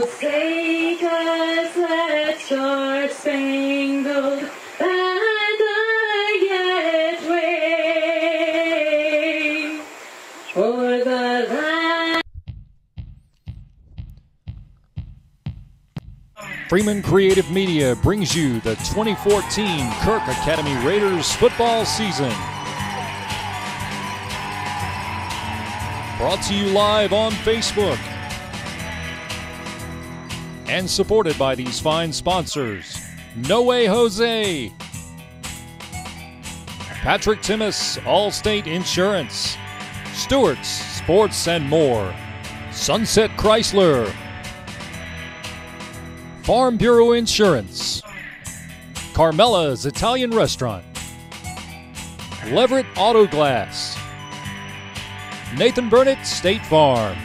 forsake us, let Star Spangled Banner yet wave for the land. Freeman Creative Media brings you the 2014 Kirk Academy Raiders football season. Brought to you live on Facebook and supported by these fine sponsors: No Way Jose, Patrick Timmis, Allstate Insurance, Stewart's Sports and More, Sunset Chrysler, Farm Bureau Insurance, Carmela's Italian Restaurant, Leverett Auto Glass, Nathan Burnett State Farm.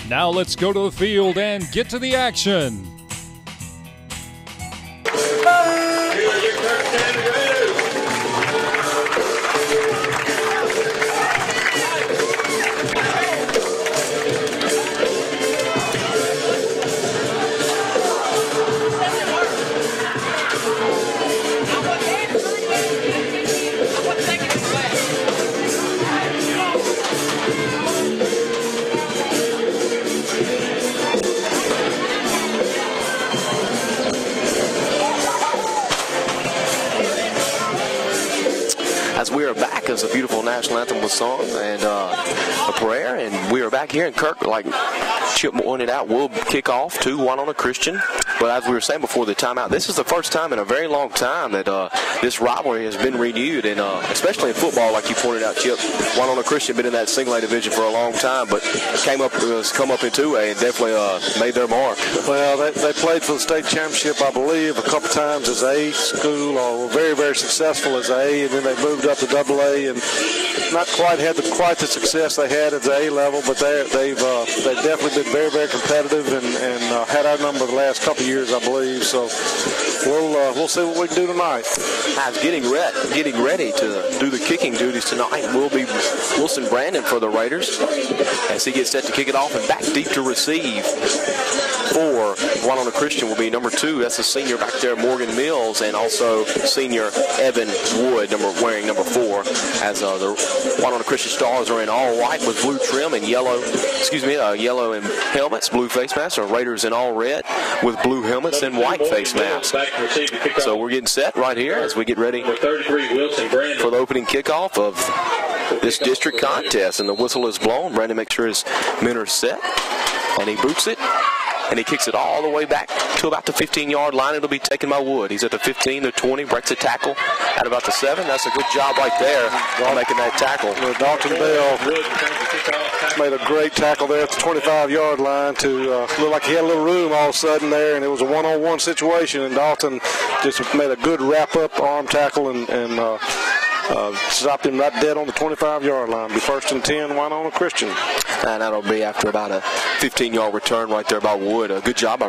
Now let's go to the field and get to the action. As we are back, as a beautiful national anthem was sung and a prayer, and we are back here in Kirk, like Chip pointed out, we'll kick off 2-1 on a Christian. But as we were saying before the timeout, this is the first time in a very long time that this rivalry has been renewed, and especially in football, like you pointed out, Chip. One on a Christian been in that single A division for a long time, but come up in 2A and definitely made their mark. Well, they played for the state championship, I believe, a couple times as A school, or were very, very successful as A, and then they moved up to AA and not quite had quite the success they had at the A level, but they've definitely been very, very competitive and had our number the last couple of years, I believe. So we'll see what we can do tonight. Getting ready to do the kicking duties tonight will be Wilson Brandon for the Raiders as he gets set to kick it off, and back deep to receive for one on a Christian will be number 2. That's the senior back there, Morgan Mills, and also senior Evan Wood, wearing number 4, as the one on a Christian Stars are in all white with blue trim and yellow and helmets, blue face masks. Or Raiders in all red with blue helmets and white face masks. So we're getting set right here as we get ready for the opening kickoff of this district contest, and the whistle is blown. Brandon makes sure his men are set, and he boots it. And he kicks it all the way back to about the 15-yard line. It'll be taken by Wood. He's at the 15, the 20, breaks a tackle at about the 7. That's a good job right there on making that tackle. Dalton Bell made a great tackle there at the 25-yard line to look like he had a little room all of a sudden there, and it was a one-on-one situation, and Dalton just made a good wrap-up arm tackle and stopped him right dead on the 25-yard line. Be 1st and 10, one on a Christian. And that'll be after about a 15-yard return right there by Wood. A good job by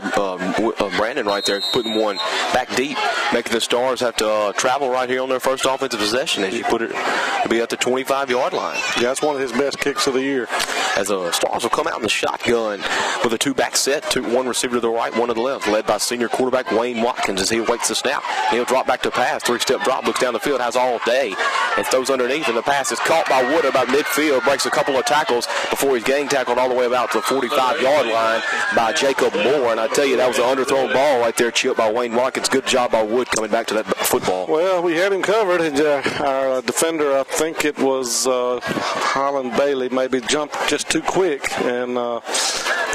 Brandon right there, putting one back deep, making the Stars have to travel right here on their first offensive possession, as you put it, to be at the 25-yard line. Yeah, that's one of his best kicks of the year. As the Stars will come out in the shotgun with a 2-back set, one receiver to the right, one to the left, led by senior quarterback Wayne Watkins as he awaits the snap. He'll drop back to pass, 3-step drop, looks down the field, has all day, and throws underneath, and the pass is caught by Wood about midfield, breaks a couple of tackles before he's gang tackled all the way about to the 45-yard line by Jacob Moore. And I tell you, that was an underthrown ball right there, chipped by Wayne Watkins. Good job by Wood coming back to that football. Well, we had him covered, and our defender, I think it was Holland Bailey, maybe jumped just too quick, and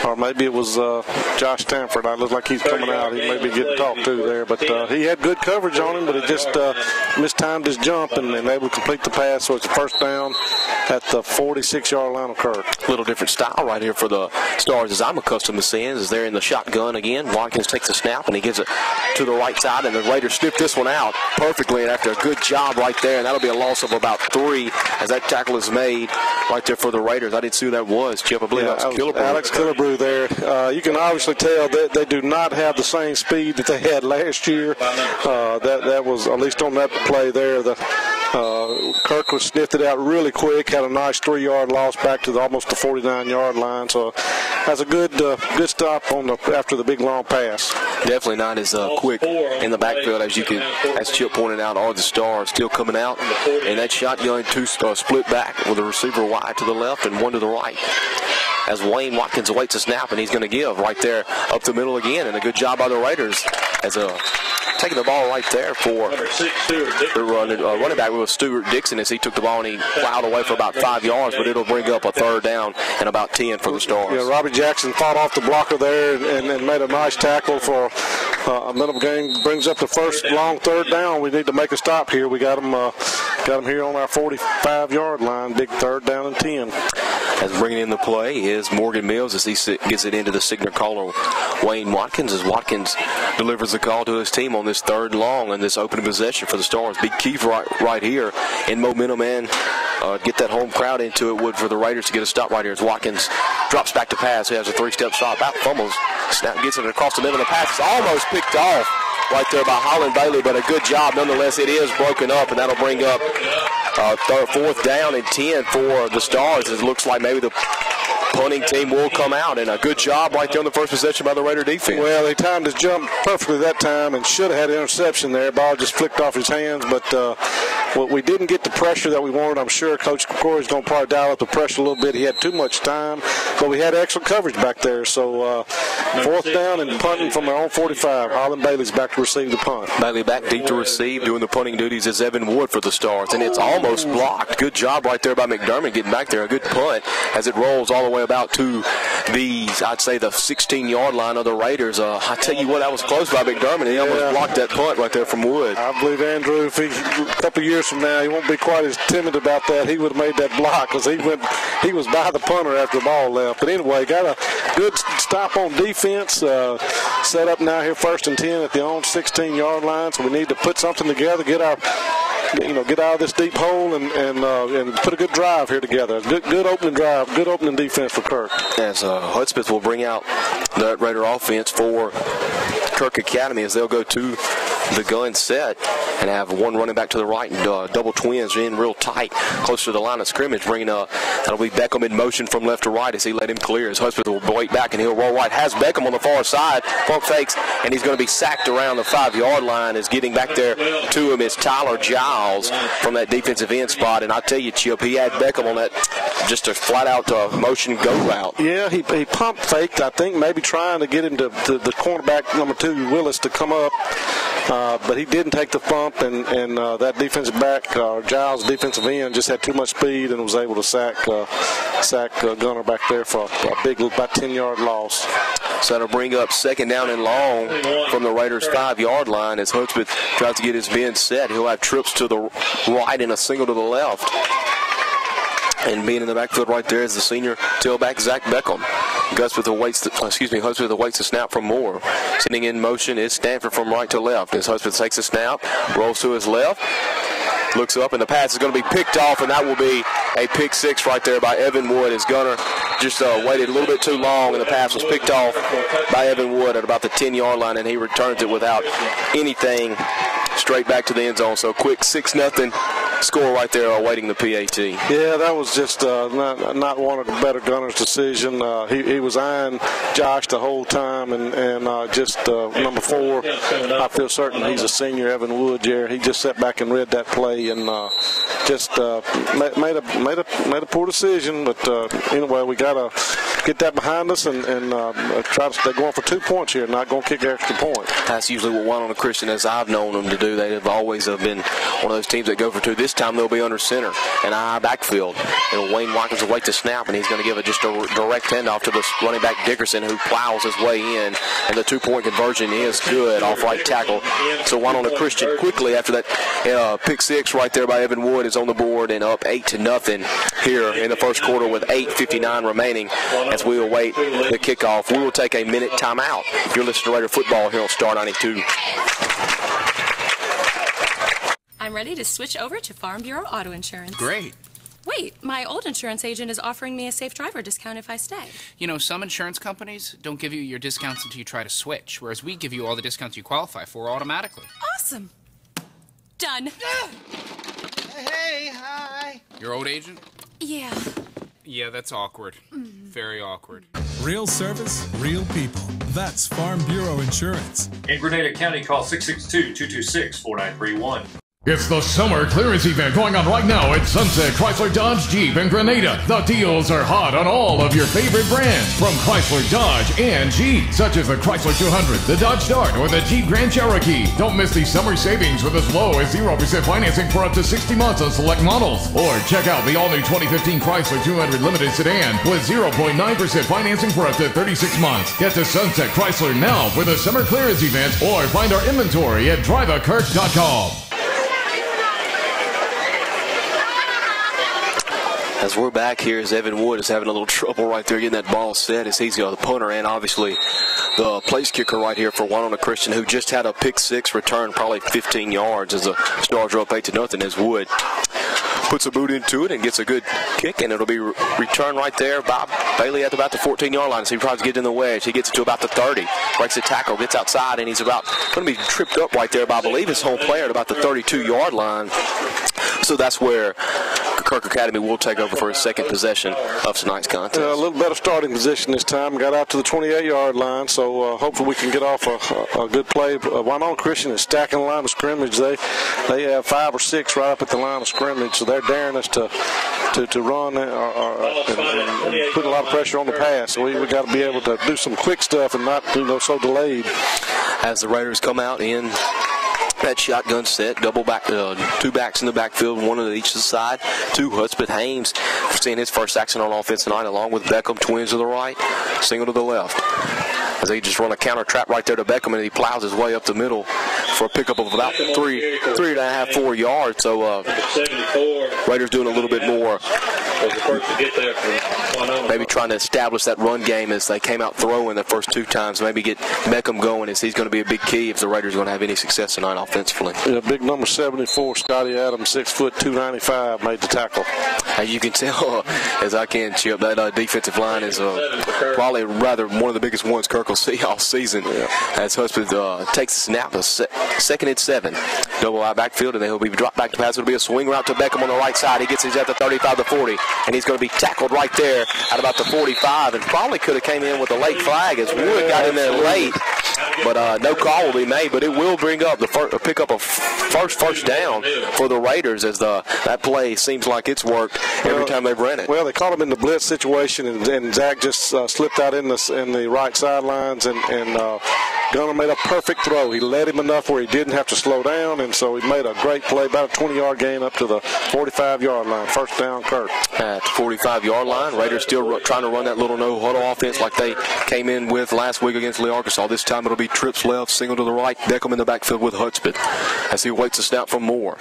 or maybe it was Josh Stanford. I look like he's coming out. He maybe get talked to there, but he had good coverage on him, but he just mistimed his jump and able to complete the pass. So it's a first down at the 46-yard line of Kirk. A little different style right here for the Stars, as I'm accustomed to seeing, as they're in the shotgun again. Watkins takes a snap, and he gives it to the right side, and the Raiders sniff this one out perfectly, and after a good job right there, and that'll be a loss of about 3 as that tackle is made right there for the Raiders. I didn't see who that was, Chip. I believe that was Killebrew. Alex Killebrew there. You can obviously tell that they do not have the same speed that they had last year. That was, at least on that play there, Kirk was sniffed it out really quick, had a nice 3-yard loss back to almost the 49-yard line. So that's a good stop after the big long pass. Definitely not as quick in the backfield as Chip pointed out. Are the Stars still coming out, and that shotgun split back with a receiver wide to the left and one to the right. As Wayne Watkins awaits a snap, and he's going to give right there up the middle again, and a good job by the Raiders as taking the ball right there for the running back with Stuart Dixon as he took the ball and he plowed away for about 5 yards, but it'll bring up a 3rd down and about 10 for the Stars. Yeah, Robbie Jackson fought off the blocker there and made a nice tackle for a middle game. Brings up the first long 3rd down. We need to make a stop here. We got him here on our 45-yard line. Big 3rd down and 10. As bringing in the play is Morgan Mills as he gets it into the signal caller Wayne Watkins, as Watkins delivers the call to his team on this 3rd long and this opening possession for the Stars. Big key right here in momentum and get that home crowd into it would for the Raiders to get a stop right here as Watkins drops back to pass. He has a 3-step stop, out fumbles, snap gets it across the middle, and the pass is almost picked off right there by Holland Bailey, but a good job nonetheless. It is broken up, and that'll bring up 4th down and 10 for the Stars. It looks like maybe the punting team will come out, and a good job right there on the first possession by the Raider defense. Well, they timed his jump perfectly that time and should have had an interception there. Ball just flicked off his hands, but we didn't get the pressure that we wanted. I'm sure Coach Corey's going to probably dial up the pressure a little bit. He had too much time, but we had excellent coverage back there. So 4th down and punting from our own 45. Holland Bailey's back to receive the punt. Bailey back deep to receive, doing the punting duties is Evan Wood for the Stars, and it's almost blocked. Good job right there by McDermott getting back there. A good punt as it rolls all the way about to I'd say the 16-yard line of the Raiders. I tell you what, that was close by McDermott. He almost blocked that punt right there from Wood. I believe Andrew, if a couple of years from now, he won't be quite as timid about that. He would have made that block because he was by the punter after the ball left. But anyway, got a good stop on defense. Set up now here 1st and 10 at the own 16-yard line. So we need to put something together, get out of this deep hole and put a good drive here together. Good opening drive, good opening defense for Kirk. As Hudspeth will bring out the Raider offense for Kirk Academy as they'll go to the gun set and have one running back to the right and double twins in real tight close to the line of scrimmage, bringing that'll be Beckham in motion from left to right as he let him clear. As Hudspeth will wait back and he'll roll right. Has Beckham on the far side, pump fakes, and he's going to be sacked around the 5-yard line. As getting back there to him is Tyler Giles from that defensive end spot, and I tell you, Chip, he had Beckham on that just a flat-out motion go route. Yeah, he pump faked, I think, maybe trying to get him to the cornerback number 2, Willis, to come up. But he didn't take the bump, and that defensive back, Giles, defensive end, just had too much speed and was able to sack Gunner back there for a big, about 10-yard loss. So that'll bring up 2nd down and long from the Raiders' 5-yard line as Hudspeth tries to get his bend set. He'll have trips to the right and a single to the left. And being in the backfield right there is the senior tailback, Zach Beckham. Hudspeth awaits the snap from Moore. Sitting in motion is Stanford from right to left. As Hudspeth takes a snap, rolls to his left, looks up, and the pass is going to be picked off, and that will be a pick 6 right there by Evan Wood as Gunner just waited a little bit too long, and the pass was picked off by Evan Wood at about the 10-yard line, and he returns it without anything straight back to the end zone. So quick 6-0 score right there awaiting the PAT. Yeah, that was just not one of the better Gunner's decision. He was eyeing Josh the whole time, and just number 4, I feel certain he's a senior, Evan Wood, Jerry. He just sat back and read that play and just made a poor decision. But anyway, we got to get that behind us and try to stay going for 2 points here, not going to kick an extra point. That's usually what Winona Christian, as I've known them to do. They have always been one of those teams that go for 2. This time they'll be under center and a high backfield. And Wayne Watkins will wait to snap, and he's going to give it just a direct handoff to the running back Dickerson, who plows his way in. And the 2-point conversion is good off right tackle. So Winona Christian quickly after that pick 6 right there by Evan Wood is on the board and up 8-0 here in the first quarter with 8:59 remaining as we await the kickoff. We will take a minute timeout. You're listening to Raider Football here on Star 92. I'm ready to switch over to Farm Bureau Auto Insurance. Great. Wait, my old insurance agent is offering me a safe driver discount if I stay. You know, some insurance companies don't give you your discounts until you try to switch, whereas we give you all the discounts you qualify for automatically. Awesome. Done. Hey, hi. Your old agent? Yeah. Yeah, that's awkward. Very awkward. Real service, real people. That's Farm Bureau Insurance. In Grenada County, call 662-226-4931. It's the summer clearance event going on right now at Sunset Chrysler Dodge Jeep in Grenada. The deals are hot on all of your favorite brands from Chrysler, Dodge, and Jeep, such as the Chrysler 200, the Dodge Dart, or the Jeep Grand Cherokee. Don't miss these summer savings with as low as 0% financing for up to 60 months on select models. Or check out the all-new 2015 Chrysler 200 Limited Sedan with 0.9% financing for up to 36 months. Get to Sunset Chrysler now for the summer clearance event or find our inventory at driveakirk.com. As we're back here, as Evan Wood is having a little trouble right there getting that ball set, as he's the punter and obviously the place kicker right here for Winona Christian, who just had a pick six return, probably 15 yards, as the Stars are up 8-0. As Wood puts a boot into it and gets a good kick, and it'll be returned right there by Bailey at about the 14-yard line. So he tries to get in the wedge. He gets it to about the 30, breaks the tackle, gets outside, and he's about going to be tripped up right there by, I believe, his home player at about the 32-yard line. So that's where Kirk Academy will take over for his second possession of tonight's contest. A little better starting position this time. Got out to the 28-yard line, so hopefully we can get off a good play. Winona Christian is stacking the line of scrimmage. They have 5 or 6 right up at the line of scrimmage, so they're daring us to run and put a lot of pressure on the pass. So we got to be able to do some quick stuff and not so delayed. As the Raiders come out in that shotgun set, double back, 2 backs in the backfield, 1 on each side, 2 Hudspeth Hames seeing his first action on offense tonight, along with Beckham, twins to the right, single to the left. As they just run a counter trap right there to Beckham, and he plows his way up the middle for a pickup of about 3.5, 4 yards. So Raiders doing a little bit more, maybe trying to establish that run game as they came out throwing the first 2 times. Maybe get Beckham going, as he's going to be a big key if the Raiders are going to have any success tonight offensively. Yeah, big number 74, Scotty Adams, 6 foot 295, made the tackle. As you can tell, as I can, Chip, that defensive line is probably rather one of the biggest ones Kirk will see all season. Yeah. As Hudspeth takes the snap, a 2nd and 7. Double out backfield, and then he'll be dropped back to pass. It'll be a swing route to Beckham on the right side. He gets his at the 35 to 40, and he's going to be tackled right there at about the 45, and probably could have came in with a late flag as Wood got in there late. But no call will be made, but it will bring up pick up a first down for the Raiders, as that play seems like it's worked every time they've ran it. Well, they caught him in the blitz situation, and Zach just slipped out in the right sidelines, and Gunner made a perfect throw. He led him enough where he didn't have to slow down, and so he made a great play, about a 20-yard gain up to the 45-yard line. First down, Kirk. At the 45-yard line, Raiders still trying to run that little no-huddle offense like they came in with last week against Lee Arkansas. This time it'll be trips left, single to the right, Beckham in the backfield with Hudspeth as he waits a snap from Moore.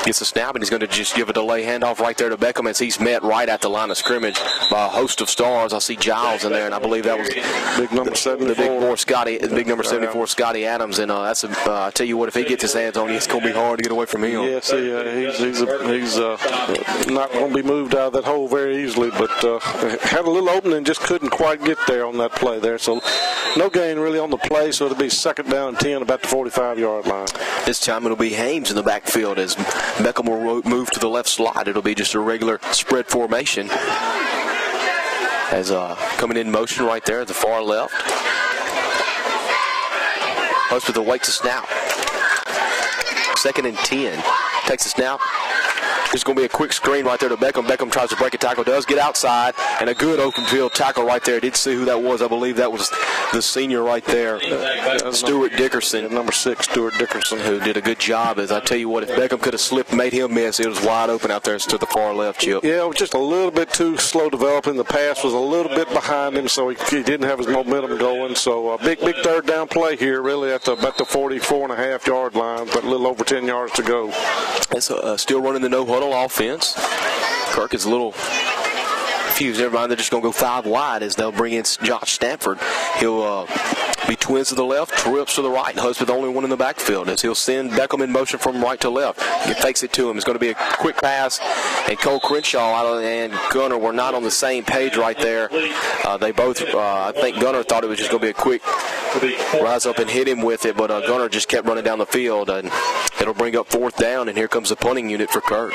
Gets the snap, and he's going to just give a delay handoff right there to Beckham as he's met right at the line of scrimmage by a host of Stars. I see Giles in there, and I believe that was big number 74. The big number 74, Scotty Adams. And I tell you what, if he gets his hands on you, it's going to be hard to get away from him. Yeah, see, he's not going to be moved out of that hole very easily, but had a little opening, just couldn't quite get there on that play there. So no gain really on the play, so it'll be 2nd down and 10, about the 45-yard line. This time it'll be Hames in the backfield as Beckham will move to the left slot. It'll be just a regular spread formation. As coming in motion right there at the far left. Hudspeth awaits a snap. 2nd and 10. Takes a snap. It's going to be a quick screen right there to Beckham. Beckham tries to break a tackle, does get outside, and a good open field tackle right there. Did see who that was. I believe that was the senior right there, Stuart Dickerson. Number 6, Stuart Dickerson. Who did a good job. As I tell you what, if Beckham could have slipped and made him miss, it was wide open out there to the far left, Chip. Yeah, it was just a little bit too slow developing. The pass was a little bit behind him, so he didn't have his momentum going. So big 3rd down play here, really at about the 44.5-yard line, but a little over 10 yards to go. It's still running the no-huddle offense. Kirk is a little confused. Never mind, they're just going to go 5 wide as they'll bring in Josh Stanford. He'll be twins to the left, trips to the right. Hudspeth the only one in the backfield as he'll send Beckham in motion from right to left. He fakes it to him. It's going to be a quick pass, and Cole Crenshaw and Gunner were not on the same page right there. They both, I think Gunner thought it was just going to be a quick rise up and hit him with it, but Gunner just kept running down the field, and it'll bring up 4th down, and here comes the punting unit for Kirk.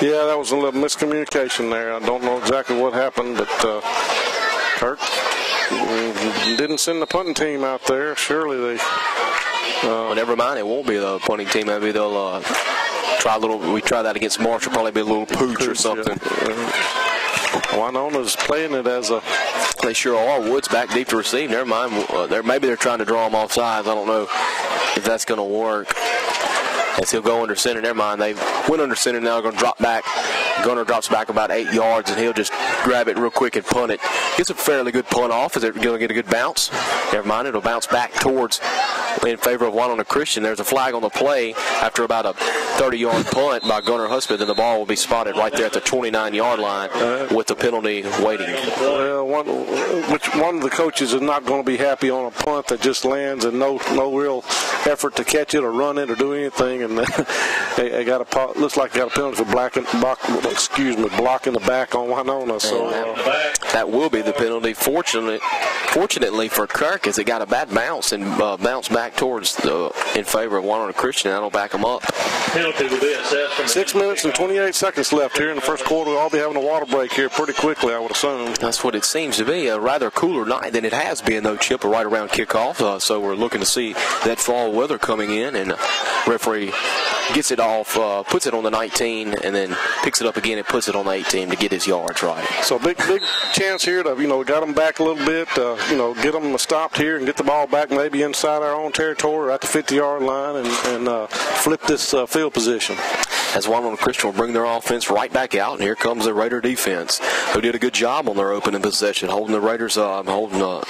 Yeah, that was a little miscommunication there. I don't know exactly what happened, but Kirk didn't send the punting team out there. Surely they... Well, never mind, it won't be the punting team. Maybe they'll we try that against Marshall, probably be a little pooch or something. Yeah. Winona's playing it as a... They sure are. Woods back deep to receive. Never mind. Maybe they're trying to draw him off sides. I don't know if that's going to work. As he'll go under center. Never mind. They went under center. Now they're going to drop back. Gunner drops back about 8 yards, and he'll just grab it real quick and punt it. Gets a fairly good punt off. Is it going to get a good bounce? Never mind. It'll bounce back towards in favor of Winona Christian. There's a flag on the play after about a 30-yard punt by Gunner Husband, and the ball will be spotted right there at the 29-yard line with the penalty waiting. Well, one of the coaches is not going to be happy on a punt that just lands and no real effort to catch it or run it or do anything, and they looks like they got a penalty for blocking the back on Winona. So that will be the penalty. Fortunately for Kirk, as it got a bad bounce and bounced back towards in favor of Winona Christian. That'll back them up. Penalty will be assessed from 6 minutes and 28 seconds left here in the first quarter. We'll all be having a water break here pretty quickly, I would assume. That's what it seems to be. A rather cooler night than it has been, though, Chip, right around kickoff. So we're looking to see that fall weather coming in, and referee gets it off, puts it on the 19, and then picks it up again and puts it on the 18 to get his yards right. So big chance here to, we got them back a little bit, get them stopped here and get the ball back maybe inside our own territory or at the 50-yard line and flip this field position. As Winona Christian will bring their offense right back out, and here comes the Raider defense, who did a good job on their opening possession, holding the Raiders, Winona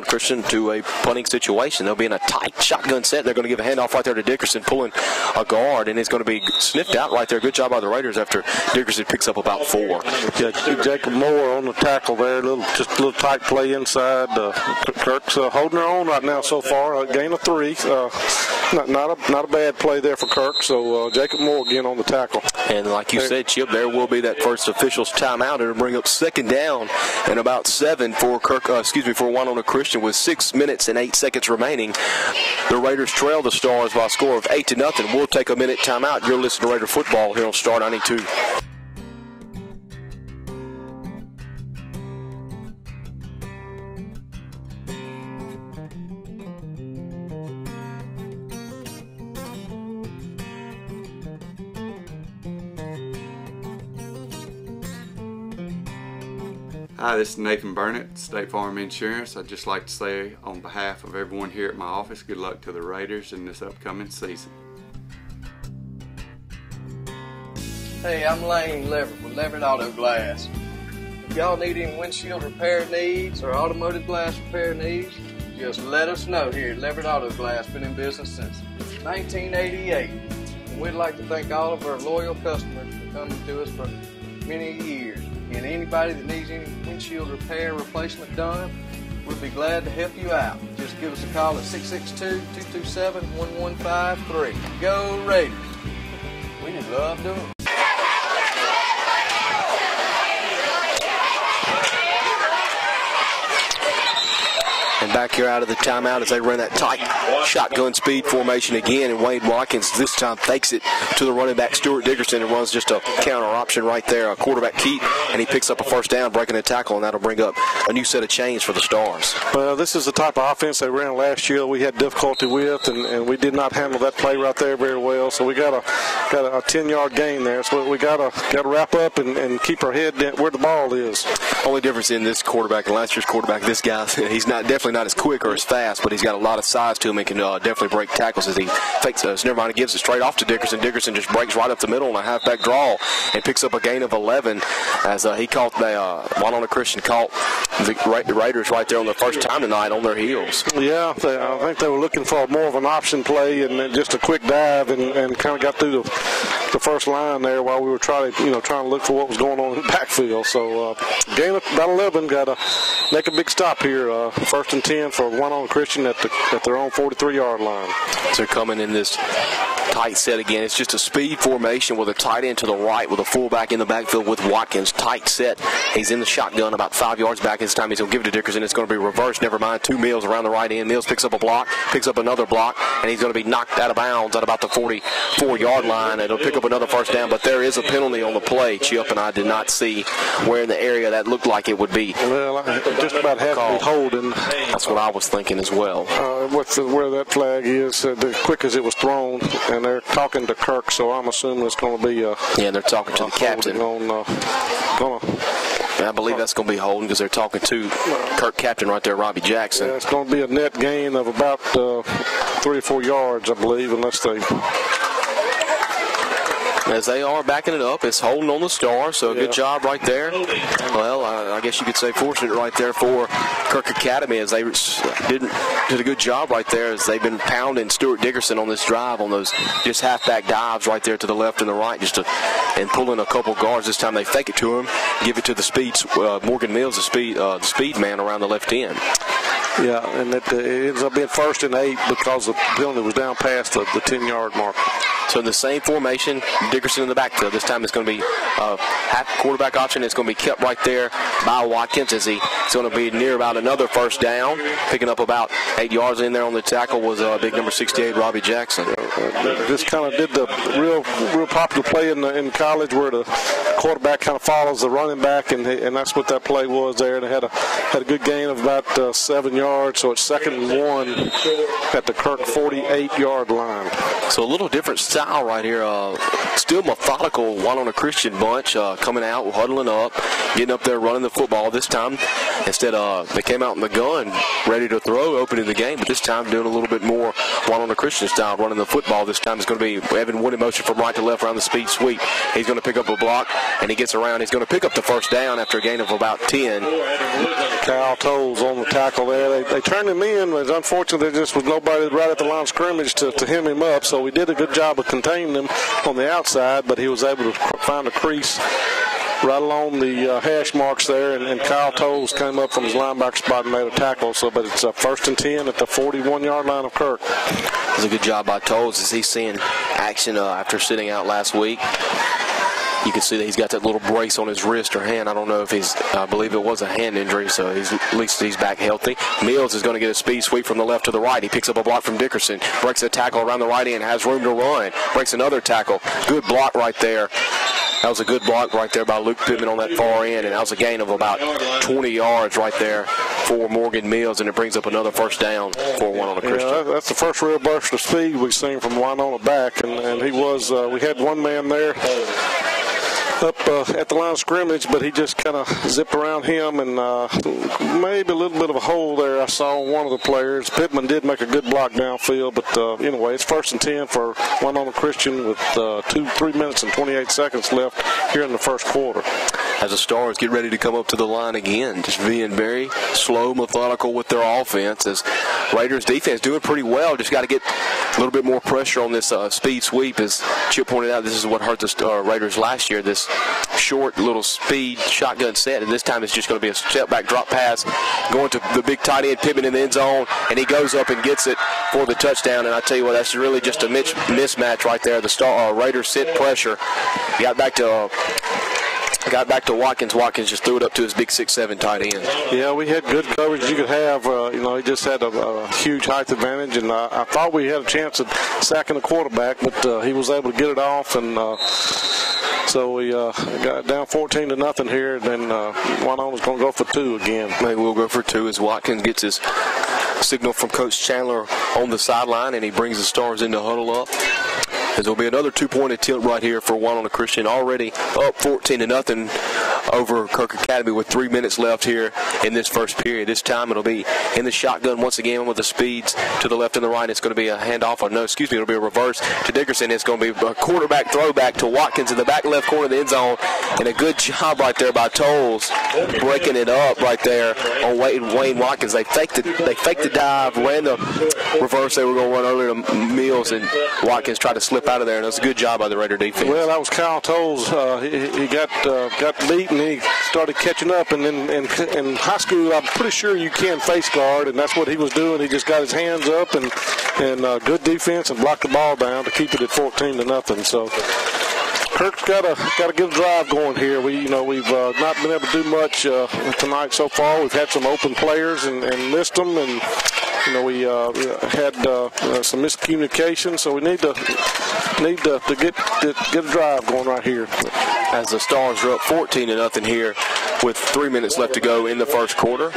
Christian to a punting situation. They'll be in a tight shotgun set. They're going to give a handoff right there to Dickerson, pulling a guard, and it's going to be sniffed out right there. Good job by the Raiders after Dickerson picks up about 4. Yeah, Jacob Moore on the tackle there, just a little tight play inside. Kirk's holding their own right now so far, a gain of 3. Not a bad play there for Kirk. So Jacob Moore again on the tackle. And like you said, Chip, there will be that first official's timeout. It'll bring up 2nd down and about 7 for for Winona Christian with 6 minutes and 8 seconds remaining. The Raiders trail the Stars by a score of 8-0. We'll take a minute timeout. You're listening to Raider football here on Star 92. Hi, this is Nathan Burnett, State Farm Insurance. I'd just like to say on behalf of everyone here at my office, good luck to the Raiders in this upcoming season. Hey, I'm Lane Leverett with Leverett Auto Glass. If y'all need any windshield repair needs or automotive glass repair needs, just let us know here at Leverett Auto Glass. Been in business since 1988. And we'd like to thank all of our loyal customers for coming to us for many years. And anybody that needs any windshield repair replacement done, we'll be glad to help you out. Just give us a call at 662-227-1153. Go Raiders! We just love doing it. And back here out of the timeout as they run that tight shotgun speed formation again. And Wade Watkins this time fakes it to the running back Stuart Dickerson and runs just a counter option right there, a quarterback keep, and he picks up a 1st down, breaking a tackle, and that'll bring up a new set of chains for the Stars. Well, this is the type of offense they ran last year that we had difficulty with, and we did not handle that play right there very well. So we got a 10-yard gain there. So we got to wrap up and keep our head where the ball is. Only difference in this quarterback and last year's quarterback, this guy, he's definitely not as quick or as fast, but he's got a lot of size to him and can definitely break tackles as he fakes us. Never mind, he gives it straight off to Dickerson. Dickerson just breaks right up the middle on a halfback draw and picks up a gain of 11 as he caught Winona Christian caught the Raiders right there on their first time tonight on their heels. Yeah, I think they were looking for more of an option play and then just a quick dive and kind of got through the first line there while we were trying to look for what was going on in the backfield. So gain of about 11, got to make a big stop here. 1st and 10 for Winona Christian at their own 43-yard line. So coming in this Tight set again. It's just a speed formation with a tight end to the right with a fullback in the backfield with Watkins. Tight set. He's in the shotgun about 5 yards back. This time he's going to give it to Dickerson. It's going to be reversed. Never mind. 2 Mills around the right end. Mills picks up a block, picks up another block, and he's going to be knocked out of bounds at about the 44-yard line. It'll pick up another first down, but there is a penalty on the play. Chip and I did not see where in the area that looked like it would be. Well, just about half of it holding. That's what I was thinking as well. Where that flag is, the quick as it was thrown, and they're talking to Kirk, so I'm assuming it's going to be yeah, they're talking to the captain. I believe that's going to be holding because they're talking to Kirk captain right there, Robbie Jackson. Yeah, it's going to be a net gain of about 3 or 4 yards, I believe, unless they... As they are backing it up, it's holding on the star, so a good job right there. Well, I guess you could say fortunate right there for Kirk Academy as they did a good job right there as they've been pounding Stuart Dickerson on this drive on those just halfback dives right there to the left and the right and pulling a couple guards. This time they fake it to him, give it to the Morgan Mills, the speed man around the left end. Yeah, and it ends up being 1st and 8 because the penalty was down past the 10-yard mark. So in the same formation, Dickerson in the backfield. This time it's going to be a half quarterback option. It's going to be kept right there by Watkins as he's going to be near about another first down. Picking up about 8 yards in there on the tackle was big number 68, Robbie Jackson. This kind of did the real popular play in college where the quarterback kind of follows the running back, and that's what that play was there. They had a good gain of about 7 yards, so it's 2nd and 1 at the Kirk 48-yard line. So a little different style right here. Still methodical Winona Christian bunch coming out, huddling up, getting up there, running the football. This time, instead they came out in the gun, ready to throw, opening the game, but this time doing a little bit more Winona Christian style, running the football. This time it's going to be Evan Wood in motion from right to left around the speed sweep. He's going to pick up a block, and he gets around. He's going to pick up the first down after a gain of about 10. Kyle Tolles on the tackle there. They turned him in, but unfortunately there just was nobody right at the line of scrimmage to hem him up, so we did a good job of containing him on the outside, but he was able to find a crease right along the hash marks there, and Kyle Tolles came up from his linebacker spot and made a tackle. So, but it's 1st and 10 at the 41-yard line of Kirk. It's a good job by Tolles as he's seeing action after sitting out last week. You can see that he's got that little brace on his wrist or hand. I don't know if I believe it was a hand injury, so at least he's back healthy. Mills is going to get a speed sweep from the left to the right. He picks up a block from Dickerson, breaks a tackle around the right end, has room to run, breaks another tackle. Good block right there. That was a good block right there by Luke Pittman on that far end, and that was a gain of about 20 yards right there for Morgan Mills, and it brings up another first down for Winona Christian. Yeah, that's the first real burst of speed we've seen from Winona back, and he was, we had one man there up at the line of scrimmage, but he just kind of zipped around him, and maybe a little bit of a hole there I saw on one of the players. Pittman did make a good block downfield, but anyway, it's 1st and 10 for Winona Christian with 3 minutes and 28 seconds left here in the first quarter. As the Stars get ready to come up to the line again, just being very slow, methodical with their offense, as Raiders defense doing pretty well. Just got to get a little bit more pressure on this speed sweep. As Chip pointed out, this is what hurt the Raiders last year, this short little speed shotgun set, and this time it's just going to be a step back drop pass going to the big tight end Pittman in the end zone, and he goes up and gets it for the touchdown. And I tell you what, that's really just a mismatch right there. The Raiders sent pressure, got back to Watkins. Watkins just threw it up to his big 6'7" tight end. Yeah, we had good coverage you could have. He just had a huge height advantage, and I thought we had a chance at sacking the quarterback, but he was able to get it off, and so we got down 14-0 here, and then Winona's going to go for 2 again. Maybe we'll go for 2 as Watkins gets his signal from Coach Chandler on the sideline, and he brings the Stars into huddle up. As there'll be another 2-point attempt right here for Winona Christian, already up 14-0 over Kirk Academy with 3 minutes left here in this first period. This time it'll be in the shotgun once again with the speeds to the left and the right. It's going to be a handoff. It'll be a reverse to Dickerson. It's going to be a quarterback throwback to Watkins in the back left corner of the end zone. And a good job right there by Tolles breaking it up right there on Wayne Watkins. They faked the dive, ran the reverse they were going to run earlier to Mills, and Watkins tried to slip out of there, and that's a good job by the Raider defense. Well, that was Kyle Tolles. He got beat and then he started catching up. And then in high school, I'm pretty sure you can face guard, and that's what he was doing. He just got his hands up and good defense and blocked the ball down to keep it at 14-0. So Kirk's got to get a drive going here. We've not been able to do much tonight so far. We've had some open players and missed them, and we had some miscommunication. So we need to get a drive going right here. As the Stars are up 14-0 here with 3 minutes left to go in the first quarter,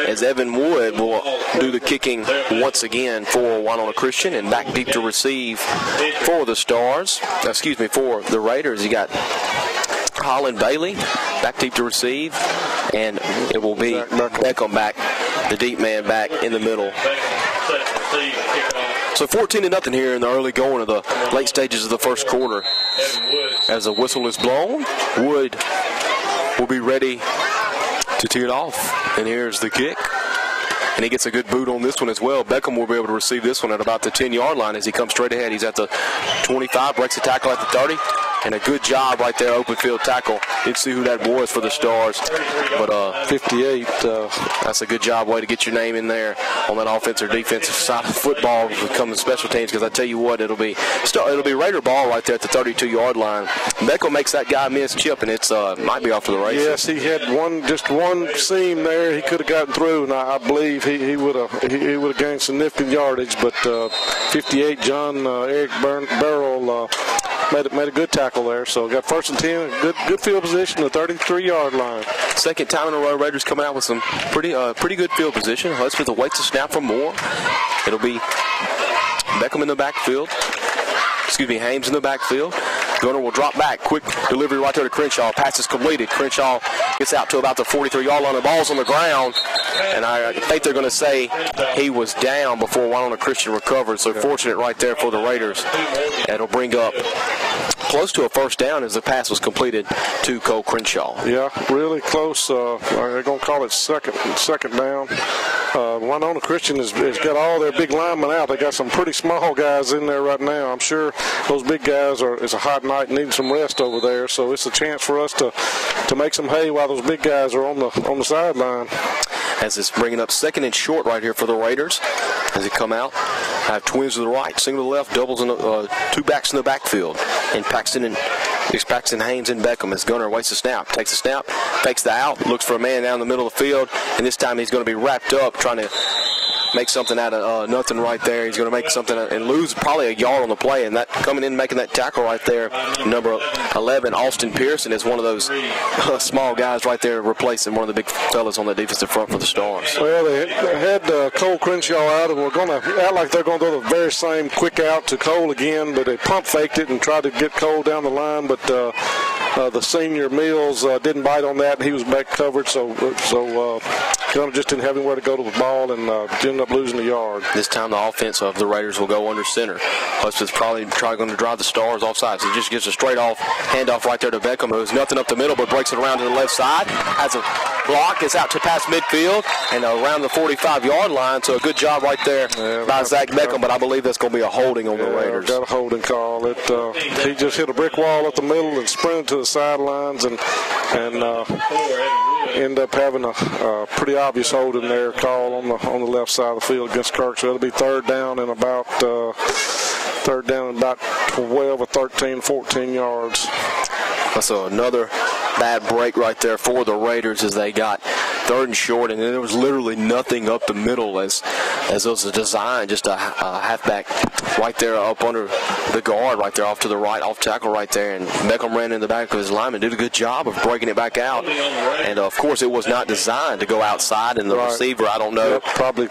as Evan Wood will do the kicking once again for Winona Christian, and back deep to receive for the Stars. For the Raiders, you got Holland Bailey back deep to receive, and it will be Beckham back, the deep man back in the middle. So 14-0 here in the early going of the late stages of the first quarter. As the whistle is blown, Wood will be ready to tee it off. And here's the kick. And he gets a good boot on this one as well. Beckham will be able to receive this one at about the 10-yard line as he comes straight ahead. He's at the 25, breaks the tackle at the 30. And a good job right there, open field tackle. Didn't see who that was for the Stars. But 58. That's a good job, way to get your name in there on that offensive or defensive side of football becoming special teams, because I tell you what, it'll be Raider ball right there at the 32-yard line. Beckham makes that guy miss chip, and it's might be off to the races. Yes, he had just one seam there. He could have gotten through, and I believe he would have gained significant yardage. But 58, John Eric Barrel made a good tackle there. So got 1st and 10, good field position, the 33-yard line. Second time in a row, Raiders coming out with some pretty good field position. Hudspeth awaits a snap from Moore. It'll be Beckham in the backfield. Hames in the backfield. Gunner will drop back. Quick delivery right there to Crenshaw. Pass is completed. Crenshaw gets out to about the 43-yard line. The ball's on the ground. And I think they're going to say he was down before Winona Christian recovered. So fortunate right there for the Raiders. That'll bring up close to a first down as the pass was completed to Cole Crenshaw. Yeah, really close. They're going to call it second down. Winona Christian has got all their big linemen out. They got some pretty small guys in there right now. I'm sure those big guys it's a hot night, needing some rest over there. So it's a chance for us to make some hay while those big guys are on the sideline. As it's bringing up 2nd and short right here for the Raiders as they come out. Have twins to the right, single to the left, doubles in two backs in the backfield. And Paxton Haynes and Beckham as Gunner waits the snap, takes the snap, fakes the out, looks for a man down the middle of the field, and this time he's going to be wrapped up trying to make something out of nothing right there. He's going to make something and lose probably a yard on the play, and that coming in making that tackle right there, number 11, Austin Pearson, is one of those small guys right there replacing one of the big fellas on the defensive front for the Stars. Well, they had Cole Crenshaw out, and we're going to act like they're going to do the very same quick out to Cole again, but they pump faked it and tried to get Cole down the line, but the senior Mills didn't bite on that, and he was back covered, so Gunner just didn't have anywhere to go to the ball, and ended up losing the yard. This time the offense of the Raiders will go under center. Hudspeth's probably going to drive the Stars offside. So he just gets a straight off handoff right there to Beckham, who's nothing up the middle but breaks it around to the left side. Has a block, gets out to past midfield and around the 45-yard line. So a good job right there by Zach Beckham, but I believe that's going to be a holding on the Raiders. Got a holding call. He just hit a brick wall up the middle and sprinted to the sidelines and end up having a pretty obvious holding there call on the left side of the field against Kirk. So it'll be third down and about 12 or 13, 14 yards. That's another bad break right there for the Raiders as they got 3rd and short, and then there was literally nothing up the middle as it was a design, just a halfback right there up under the guard right there off to the right, off tackle right there, and Beckham ran in the back of his lineman, did a good job of breaking it back out, and of course it was not designed to go outside, and the receiver, I don't know, probably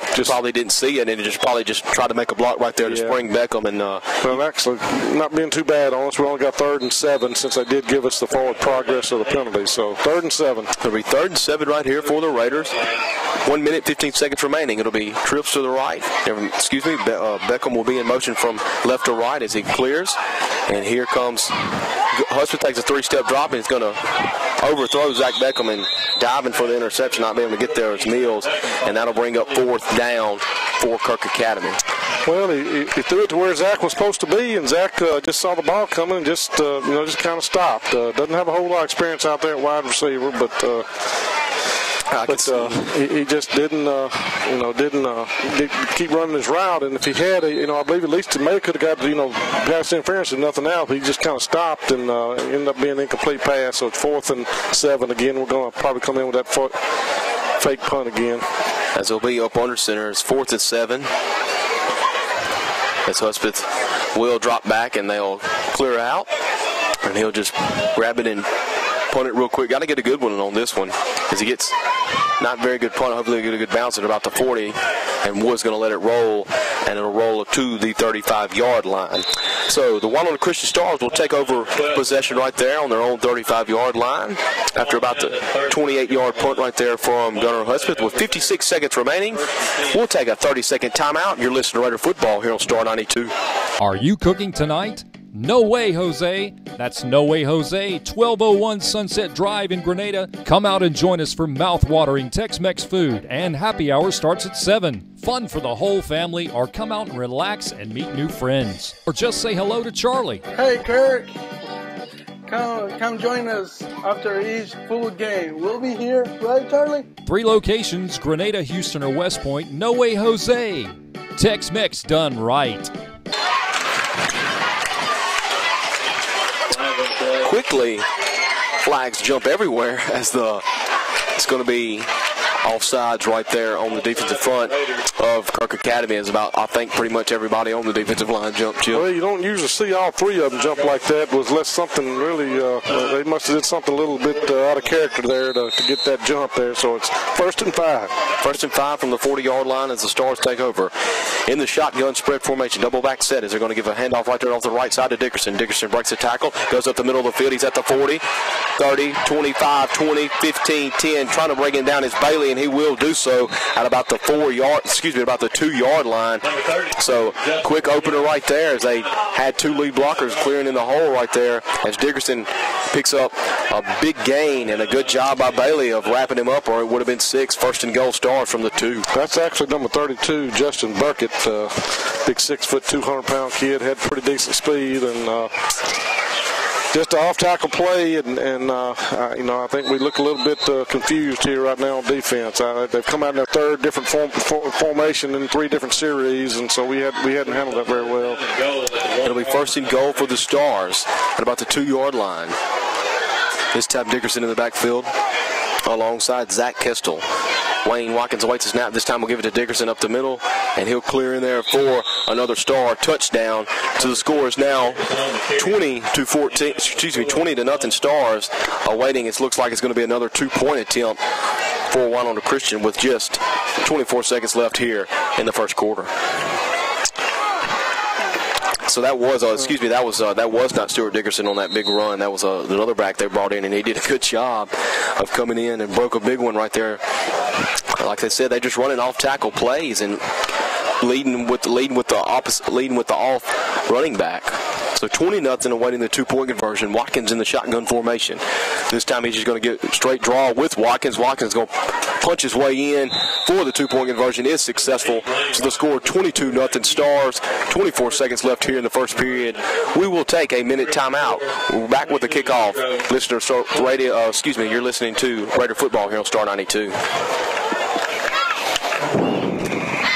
didn't see it, and it probably just tried to make a block right there to spring Beckham. And well, actually not being too bad on us. We only got 3rd and 7 since they did give us the forward progress of the penalty. So 3rd and 7. It'll be 3rd and 7 right here for the Raiders. 1 minute, 15 seconds remaining. It'll be trips to the right. Beckham will be in motion from left to right as he clears. And here comes Hudspeth, takes a 3-step drop, and he's going to overthrow Zach Beckham and diving for the interception, not being able to get there. It's Mills, and that'll bring up 4th down for Kirk Academy. Well, he threw it to where Zach was supposed to be, and Zach just saw the ball coming and just kind of stopped. Doesn't have a whole lot of experience out there at wide receiver, but he just didn't keep running his route. And if he had, I believe at least he may could have got, pass interference and nothing else. He just kind of stopped and ended up being an incomplete pass. So it's 4th and 7 again. We're going to probably come in with that fake punt again. As it'll be up under center, it's 4th and 7. As Hudspeth will drop back and they'll clear out, and he'll just grab it and punt it real quick. Got to get a good one on this one, because he gets not very good punt. Hopefully, he'll get a good bounce at about the 40, and Wood's going to let it roll, and it'll roll to the 35-yard line. So the Winona Christian Stars will take over possession right there on their own 35-yard line after about the 28-yard punt right there from Gunnar Hudspeth. With 56 seconds remaining, we'll take a 30-second timeout. You're listening to Raider Football here on Star 92. Are you cooking tonight? No way, Jose. That's No Way Jose, 1201 Sunset Drive in Grenada. Come out and join us for mouth-watering Tex-Mex food, and happy hour starts at 7. Fun for the whole family, or come out and relax and meet new friends. Or just say hello to Charlie. Hey, Kirk. Come join us after each full game. We'll be here, right, Charlie? 3 locations, Grenada, Houston, or West Point. No Way Jose. Tex-Mex done right. Quickly, flags jump everywhere as it's going to be offsides right there on the defensive front of Kirk Academy. Is about, I think, pretty much everybody on the defensive line jumped. Well, you don't usually see all 3 of them jump like that. Was less something really, they must have did something a little bit out of character there to get that jump there. So it's 1st and 5. 1st and 5 from the 40-yard line as the Stars take over. In the shotgun spread formation, double back set as they're going to give a handoff right there off the right side to Dickerson. Dickerson breaks the tackle, goes up the middle of the field. He's at the 40, 30, 25, 20, 15, 10. Trying to bring him down is Bailey, and he will do so at about the 2-yard line. So quick opener right there as they had 2 lead blockers clearing in the hole right there as Dickerson picks up a big gain, and a good job by Bailey of wrapping him up, or it would have been 6. 1st and goal Stars from the 2. That's actually number 32, Justin Burkett, big 6', 200-pound kid, had pretty decent speed, and just an off-tackle play, and I think we look a little bit confused here right now on defense. They've come out in their 3rd different formation in 3 different series, and so we hadn't handled that very well. It'll be 1st and goal for the Stars at about the 2-yard line. This time Dickerson in the backfield alongside Zach Kestel. Wayne Watkins awaits a snap. This time we'll give it to Dickerson up the middle, and he'll clear in there for another Star touchdown. So the score is now 20-0 Stars awaiting. It looks like it's going to be another 2-point attempt for Winona Christian with just 24 seconds left here in the 1st quarter. So that was, that was not Stuart Dickerson on that big run. That was another back they brought in, and he did a good job of coming in and broke a big one right there. Like I said, they just running off tackle plays and leading with the off running back. So 20-0 awaiting the 2-point conversion. Watkins in the shotgun formation. This time he's just going to get straight draw with Watkins. Watkins going to punch his way in for the 2-point conversion. Is successful. So the score 22-0 Stars. 24 seconds left here in the 1st period. We will take a minute timeout. We're back with the kickoff. You're listening to Raider Football here on Star 92.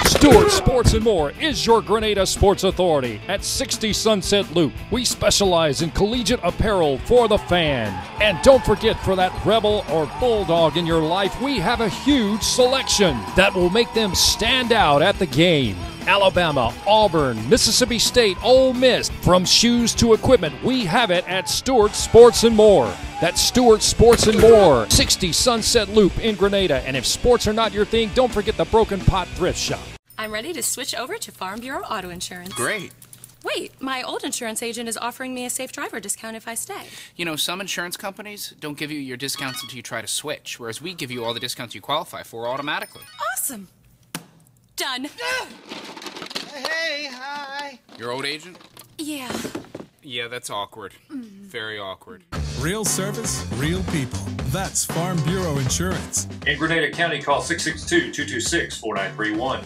Stewart Sports and More is your Grenada sports authority at 60 Sunset Loop. We specialize in collegiate apparel for the fan. And don't forget, for that Rebel or Bulldog in your life, we have a huge selection that will make them stand out at the game. Alabama, Auburn, Mississippi State, Ole Miss. From shoes to equipment, we have it at Stewart Sports and More. That's Stewart Sports and More, 60 Sunset Loop in Grenada. And if sports are not your thing, don't forget the Broken Pot Thrift Shop. I'm ready to switch over to Farm Bureau Auto Insurance. Great. Wait, my old insurance agent is offering me a safe driver discount if I stay. You know, some insurance companies don't give you your discounts until you try to switch, whereas we give you all the discounts you qualify for automatically. Awesome. Done. Hey, hi. Your old agent? Yeah. Yeah, that's awkward. Very awkward. Real service, real people. That's Farm Bureau Insurance. In Grenada County, call 662-226-4931.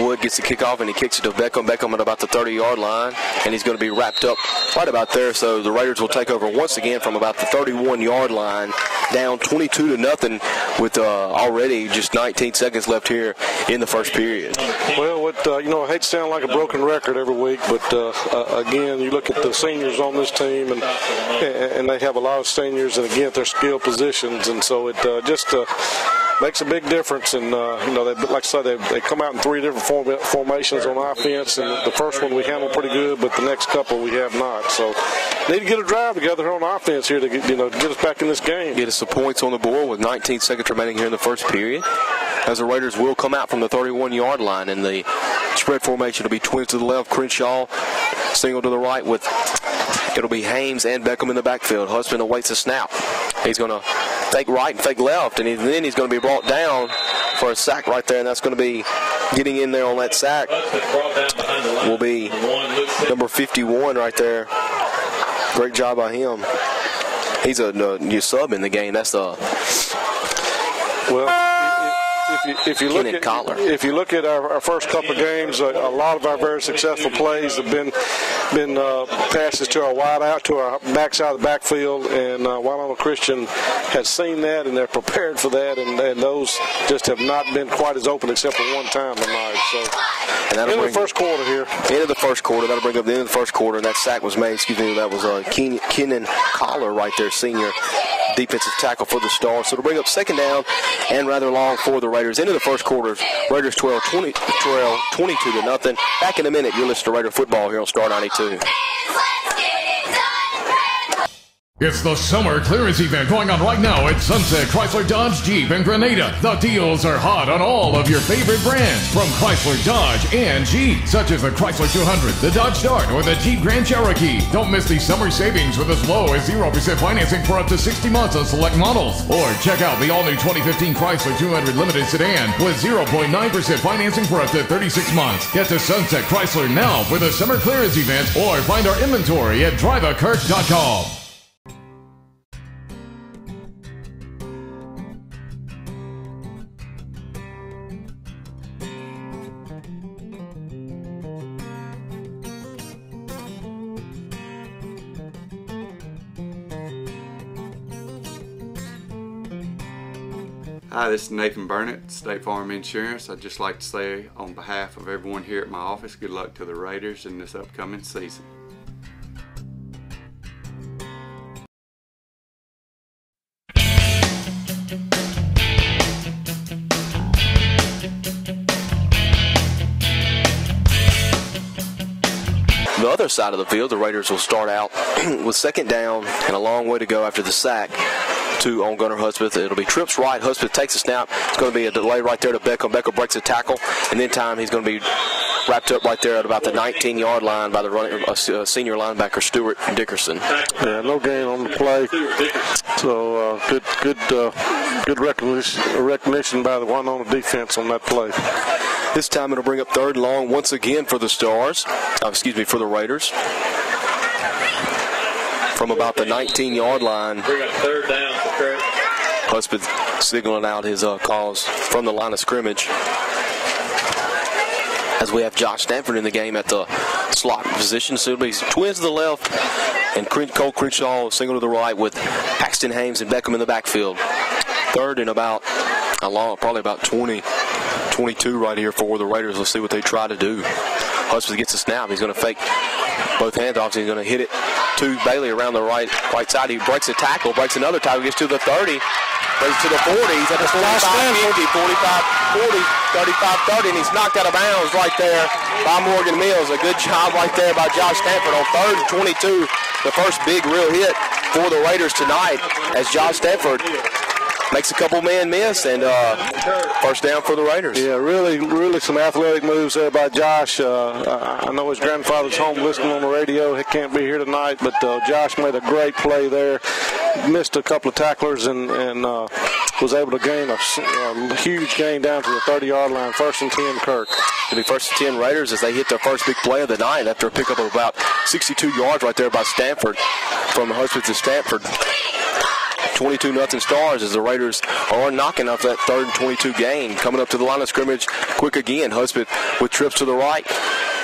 Wood gets the kickoff, and he kicks it to Beckham. Beckham at about the 30-yard line, and he's going to be wrapped up right about there. So the Raiders will take over once again from about the 31-yard line, down 22-0 with already just 19 seconds left here in the first period. Well, I hate to sound like a broken record every week, but again, you look at the seniors on this team, and they have a lot of seniors, and again, they're skilled positions, and so it just makes a big difference. And like I said, they come out in 3 different formations on offense, and the first one we handled pretty good, but the next couple we have not. So need to get a drive together on offense here to get us back in this game. Get us some points on the board with 19 seconds remaining here in the first period, as the Raiders will come out from the 31-yard line, and the spread formation will be twins to the left, Crenshaw single to the right with it'll be Hames and Beckham in the backfield. Husband awaits a snap. He's going to fake right and fake left, and then he's going to be brought down for a sack right there, and that's going to be getting in there on that sack will be number 51 right there. Great job by him. He's a new sub in the game. That's If you look at our first couple of games, a lot of our very successful plays have been passes to our wide out, to our backside of the backfield, and Winona Christian has seen that, and they're prepared for that, and those just have not been quite as open except for one time tonight. So, into the first quarter here. Into the first quarter. That'll bring up the end of the first quarter, and that sack was made. That was Kenan Collar right there, senior defensive tackle for the Stars. So to bring up second down and rather long for the Raiders. Into the first quarter, Raiders 22-0. Back in a minute, you're listening to Raider football here on Star 92. It's the summer clearance event going on right now at Sunset Chrysler Dodge Jeep in Grenada. The deals are hot on all of your favorite brands from Chrysler, Dodge, and Jeep, such as the Chrysler 200, the Dodge Dart, or the Jeep Grand Cherokee. Don't miss these summer savings with as low as 0% financing for up to 60 months on select models. Or check out the all-new 2015 Chrysler 200 Limited Sedan with 0.9% financing for up to 36 months. Get to Sunset Chrysler now for the summer clearance event, or find our inventory at driveakirk.com. Hi, this is Nathan Burnett, State Farm Insurance. I'd just like to say on behalf of everyone here at my office, good luck to the Raiders in this upcoming season. The other side of the field, the Raiders will start out with second down and a long way to go after the sack. Two on Gunnar Hudspeth. It'll be trips right. Hudspeth takes a snap. It's going to be a delay right there to Beckham. Beckham breaks a tackle, and then time he's going to be wrapped up right there at about the 19-yard line by the senior linebacker Stuart Dickerson. Yeah, no gain on the play. So good recognition by the Winona defense on that play. This time it'll bring up third and long once again for the Stars. For the Raiders. From about the 19-yard line. Bring up third down for Kirk. Hudspeth signaling out his calls from the line of scrimmage. As we have Josh Stanford in the game at the slot position. So it'll be twins to the left and Cole Crenshaw single to the right with Paxton Hames and Beckham in the backfield. Third and about probably about 20, 22 right here for the Raiders. Let's see what they try to do. Hudspeth gets a snap. He's going to fake both handoffs. He's going to hit it to Bailey around the right side. He breaks a tackle, breaks another tackle, gets to the 30, breaks to the 40. He's at the 45, 50, 45, 40, 35, 30, and he's knocked out of bounds right there by Morgan Mills. A good job right there by Josh Stanford on third and 22. The first big real hit for the Raiders tonight as Josh Stanford makes a couple men miss, and first down for the Raiders. Yeah, really some athletic moves there by Josh. I know his grandfather's home listening on the radio. He can't be here tonight, but Josh made a great play there. Missed a couple of tacklers and was able to gain a huge gain down to the 30-yard line. First and 10, Kirk. It'll be first and 10 Raiders as they hit their first big play of the night after a pickup of about 62 yards right there by Stanford from Hudspeth to Stanford. 22-0 Stars as the Raiders are knocking off that 3rd and 22 gain. Coming up to the line of scrimmage quick again. Hudspeth with trips to the right.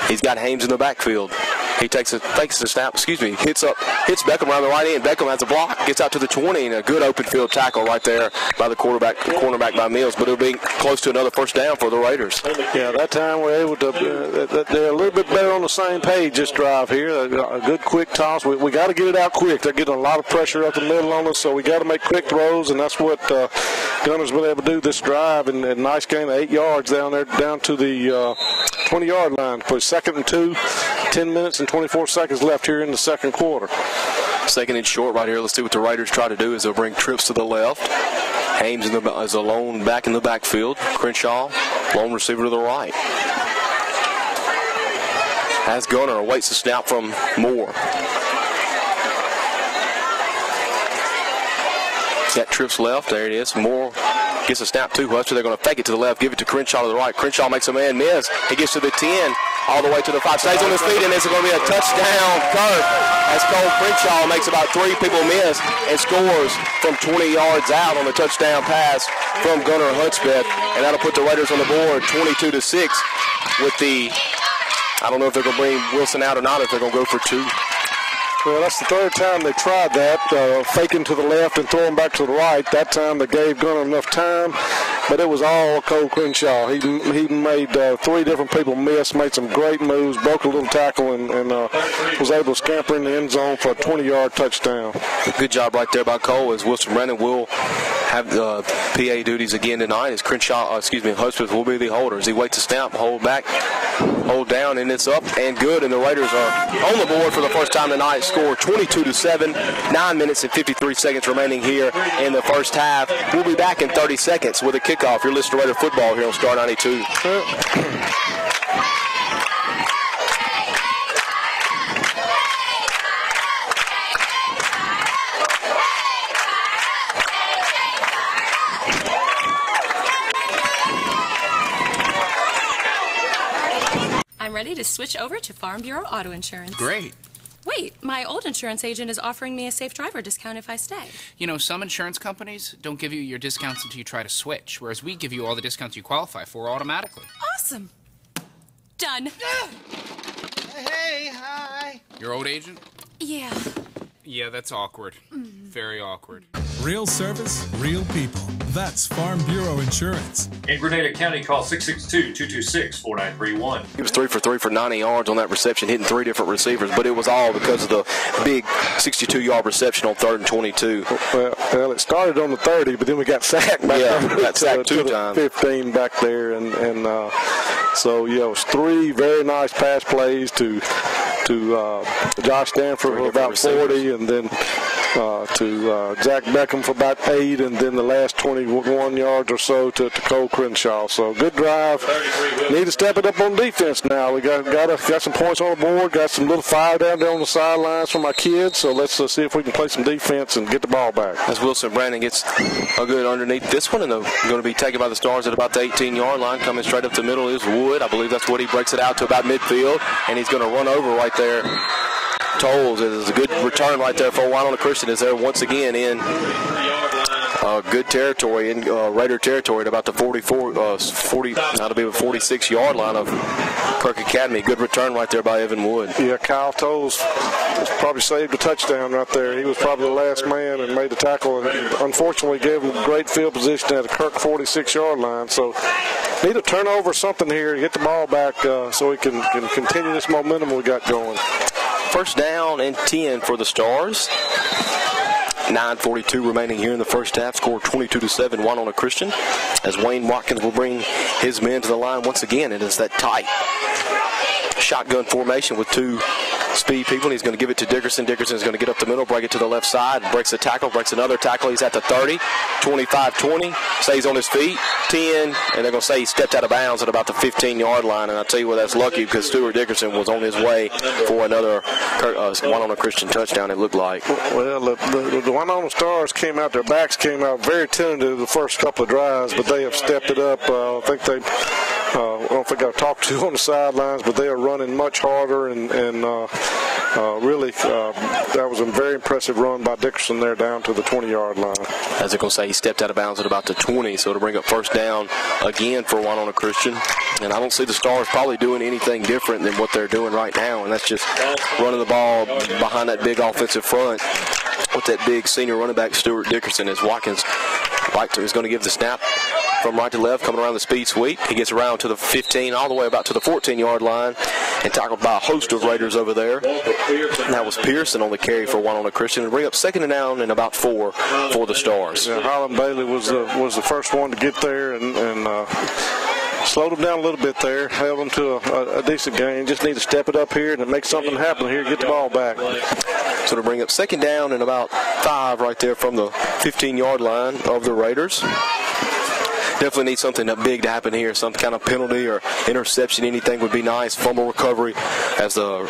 He's got Hames in the backfield. He takes a snap, hits Beckham around the right end. Beckham has a block, gets out to the 20, and a good open field tackle right there by the cornerback by Mills. But it'll be close to another first down for the Raiders. Yeah, that time we're able to, they're a little bit better on the same page this drive here. A good quick toss. We got to get it out quick. They're getting a lot of pressure up the middle on us, so we got to make quick throws, and that's what Gunner's been able to do this drive. And a nice gain of 8 yards down there, down to the 20-yard line. For 2nd and 2, 10 minutes and 24 seconds left here in the second quarter. 2nd and short right here. Let's see what the Raiders try to do. Is they'll bring trips to the left. Hames is alone back in the backfield. Crenshaw, lone receiver to the right. Has Gunner, awaits the snap from Moore. Got trips left. There it is. Moore gets a snap to Huster. They're going to fake it to the left, give it to Crenshaw to the right. Crenshaw makes a man miss. He gets to the 10, all the way to the 5. Stays on his feet, and it's going to be a touchdown. Kirk, as Cole Crenshaw makes about 3 people miss and scores from 20 yards out on the touchdown pass from Gunner Hudspeth. And that'll put the Raiders on the board 22-6 with the, I don't know if they're going to bring Wilson out or not, if they're going to go for 2. Well, that's the 3rd time they tried that, faking to the left and throwing back to the right. That time they gave Gunner enough time, but it was all Cole Crenshaw. He made 3 different people miss, made some great moves, broke a little tackle, and was able to scamper in the end zone for a 20-yard touchdown. Good job right there by Cole, as Wilson Brennan will have PA duties again tonight, as Hudspeth will be the holder. As he waits to snap, hold back, hold down, and it's up and good, and the Raiders are on the board for the first time tonight. Score 22-7, 9 minutes and 53 seconds remaining here in the first half. We'll be back in 30 seconds with a kickoff. You're listening to Raider Football here on Star 92. I'm ready to switch over to Farm Bureau Auto Insurance. Great. Wait, my old insurance agent is offering me a safe driver discount if I stay. You know, some insurance companies don't give you your discounts until you try to switch, whereas we give you all the discounts you qualify for automatically. Awesome. Done. Hey, hi. Your old agent? Yeah. Yeah, that's awkward. Very awkward. Real service, real people. That's Farm Bureau Insurance. In Grenada County, call 662-226-4931. He was 3 for 3 for 90 yards on that reception, hitting 3 different receivers, but it was all because of the big 62-yard reception on 3rd and 22. Well, it started on the 30, but then we got sacked back there. Yeah, got sacked 2 times. 15 back there, so yeah, it was 3 very nice pass plays to Josh Stanford for about 40, and then to Zach Beckham for about 8, and then the last 21 yards or so to Cole Crenshaw. So good drive. Need to step it up on defense now. We got some points on the board. Got some little fire down there on the sidelines for my kids. So let's see if we can play some defense and get the ball back. As Wilson Brandon gets a good underneath this one, and they're going to be taken by the Stars at about the 18-yard line. Coming straight up the middle is Wood. I believe that's what he breaks it out to about midfield, and he's going to run over right there. Tolles. It is a good return right there for Winona Christian. Is there once again in good territory, in Raider territory at about the 46-yard line of Kirk Academy. Good return right there by Evan Wood. Yeah, Kyle Tolles probably saved a touchdown right there. He was probably the last man and made the tackle, and unfortunately gave him great field position at the Kirk 46-yard line. So need a turnover or something here to get the ball back so we can continue this momentum we got going. First down and 10 for the Stars. 9:42 remaining here in the first half. Score 22-7, Winona Christian. As Wayne Watkins will bring his men to the line once again. It is that tight shotgun formation with 2 speed people. He's going to give it to Dickerson. Dickerson is going to get up the middle, break it to the left side, breaks a tackle, breaks another tackle. He's at the 30, 25-20, stays on his feet, 10, and they're going to say he stepped out of bounds at about the 15-yard line. And I'll tell you what, that's lucky because Stuart Dickerson was on his way for another Winona Christian touchdown, it looked like. Well, the Winona Stars came out, their backs came out very tentative the first couple of drives, but they have stepped it up. I think I don't know if they got talked to on the sidelines, but they are running much harder and really, that was a very impressive run by Dickerson there down to the 20-yard line. As they're going to say, he stepped out of bounds at about the 20, so it'll bring up first down again for Winona Christian. And I don't see the Stars probably doing anything different than what they're doing right now, and that's just running the ball behind that big offensive front with that big senior running back, Stuart Dickerson, as Watkins is going to give the snap from right to left, coming around the speed sweep. He gets around to the 15, all the way about to the 14-yard line, and tackled by a host of Raiders over there. And that was Pearson on the carry for Winona Christian. And bring up second and down and about 4 for the Stars. Yeah, Harlan Bailey was the first one to get there and slowed them down a little bit there, held them to a decent gain. Just need to step it up here and make something happen here, get the ball back. So to bring up second down and about 5 right there from the 15-yard line of the Raiders. Definitely need something big to happen here, some kind of penalty or interception, anything would be nice. Fumble recovery as the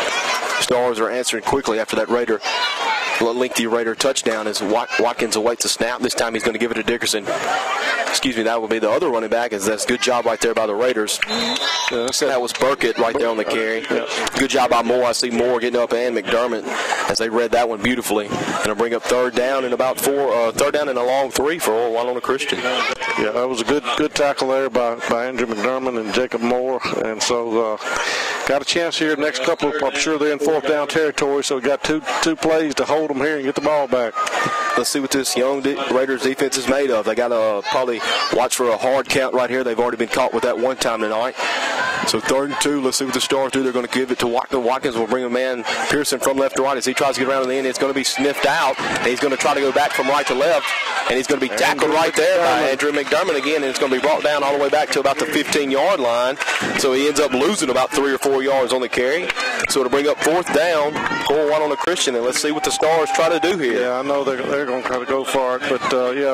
Stars are answering quickly after that lengthy Raider touchdown as Watkins awaits the snap. This time he's going to give it to Dickerson. Excuse me, that will be the other running back. That's a good job right there by the Raiders. That was Burkett right there on the carry. Good job by Moore. I see Moore getting up and McDermott as they read that one beautifully. And it'll bring up third down and about 4, third down and a long 3 for Winona Christian. Yeah, that was a good tackle there by Andrew McDermott and Jacob Moore. And so got a chance here next couple. I'm sure they're in fourth down territory, so we got two plays to hold them here and get the ball back. Let's see what this young Raiders defense is made of. They got to probably watch for a hard count right here. They've already been caught with that one time tonight. So 3rd and 2. Let's see what the Stars do. They're going to give it to Watkins. Watkins will bring a man, Pearson, from left to right as he tries to get around in the end. It's going to be sniffed out. And he's going to try to go back from right to left. And he's going to be tackled right there by Andrew McDermott again. And it's going to be brought down all the way back to about the 15-yard line. So he ends up losing about 3 or 4 yards on the carry. So it'll bring up fourth down for Winona Christian. And let's see what the Stars try to do here. Yeah, I know they're going to try to go for it. But,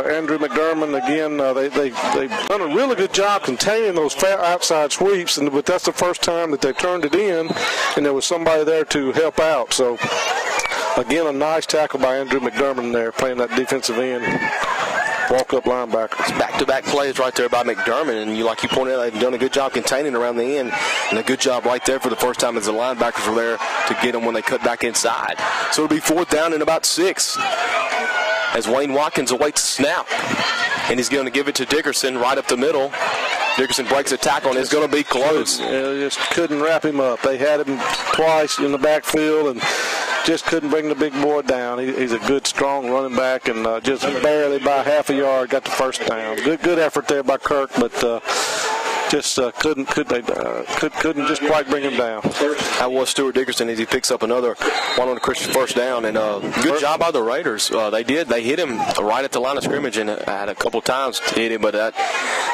Andrew McDermott, again, they've done a really good job containing those outside sweeps. But that's the first time that they turned it in, and there was somebody there to help out. So, again, a nice tackle by Andrew McDermott there, playing that defensive end. Walk-up linebackers. Back-to-back plays right there by McDermott, and like you pointed out, they've done a good job containing around the end, and a good job right there for the first time as the linebackers were there to get them when they cut back inside. So it'll be fourth down and about 6 as Wayne Watkins awaits the snap, and he's going to give it to Dickerson right up the middle. Dickerson breaks a tackle, and it's going to be close. Yeah, just couldn't wrap him up. They had him twice in the backfield, and just couldn't bring the big boy down. He's a good, strong running back, and just barely by half a yard got the first down. Good effort there by Kirk, but just couldn't just quite bring him down. That was Stuart Dickerson as he picks up another Winona Christian first down, and good job by the Raiders. They hit him right at the line of scrimmage, and had a couple times to hit him, but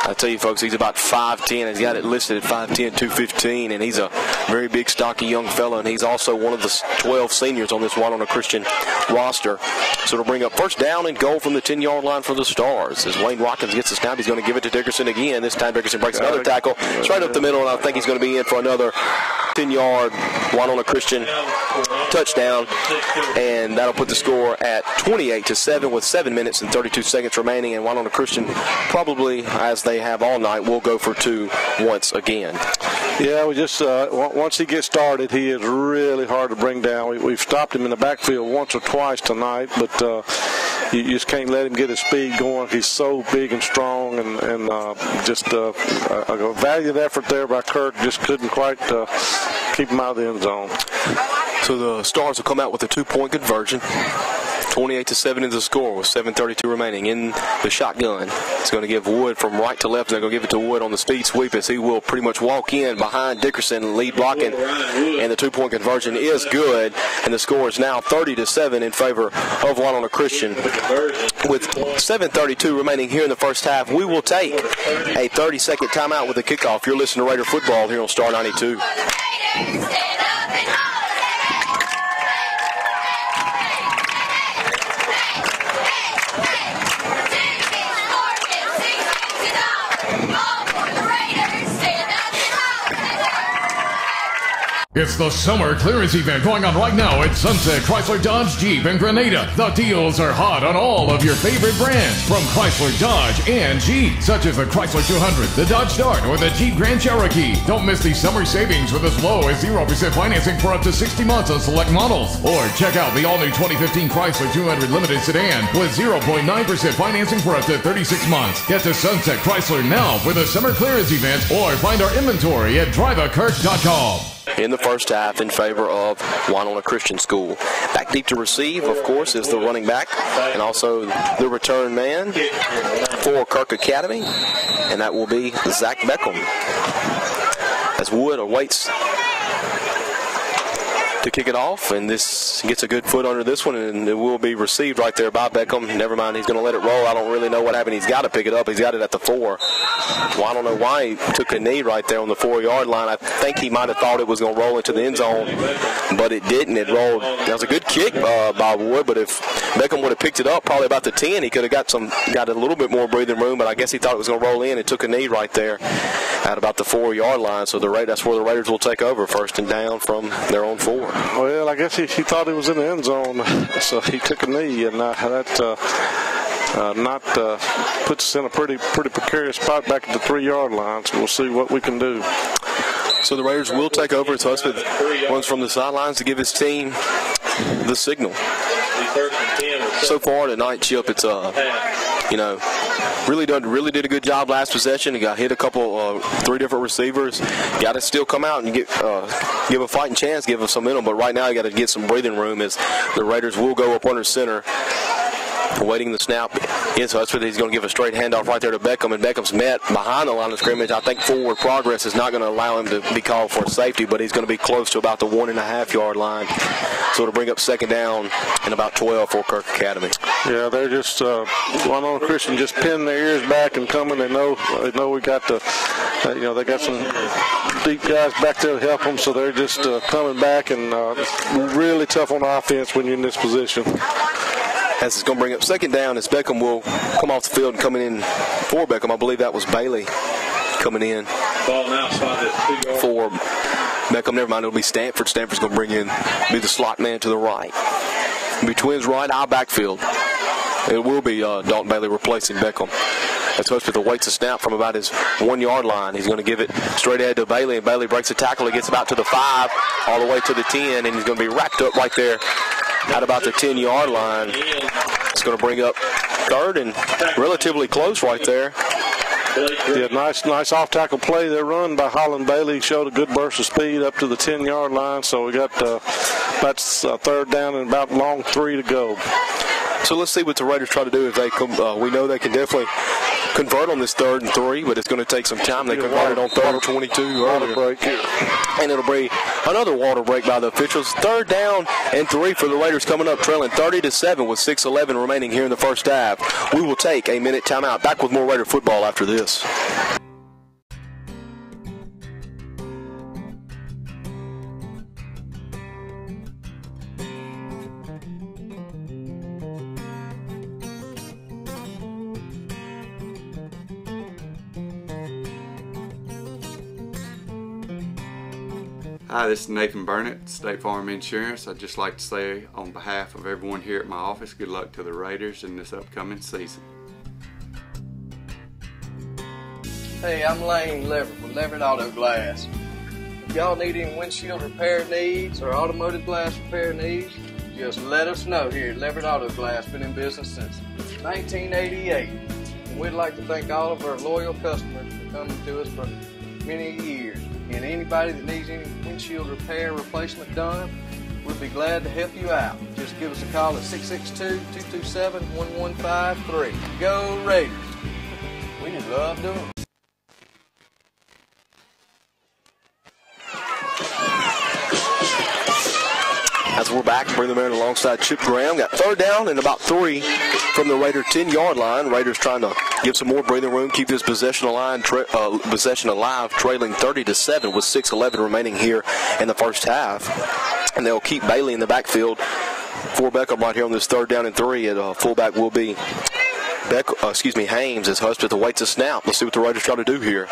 I tell you folks, he's about 5'10". He's got it listed at 5'10", 215, and he's a very big, stocky young fella, and he's also one of the 12 seniors on this Winona Christian roster. So it'll bring up first down and goal from the 10-yard line for the Stars. As Wayne Watkins gets the snap, he's going to give it to Dickerson again. This time Dickerson breaks another tackle straight up the middle, and I think he's going to be in for another 10-yard Winona Christian touchdown, and that'll put the score at 28-7 with 7 minutes and 32 seconds remaining. And Winona Christian, probably as they have all night, will go for 2 once again. Yeah, we just once he gets started, he is really hard to bring down. We've stopped him in the backfield once or twice tonight, but you just can't let him get his speed going. He's so big and strong, and just a valiant effort there by Kirk. Just couldn't quite keep him out of the end zone. So the Stars will come out with a 2-point conversion. 28-7 is the score with 7:32 remaining in the shotgun. It's going to give Wood from right to left. They're going to give it to Wood on the speed sweep as he will pretty much walk in behind Dickerson, lead blocking, and the 2-point conversion is good, and the score is now 30-7 in favor of Winona Christian. With 7:32 remaining here in the first half, we will take a 30-second timeout with the kickoff. You're listening to Raider football here on Star 92. It's the summer clearance event going on right now at Sunset Chrysler Dodge Jeep in Grenada. The deals are hot on all of your favorite brands from Chrysler, Dodge, and Jeep, such as the Chrysler 200, the Dodge Dart, or the Jeep Grand Cherokee. Don't miss these summer savings with as low as 0% financing for up to 60 months on select models. Or check out the all-new 2015 Chrysler 200 Limited Sedan with 0.9% financing for up to 36 months. Get to Sunset Chrysler now for the summer clearance event or find our inventory at driveakirk.com. In the first half in favor of Winona Christian School. Back deep to receive, of course, is the running back and also the return man for Kirk Academy, and that will be Zach Beckham. As Wood awaits to kick it off, and this gets a good foot under this one, and it will be received right there by Beckham. Never mind, he's going to let it roll. I don't really know what happened. He's got to pick it up. He's got it at the 4. Well, I don't know why he took a knee right there on the 4-yard line. I think he might have thought it was going to roll into the end zone, but it didn't. It rolled. That was a good kick by Wood, but if Beckham would have picked it up probably about the 10, he could have got a little bit more breathing room, but I guess he thought it was going to roll in. It took a knee right there at about the 4-yard line, so that's where the Raiders will take over, first and down from their own 4. Well, I guess he thought he was in the end zone, so he took a knee, and that puts us in a pretty precarious spot back at the 3-yard line. So we'll see what we can do. So the Raiders will take over. It's Husband runs from the sidelines to give his team the signal. So far tonight, Chip, it's really did a good job last possession. He got hit a couple, 3 different receivers. Got to still come out and give a fighting chance, give him some in him. But right now, you got to get some breathing room as the Raiders will go up under center. Awaiting the snap is Husband. He's going to give a straight handoff right there to Beckham, and Beckham's met behind the line of scrimmage. I think forward progress is not going to allow him to be called for a safety, but he's going to be close to about the 1.5-yard line. So it'll bring up second down and about 12 for Kirk Academy. Yeah, they're just Winona Christian just pinning their ears back and coming. They know we got they got some deep guys back there to help them, so they're just coming back and really tough on offense when you're in this position. As it's going to bring up second down, as Beckham will come off the field and coming in for Beckham. I believe that was Bailey coming in for Beckham. Never mind, it'll be Stanford. Stanford's going to be the slot man to the right. It'll be Twins right out backfield. It will be Dalton Bailey replacing Beckham. As Husband awaits a snap from about his 1-yard line. He's going to give it straight ahead to Bailey, and Bailey breaks a tackle. He gets about to the 5, all the way to the 10, and he's going to be wrapped up right there at about the 10-yard line. It's going to bring up third and relatively close right there. Yeah, nice off-tackle play. Their run by Holland Bailey showed a good burst of speed up to the 10-yard line. So we got that's third down and about long 3 to go. So let's see what the Raiders try to do. If they come, we know they can definitely convert on this 3rd and 3, but it's going to take some time. They converted on 3rd and 22 earlier. And it'll be another water break by the officials. 3rd down and 3 for the Raiders, coming up trailing 30-7 with 6:11 remaining here in the first half. We will take a minute timeout. Back with more Raider football after this. Hi, this is Nathan Burnett, State Farm Insurance. I'd just like to say on behalf of everyone here at my office, good luck to the Raiders in this upcoming season. Hey, I'm Lane Leverett with Leverett Auto Glass. If y'all need any windshield repair needs or automotive glass repair needs, just let us know here at Leverett Auto Glass. Been in business since 1988. And we'd like to thank all of our loyal customers for coming to us for many years. And anybody that needs any windshield repair replacement done, we'll be glad to help you out. Just give us a call at 662-227-1153. Go Raiders! We just love doing it. As we're back, bring the man alongside Chip Graham. Got 3rd down and about 3 from the Raider 10-yard line. Raiders trying to give some more breathing room, keep this possession alive, trailing 30-7 with 6:11 remaining here in the first half. And they'll keep Bailey in the backfield for Beckham right here on this 3rd down and 3. And fullback will be Haynes as Husband awaits a snap. Let's see what the Raiders try to do here.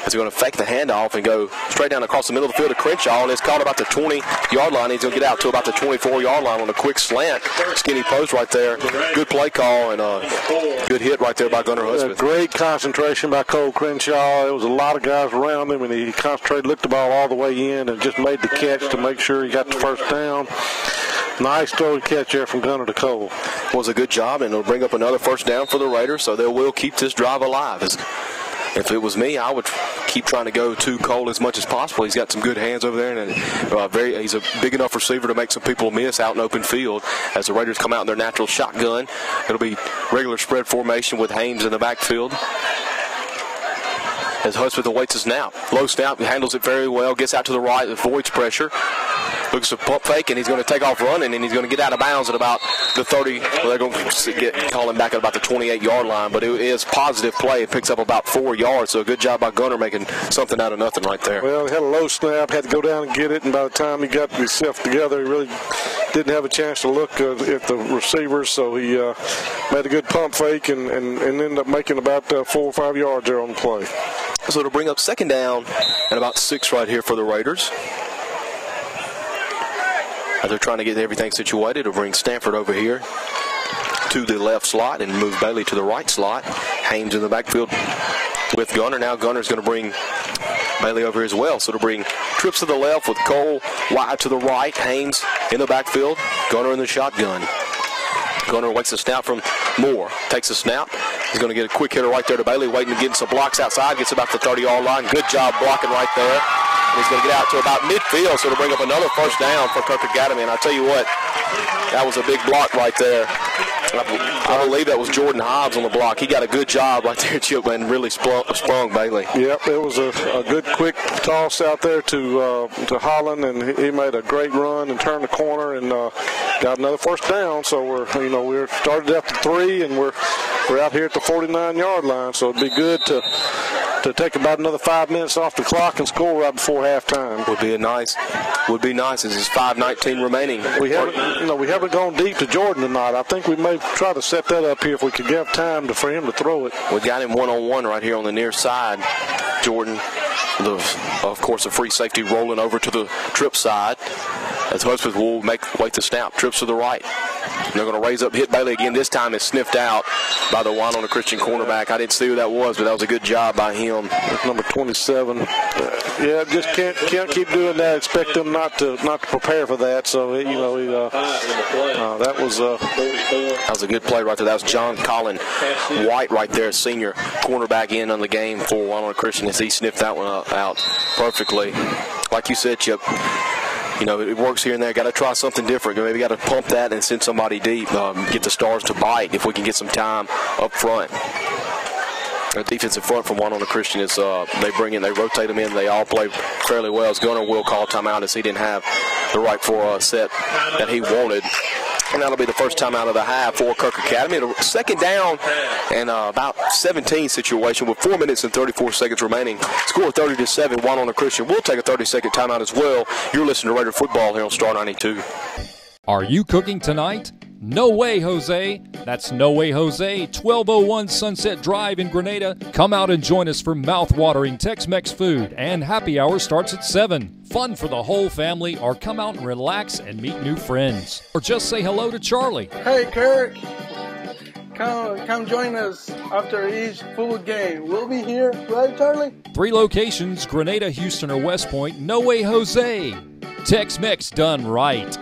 as they're going to fake the handoff and go straight down across the middle of the field to Crenshaw, and it's caught about the 20-yard line. He's going to get out to about the 24-yard line on a quick slant. Skinny post right there. Good play call and a good hit right there by Gunnar Hudspeth. Great concentration by Cole Crenshaw. There was a lot of guys around him, and he concentrated, looked the ball all the way in, and just made the catch to make sure he got the first down. Nice throw and catch there from Gunnar to Cole. Was a good job, and it'll bring up another first down for the Raiders, so they will keep this drive alive. If it was me, I would keep trying to go to Cole as much as possible. He's got some good hands over there, and he's a big enough receiver to make some people miss out in open field. As the Raiders come out in their natural shotgun, it'll be regular spread formation with Haynes in the backfield. As Hudspeth awaits a snap. Low snap, handles it very well, gets out to the right, avoids pressure. Looks a pump fake, and he's going to take off running, and he's going to get out of bounds at about the 30. Well, they're going to call him back at about the 28-yard line, but it is positive play. It picks up about 4 yards, so a good job by Gunnar making something out of nothing right there. Well, he had a low snap, had to go down and get it, and by the time he got himself together, he really didn't have a chance to look at the receivers, so he made a good pump fake and ended up making about 4 or 5 yards there on the play. So it'll bring up second down and about 6 right here for the Raiders. As they're trying to get everything situated, it'll bring Stanford over here to the left slot and move Bailey to the right slot. Haynes in the backfield with Gunnar. Now Gunnar's going to bring Bailey over here as well. So it'll bring trips to the left with Cole wide to the right. Haynes in the backfield. Gunnar in the shotgun. Gunnar waits a snap from Moore. Takes a snap. He's going to get a quick hitter right there to Bailey, waiting to get some blocks outside. Gets about the 30-yard line. Good job blocking right there. And he's going to get out to about midfield, so it'll bring up another first down for Kirk Academy. And I tell you what, that was a big block right there. I believe that was Jordan Hobbs on the block. He got a good job right there, Chip, and really sprung Bailey. Yep, it was a good quick toss out there to Holland, and he made a great run and turned the corner and got another first down. So we're started after 3, and we're out here at the 49-yard line. So it'd be good to take about another 5 minutes off the clock and score right before halftime. Would be nice as there's 5:19 remaining. We haven't gone deep to Jordan tonight. I think we may try to set that up here if we could have time for him to throw it. We got him one-on-one right here on the near side. Jordan, of course, a free safety rolling over to the trip side. As Hudspeth will wait the snap, trips to the right. And they're going to raise up, hit Bailey again. This time it's sniffed out by the Winona Christian cornerback. I didn't see who that was, but that was a good job by him. That's number 27. Just can't keep doing that. Expect them not to prepare for that. So that was a good play right there. That was John Colin White right there, senior cornerback in on the game for Winona Christian, as he sniffed that one out perfectly. Like you said, Chip. It works here and there. Got to try something different. Maybe got to pump that and send somebody deep. Get the Stars to bite if we can get some time up front. The defensive front from Winona Christian is they rotate them in. They all play fairly well. As Gunnar will call timeout as he didn't have the right for set that he wanted. And that'll be the first time out of the half for Kirk Academy. Second down and about 17 situation with 4 minutes and 34 seconds remaining. Score 30-7. Winona Christian will take a 30-second timeout as well. You're listening to Raider Football here on Star 92. Are you cooking tonight? No way, Jose. That's No Way Jose, 1201 Sunset Drive in Grenada. Come out and join us for mouth-watering Tex-Mex food, and happy hour starts at 7. Fun for the whole family, or come out and relax and meet new friends. Or just say hello to Charlie. Hey, Kirk. Come join us after each full game. We'll be here, right, Charlie? 3 locations, Grenada, Houston, or West Point. No Way Jose. Tex-Mex done right.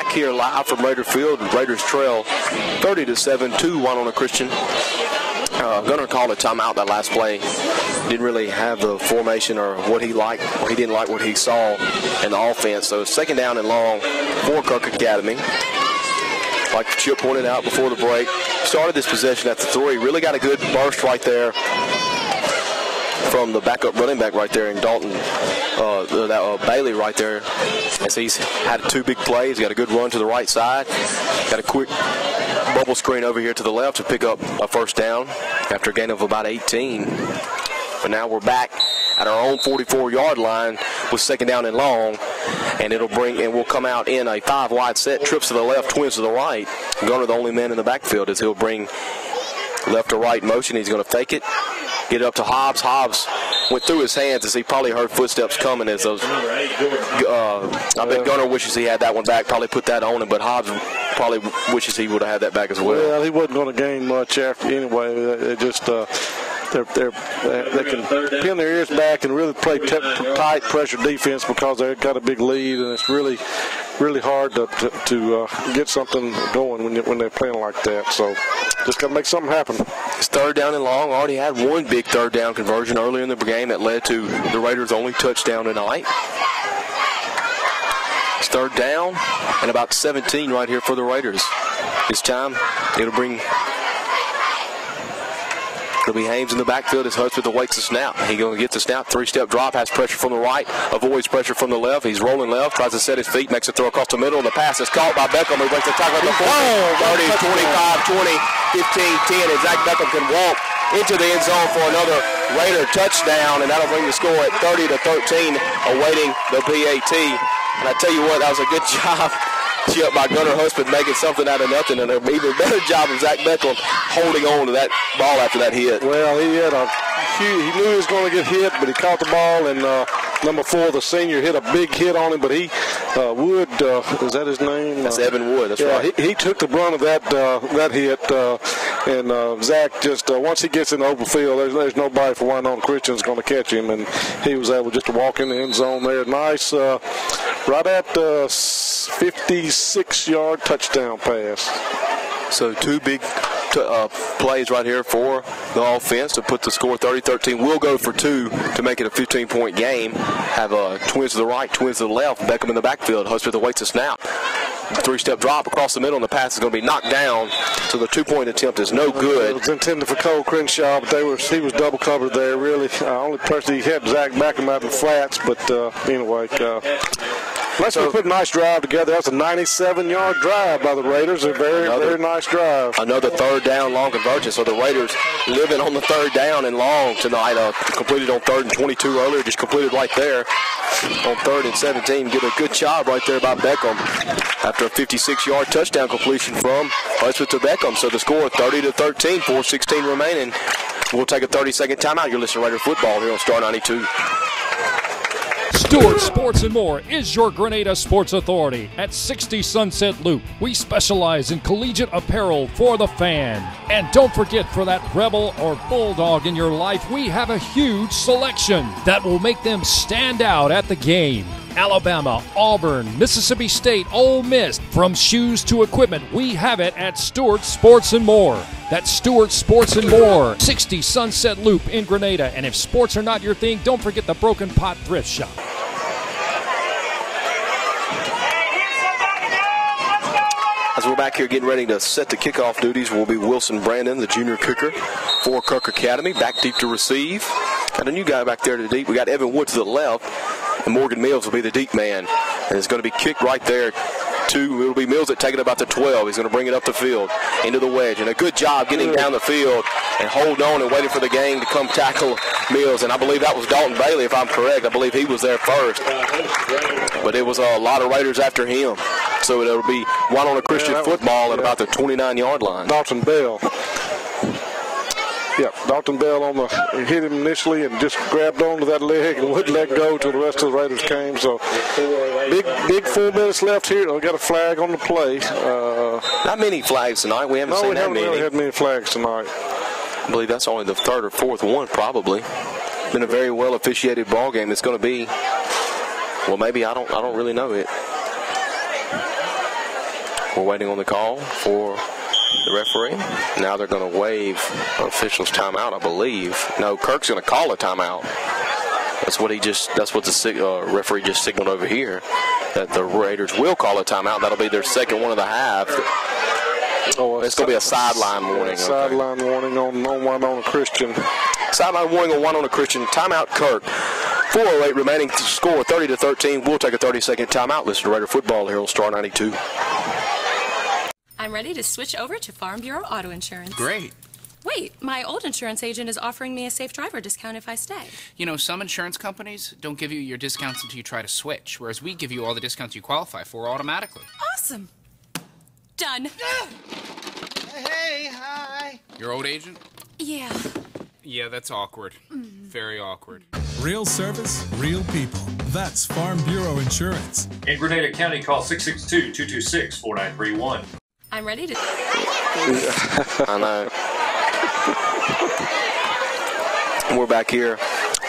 Here live from Raider Field. Raiders trail 30-7 to Winona Christian. Gunnar called a timeout that last play. Didn't really have the formation or what he liked, or he didn't like what he saw in the offense. So second down and long for Kirk Academy. Like Chip pointed out before the break, started this possession at the 3. Really got a good burst right there from the backup running back right there in Dalton, Bailey right there. As he's had 2 big plays, got a good run to the right side, got a quick bubble screen over here to the left to pick up a first down after a gain of about 18. But now we're back at our own 44-yard line with second down and long, and we'll come out in a 5-wide set. Trips to the left, twins to the right. Gunner, the only man in the backfield, as he'll bring left to right motion. He's going to fake it, get it up to Hobbs. Hobbs went through his hands as he probably heard footsteps coming as those. I bet Gunner wishes he had that one back, probably put that on him, but Hobbs probably wishes he would have had that back as well. Well, he wasn't going to gain much after anyway. They just they can pin their ears back and really play tight pressure defense because they've got a big lead, and it's really hard to get something going when they're playing like that. So just got to make something happen. It's third down and long. Already had one big third down conversion earlier in the game that led to the Raiders' only touchdown tonight. It's third down and about 17 right here for the Raiders. This time it'll be Haynes in the backfield as Hudspeth awaits the snap. He's going to get the snap, three-step drop, has pressure from the right, avoids pressure from the left. He's rolling left, tries to set his feet, makes a throw across the middle, and the pass is caught by Beckham. He breaks the tackle at the 40, 30, 25, 20, 15, 10, and Zach Beckham can walk into the end zone for another Raider touchdown, and that'll bring the score at 30-13, awaiting the PAT. And I tell you what, that was a good job by Gunnar Hudspeth making something out of nothing, and an even better job of Zach Beckham holding on to that ball after that hit. Well, he knew he was going to get hit, but he caught the ball, and number 4, the senior, hit a big hit on him, but Wood, is that his name? That's Evan Wood, that's right. He took the brunt of that hit, and Zach just, once he gets in the open field, there's nobody for Winona Christian is going to catch him, and he was able just to walk in the end zone there. Nice, right at 56-yard touchdown pass. So 2 big plays right here for the offense to put the score 30-13. We'll go for 2 to make it a 15-point game. Have twins to the right, twins to the left. Beckham in the backfield. Hudspeth awaits a snap. 3-step drop across the middle, and the pass is going to be knocked down. So the 2-point attempt is no good. It was intended for Cole Crenshaw, but he was double covered there. Really, only person he had Zach Beckham out in the flats. But anyway. Let's put a nice drive together. That's a 97-yard drive by the Raiders. A very nice drive. Another third down long conversion. So the Raiders living on the third down and long tonight. Completed on 3rd and 22 earlier. Just completed right there on 3rd and 17. Get a good job right there by Beckham after a 56-yard touchdown completion from Hudspeth to Beckham. So the score 30-13, 4:16 remaining. We'll take a 30-second timeout. You're listening to Raider football here on Star 92. Stewart Sports and More is your Grenada sports authority at 60 Sunset Loop. We specialize in collegiate apparel for the fan. And don't forget, for that Rebel or Bulldog in your life, we have a huge selection that will make them stand out at the game. Alabama, Auburn, Mississippi State, Ole Miss, from shoes to equipment, we have it at Stewart Sports and More. That's Stewart Sports and More, 60 Sunset Loop in Grenada. And if sports are not your thing, don't forget the Broken Pot Thrift Shop. As we're back here getting ready to set the kickoff duties, will be Wilson Brandon, the junior kicker for Kirk Academy, back deep to receive. Got a new guy back there to the deep. We got Evan Wood to the left, and Morgan Mills will be the deep man. And it's going to be kicked right there. It'll be Mills that take it about the 12. He's going to bring it up the field into the wedge. And a good job getting down the field and hold on and waiting for the gang to come tackle Mills. And I believe that was Dalton Bailey, if I'm correct. I believe he was there first. But it was a lot of Raiders after him. So it'll be Winona Christian football at about the 29-yard line. Dalton Bell. Yep, Dalton Bell hit him initially and just grabbed onto that leg and wouldn't let go till the rest of the Raiders came. So big 4 minutes left here. We got a flag on the play. Not many flags tonight. We haven't seen that many. We haven't really had many flags tonight. I believe that's only the 3rd or 4th one, probably. Been a very well officiated ball game. It's going to be, well, maybe I don't really know it. We're waiting on the call for the referee. Now they're going to waive official's timeout, I believe. No, Kirk's going to call a timeout. That's what the referee just signaled over here, that the Raiders will call a timeout. That'll be their second one of the half. It's going to be a sideline warning. Sideline warning on Winona Christian. Sideline warning on Winona Christian. Timeout, Kirk. 4:08 remaining, score 30-13. We'll take a 30-second timeout. Listen to Raider football here on Star 92. I'm ready to switch over to Farm Bureau Auto Insurance. Great. Wait, my old insurance agent is offering me a safe driver discount if I stay. You know, some insurance companies don't give you your discounts until you try to switch, whereas we give you all the discounts you qualify for automatically. Awesome. Done. Hey, hi. Your old agent? Yeah. Yeah, that's awkward. Very awkward. Real service, real people. That's Farm Bureau Insurance. In Grenada County, call 662-226-4931. I'm ready to... I know. We're back here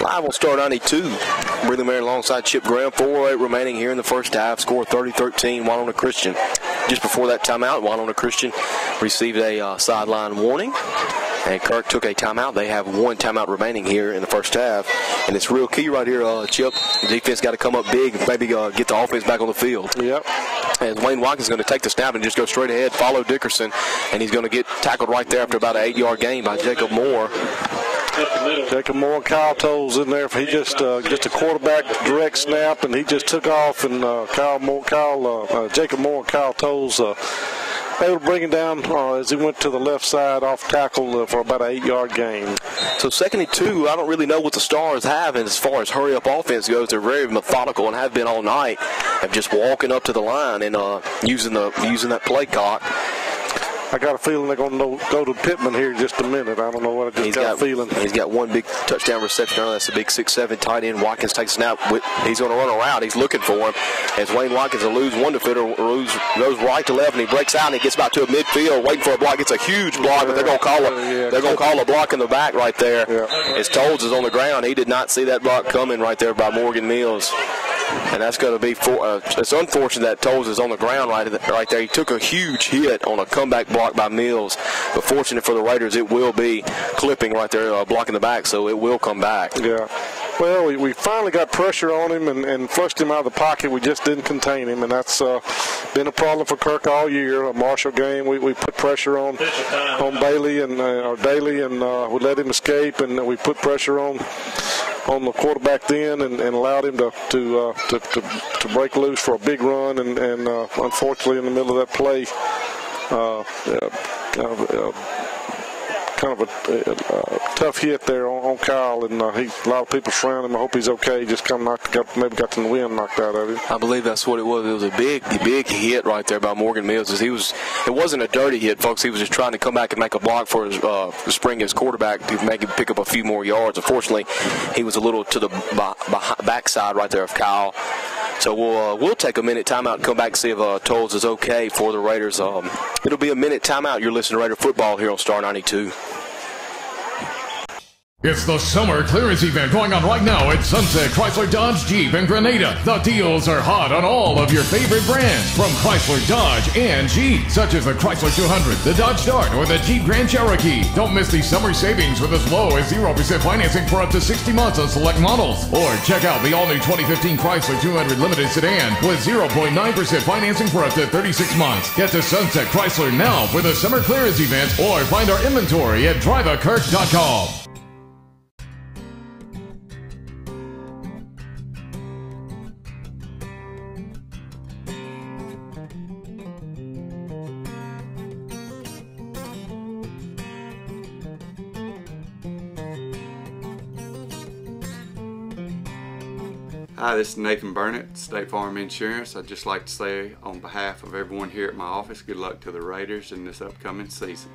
live on Star 92. Breathing Mary alongside Chip Graham. 4:08 remaining here in the first half. Score 30-13, Winona Christian. Just before that timeout, Winona Christian received a sideline warning. And Kirk took a timeout. They have one timeout remaining here in the first half. And it's real key right here, Chip. The defense got to come up big and maybe get the offense back on the field. Yep. And Wayne Watkins is going to take the snap and just go straight ahead, follow Dickerson. And he's going to get tackled right there after about an 8-yard gain by Jacob Moore. Jacob Moore and Kyle Tolles in there. He just a quarterback direct snap, and he just took off. And Jacob Moore and Kyle Tolles able to bring him down as he went to the left side off tackle for about an 8-yard gain. So 2nd and 2, I don't really know what the Stars have, and as far as hurry-up offense goes, they're very methodical and have been all night of just walking up to the line and using that play clock. I got a feeling they're going to go to Pittman here in just a minute. I don't know what I just got a feeling. He's got one big touchdown reception. That's a big 6'7" tight end. Watkins takes a snap. He's going to run around. He's looking for him. As Wayne Watkins will lose one defender, goes right to left, and he breaks out, and he gets about to a midfield, waiting for a block. It's a huge block, but they're going to call a block in the back right there. Yeah. As Tolles is on the ground, he did not see that block coming right there by Morgan Mills. And that's going to be it's unfortunate that Tolles is on the ground right there. He took a huge hit on a comeback block by Mills. But fortunate for the Raiders, it will be clipping right there, blocking the back, so it will come back. Yeah. Well, we finally got pressure on him and flushed him out of the pocket. We just didn't contain him, and that's been a problem for Kirk all year. A Marshall game, we put pressure on Bailey and Daly, and we let him escape, and we put pressure on the quarterback then and allowed him to break loose for a big run, and unfortunately in the middle of that play, kind of a tough hit there on Kyle, and a lot of people surround him. I hope he's okay. Just got the wind knocked out of him. I believe that's what it was. It was a big hit right there by Morgan Mills. It wasn't a dirty hit, folks. He was just trying to come back and make a block for his spring his quarterback to make him pick up a few more yards. Unfortunately, he was a little to the backside right there of Kyle. So we'll take a minute timeout and come back and see if Tolles is okay for the Raiders. It'll be a minute timeout. You're listening to Raider football here on Star 92. It's the summer clearance event going on right now at Sunset Chrysler Dodge Jeep in Grenada. The deals are hot on all of your favorite brands from Chrysler, Dodge, and Jeep, such as the Chrysler 200, the Dodge Dart, or the Jeep Grand Cherokee. Don't miss these summer savings with as low as 0% financing for up to 60 months on select models. Or check out the all-new 2015 Chrysler 200 Limited Sedan with 0.9% financing for up to 36 months. Get to Sunset Chrysler now for the summer clearance event, or find our inventory at driveakirk.com. Hi, this is Nathan Burnett, State Farm Insurance. I'd just like to say on behalf of everyone here at my office, good luck to the Raiders in this upcoming season.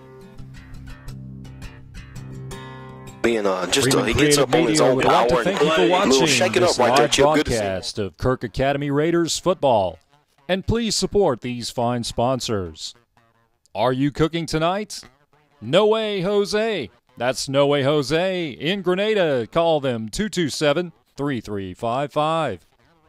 He gets up on his own power and a little shaking up right there, Chip. Good broadcast of Kirk Academy Raiders football. And please support these fine sponsors. Are you cooking tonight? No Way Jose. That's No Way Jose in Grenada. Call them 227-3355.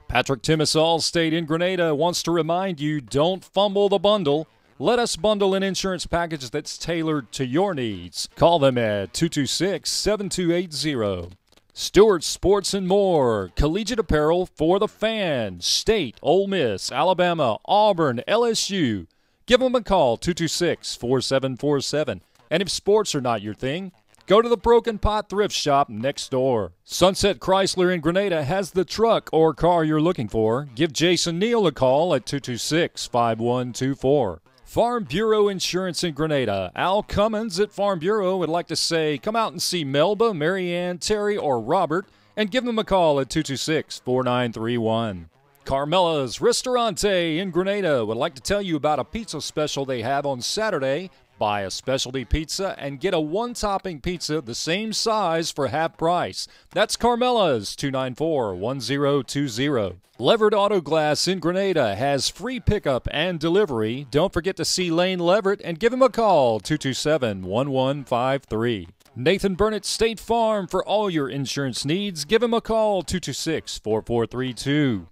Patrick Timmins State in Grenada wants to remind you, don't fumble the bundle. Let us bundle an insurance package that's tailored to your needs. Call them at 226-7280. Stewart Sports and More. Collegiate apparel for the fans. State, Ole Miss, Alabama, Auburn, LSU. Give them a call, 226-4747. And if sports are not your thing, go to the Broken Pot Thrift Shop next door. Sunset Chrysler in Grenada has the truck or car you're looking for. Give Jason Neal a call at 226-5124. Farm Bureau Insurance in Grenada. Al Cummins at Farm Bureau would like to say, come out and see Melba, Marianne, Terry, or Robert, and give them a call at 226-4931. Carmela's Ristorante in Grenada would like to tell you about a pizza special they have on Saturday. Buy a specialty pizza and get a one-topping pizza the same size for half price. That's Carmela's, 294-1020. Levered Auto Glass in Grenada has free pickup and delivery. Don't forget to see Lane Leverett and give him a call, 227-1153. Nathan Burnett State Farm for all your insurance needs. Give him a call, 226-4432.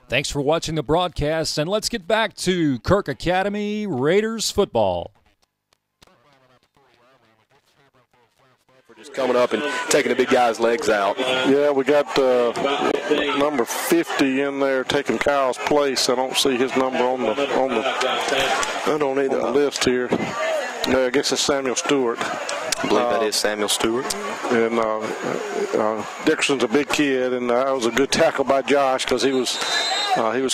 Thanks for watching the broadcast, and let's get back to Kirk Academy Raiders football. We're just coming up and taking the big guy's legs out. Yeah, we got number 50 in there taking Kyle's place. I don't see his number on the list here. No, I guess it's Samuel Stewart. I believe that is Samuel Stewart. And Dickerson's a big kid, and that was a good tackle by Josh because he was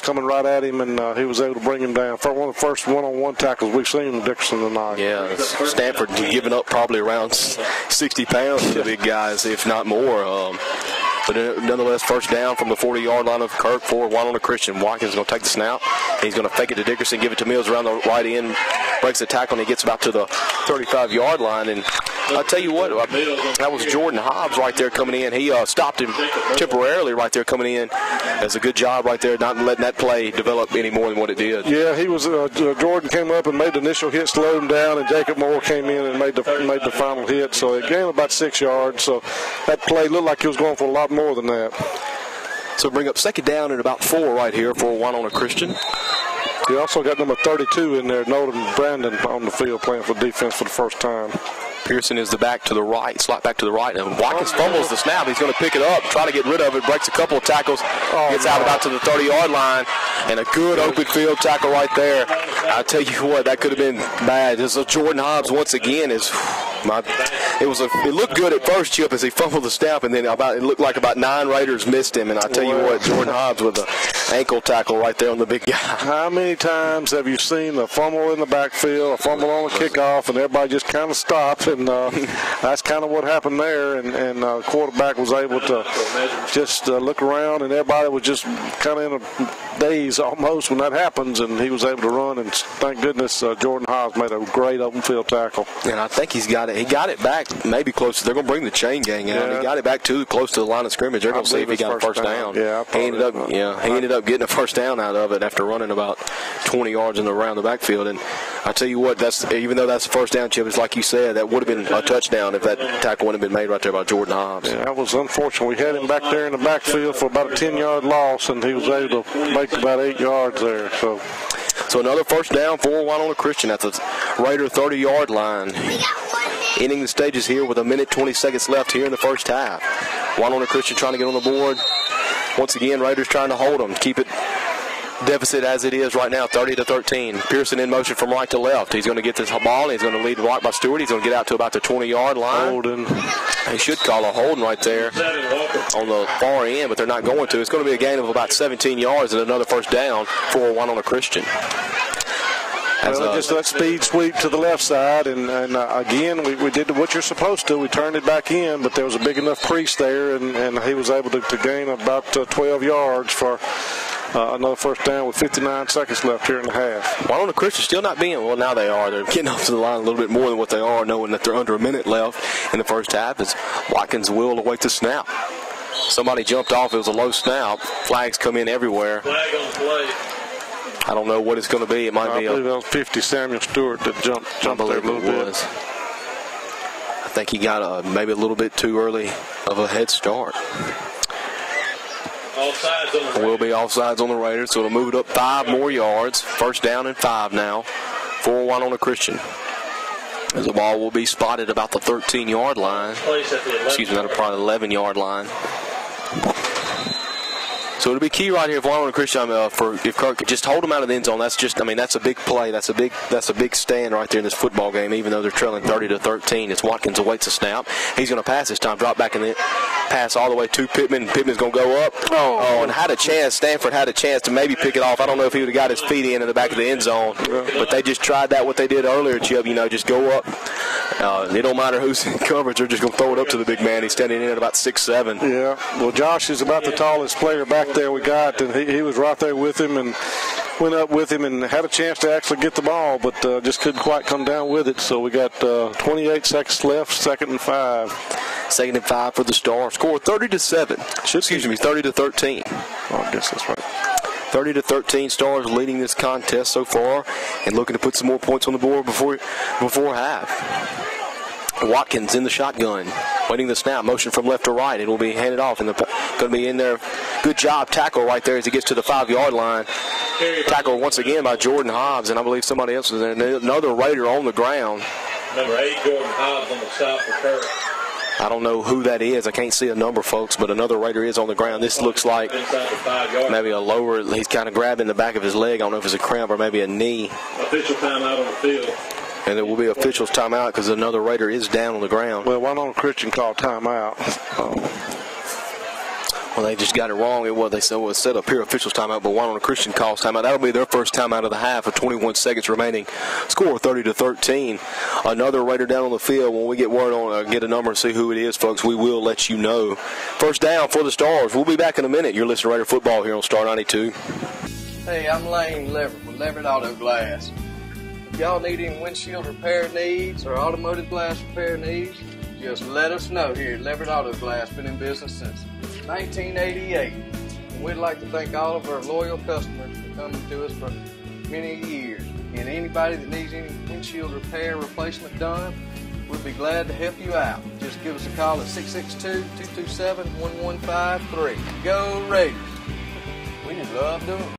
coming right at him, and he was able to bring him down. For one of the first one-on-one tackles we've seen from Dickerson tonight. Yeah, Stanford giving up probably around 60 pounds to the big guys, if not more. But nonetheless, first down from the 40-yard line of Kirk for Winona Christian. Watkins is going to take the snap. He's going to fake it to Dickerson, give it to Mills around the right end, breaks the tackle, and he gets about to the 35-yard line. And I'll tell you what, that was Jordan Hobbs right there coming in. He stopped him temporarily right there coming in. That's a good job right there, not letting that play develop any more than what it did. Yeah, he was. Jordan came up and made the initial hit, slowed him down, and Jacob Moore came in and made the final hit. So it gained about 6 yards. So that play looked like he was going for a lot more than that. So bring up second down and about 4 right here for Winona Christian. He also got number 32 in there, Nolan Brandon, on the field playing for defense for the first time. Pearson is the back to the right, slot back to the right, and Watkins fumbles the snap. He's going to pick it up, try to get rid of it, breaks a couple of tackles, gets out about to the 30-yard line, and a good open field tackle right there. I tell you what, that could have been bad. This is Jordan Hobbs once again. It looked good at first, Chip, as he fumbled the snap, and then it looked like about 9 Raiders missed him. And I tell you what, Jordan Hobbs with an ankle tackle right there on the big guy. How many times have you seen a fumble in the backfield, a fumble on a kickoff, and everybody just kind of stopped? And that's kind of what happened there. And the quarterback was able to just look around, and everybody was just kind of in a daze almost when that happens, and he was able to run. And thank goodness Jordan Hobbs made a great open field tackle. And I think he's got it. He got it back maybe close. They're going to bring the chain gang out. Yeah. He got it back too close to the line of scrimmage. They're going to see if he got a first down. Yeah, he ended up getting a first down out of it after running about 20 yards around the backfield. And I tell you what, even though that's the first down, Chip, it's like you said, that would have been a touchdown if that tackle wouldn't have been made right there by Jordan Hobbs. Yeah, that was unfortunate. We had him back there in the backfield for about a 10-yard loss, and he was able to make about 8 yards there. So another first down for Winona Christian at the Raider 30-yard line. Ending the stages here with 1:20 seconds left here in the first half. Winona Christian trying to get on the board. Once again, Raiders trying to hold them, keep it deficit as it is right now, 30-13. Pearson in motion from right to left. He's going to get this ball. He's going to lead right by Stewart. He's going to get out to about the 20-yard line. Holding. They should call a holding right there on the far end, but they're not going to. It's going to be a gain of about 17 yards and another first down for Winona Christian. Just that speed sweep to the left side, and again, we did what you're supposed to. We turned it back in, but there was a big enough crease there, and he was able to gain about 12 yards for another first down with 59 seconds left here in the half. Winona Christian still not being, well, now they are. They're getting off to the line a little bit more than what they are, knowing that they're under a minute left in the first half as Watkins will await the snap. Somebody jumped off. It was a low snap. Flags come in everywhere. Flag on play. I don't know what it's going to be. It might be. I believe that was 50 Samuel Stewart that jumped there a little bit. I think he got maybe a little bit too early of a head start. Will be offsides on the Raiders, so it'll move it up 5 more yards. First down and 5 now for Winona Christian. As the ball will be spotted about the 13-yard line. Excuse me, probably 11-yard line. So it'll be key right here if Winona Christian, if Kirk could just hold them out of the end zone. That's a big play. That's a big stand right there in this football game. Even though they're trailing 30-13, as Watkins awaits a snap. He's going to pass this time, drop back in the pass all the way to Pittman. Pittman's going to go up. Oh, and had a chance. Stanford had a chance to maybe pick it off. I don't know if he would have got his feet in the back of the end zone, but they just tried that, what they did earlier, Chip, just go up. It don't matter who's in coverage. They're just going to throw it up to the big man. He's standing in at about 6'7". Yeah. Well, Josh is about the tallest player back there we got, and he was right there with him and went up with him and had a chance to actually get the ball, but just couldn't quite come down with it. So we got 28 seconds left, 2nd and 5. 2nd and 5 for the Stars. Score 30-7. 30-13. Oh, I guess that's right. 30-13. Stars leading this contest so far and looking to put some more points on the board before half. Watkins in the shotgun, waiting the snap, motion from left to right. It will be handed off, and going to be in there. Good job, tackle right there as he gets to the 5-yard line. Tackle once again by Jordan Hobbs, and I believe somebody else is there. Another Raider on the ground. Number 8, Jordan Hobbs on the stop for Kirk. I don't know who that is. I can't see a number, folks, but another Raider is on the ground. This looks like maybe a lower. He's kind of grabbing the back of his leg. I don't know if it's a cramp or maybe a knee. Official timeout on the field. And it will be officials timeout because another Raider is down on the ground. Well, Winona Christian called timeout. Well, they just got it wrong. They said it was set up here, officials timeout, but Winona Christian calls timeout. That'll be their first timeout of the half with 21 seconds remaining. Score 30-13. Another Raider down on the field. When we get word on, get a number and see who it is, folks, we will let you know. First down for the Stars. We'll be back in a minute. You're listening to Raider Football here on Star 92. Hey, I'm Lane Leverett with Leverett Auto Glass. If y'all need any windshield repair needs or automotive glass repair needs, just let us know here at Leverett Auto Glass. Been in business since 1988. And we'd like to thank all of our loyal customers for coming to us for many years. And anybody that needs any windshield repair replacement done, we'd be glad to help you out. Just give us a call at 662-227-1153. Go Raiders! We just love doing it.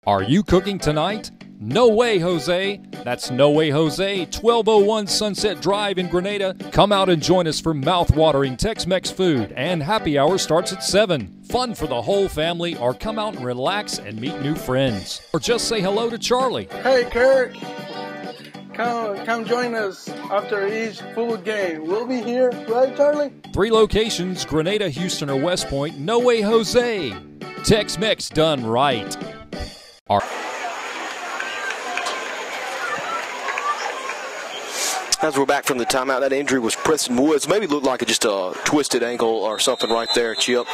Are you cooking tonight? No Way Jose. That's No Way Jose, 1201 Sunset Drive in Grenada. Come out and join us for mouth-watering Tex-Mex food, and happy hour starts at 7. Fun for the whole family, or come out and relax and meet new friends. Or just say hello to Charlie. Hey, Kirk. Come join us after each food game. We'll be here, right, Charlie? 3 locations, Grenada, Houston, or West Point. No Way Jose. Tex-Mex done right. As we're back from the timeout, that injury was Preston Woods. Maybe looked like just a twisted ankle or something right there, Chip.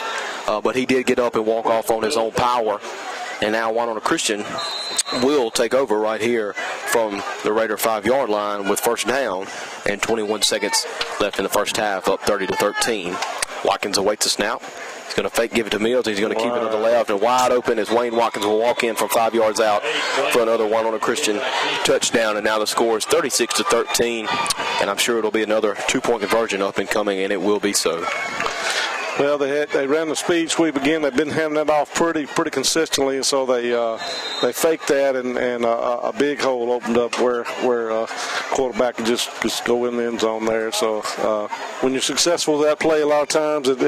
But he did get up and walk off on his own power. And now Winona Christian will take over right here from the Raider 5-yard line with first down and 21 seconds left in the first half, up 30-13. Watkins awaits a snap. He's going to fake give it to Mills. He's going to keep it to the left and wide open as Wayne Watkins will walk in from 5 yards out for another Winona Christian touchdown. And now the score is 36-13. And I'm sure it'll be another 2-point conversion up and coming, and it will be so. Well, they ran the speed sweep again. They've been having that off pretty consistently, and so they faked that, and a big hole opened up where quarterback could just go in the end zone there. So when you're successful with that play, a lot of times it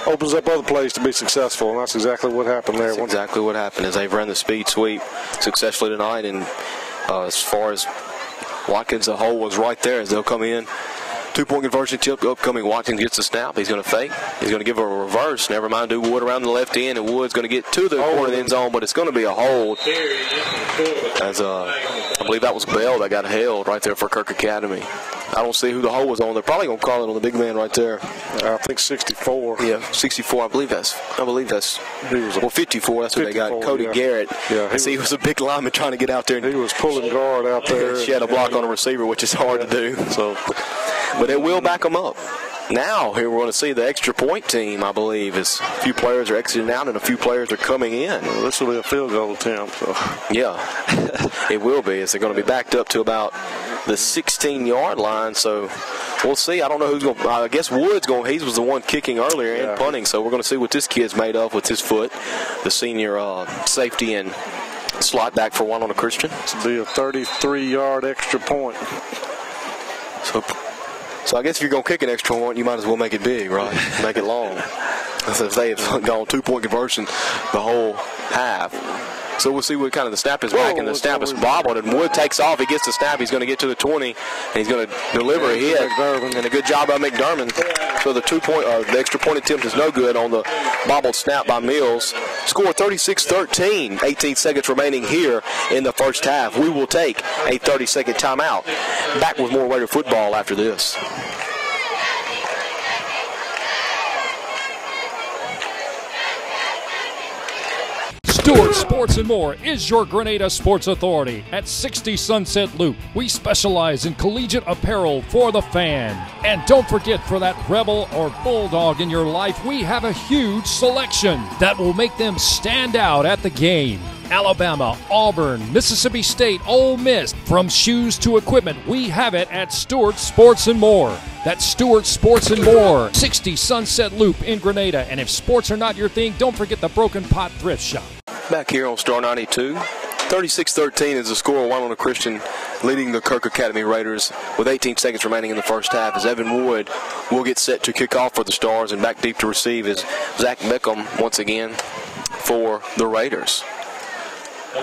opens up other plays to be successful, and that's exactly what happened there. That's exactly what happened is they've run the speed sweep successfully tonight, and as far as Watkins, the hole was right there as they'll come in. 2-point conversion tip upcoming. Watkins gets the snap. He's going to fake. He's going to give a reverse. Never mind, do Wood around the left end, and Wood's going to get to the corner of the end zone, but it's going to be a hold. As I believe that was Bell that got held right there for Kirk Academy. I don't see who the hole was on. They're probably going to call it on the big man right there. I think 64. Yeah, 64. I believe that's 54. That's what they got. Cody Garrett. Yeah, he was a big lineman trying to get out there. He was pulling guard out there. She had a block on a receiver, which is hard to do. So, but it will back them up. Now, here we're going to see the extra point team, I believe, as a few players are exiting out and a few players are coming in. Well, this will be a field goal attempt. So. Yeah, it will be, as they're going to be backed up to about the 16-yard line. So we'll see. I don't know who's going to – I guess Wood's going – he was the one kicking earlier and punting. So we're going to see what this kid's made of with his foot, the senior safety and slot back for Winona Christian. This will be a 33-yard extra point. So I guess if you're going to kick an extra point, you might as well make it big, right? Make it long. So if they have gone 2-point conversion the whole half. So we'll see what kind of the snap is back, and the snap is bobbled, and Wood takes off. He gets the snap. He's going to get to the 20, and he's going to deliver a hit. And a good job by McDermott. So the the extra point attempt is no good on the bobbled snap by Mills. Score 36-13. 18 seconds remaining here in the first half. We will take a 30-second timeout. Back with more Raider football after this. Stewart Sports and More is your Grenada sports authority at 60 Sunset Loop. We specialize in collegiate apparel for the fan. And don't forget, for that Rebel or Bulldog in your life, we have a huge selection that will make them stand out at the game. Alabama, Auburn, Mississippi State, Ole Miss, from shoes to equipment, we have it at Stewart Sports and More. That's Stewart Sports and More, 60 Sunset Loop in Grenada. And if sports are not your thing, don't forget the Broken Pot Thrift Shop. Back here on Star 92, 36-13 is the score. Winona Christian leading the Kirk Academy Raiders with 18 seconds remaining in the first half, as Evan Wood will get set to kick off for the Stars, and back deep to receive is Zach Beckham once again for the Raiders.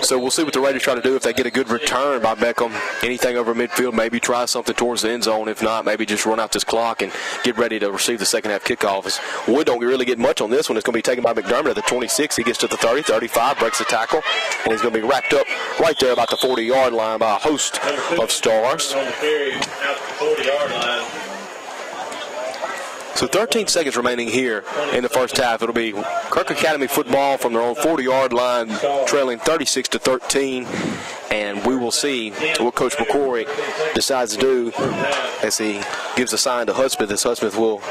So we'll see what the Raiders try to do if they get a good return by Beckham. Anything over midfield, maybe try something towards the end zone. If not, maybe just run out this clock and get ready to receive the second half kickoff. As Wood don't really get much on this one. It's going to be taken by McDermott at the 26. He gets to the 30, 35, breaks the tackle, and he's going to be wrapped up right there about the 40-yard line by a host of Stars. On the carry out the 40-yard line. So 13 seconds remaining here in the first half. It'll be Kirk Academy football from their own 40-yard line, trailing 36-13. And we will see what Coach McCrory decides to do as he gives the sign to Hudspeth, as Hudspeth will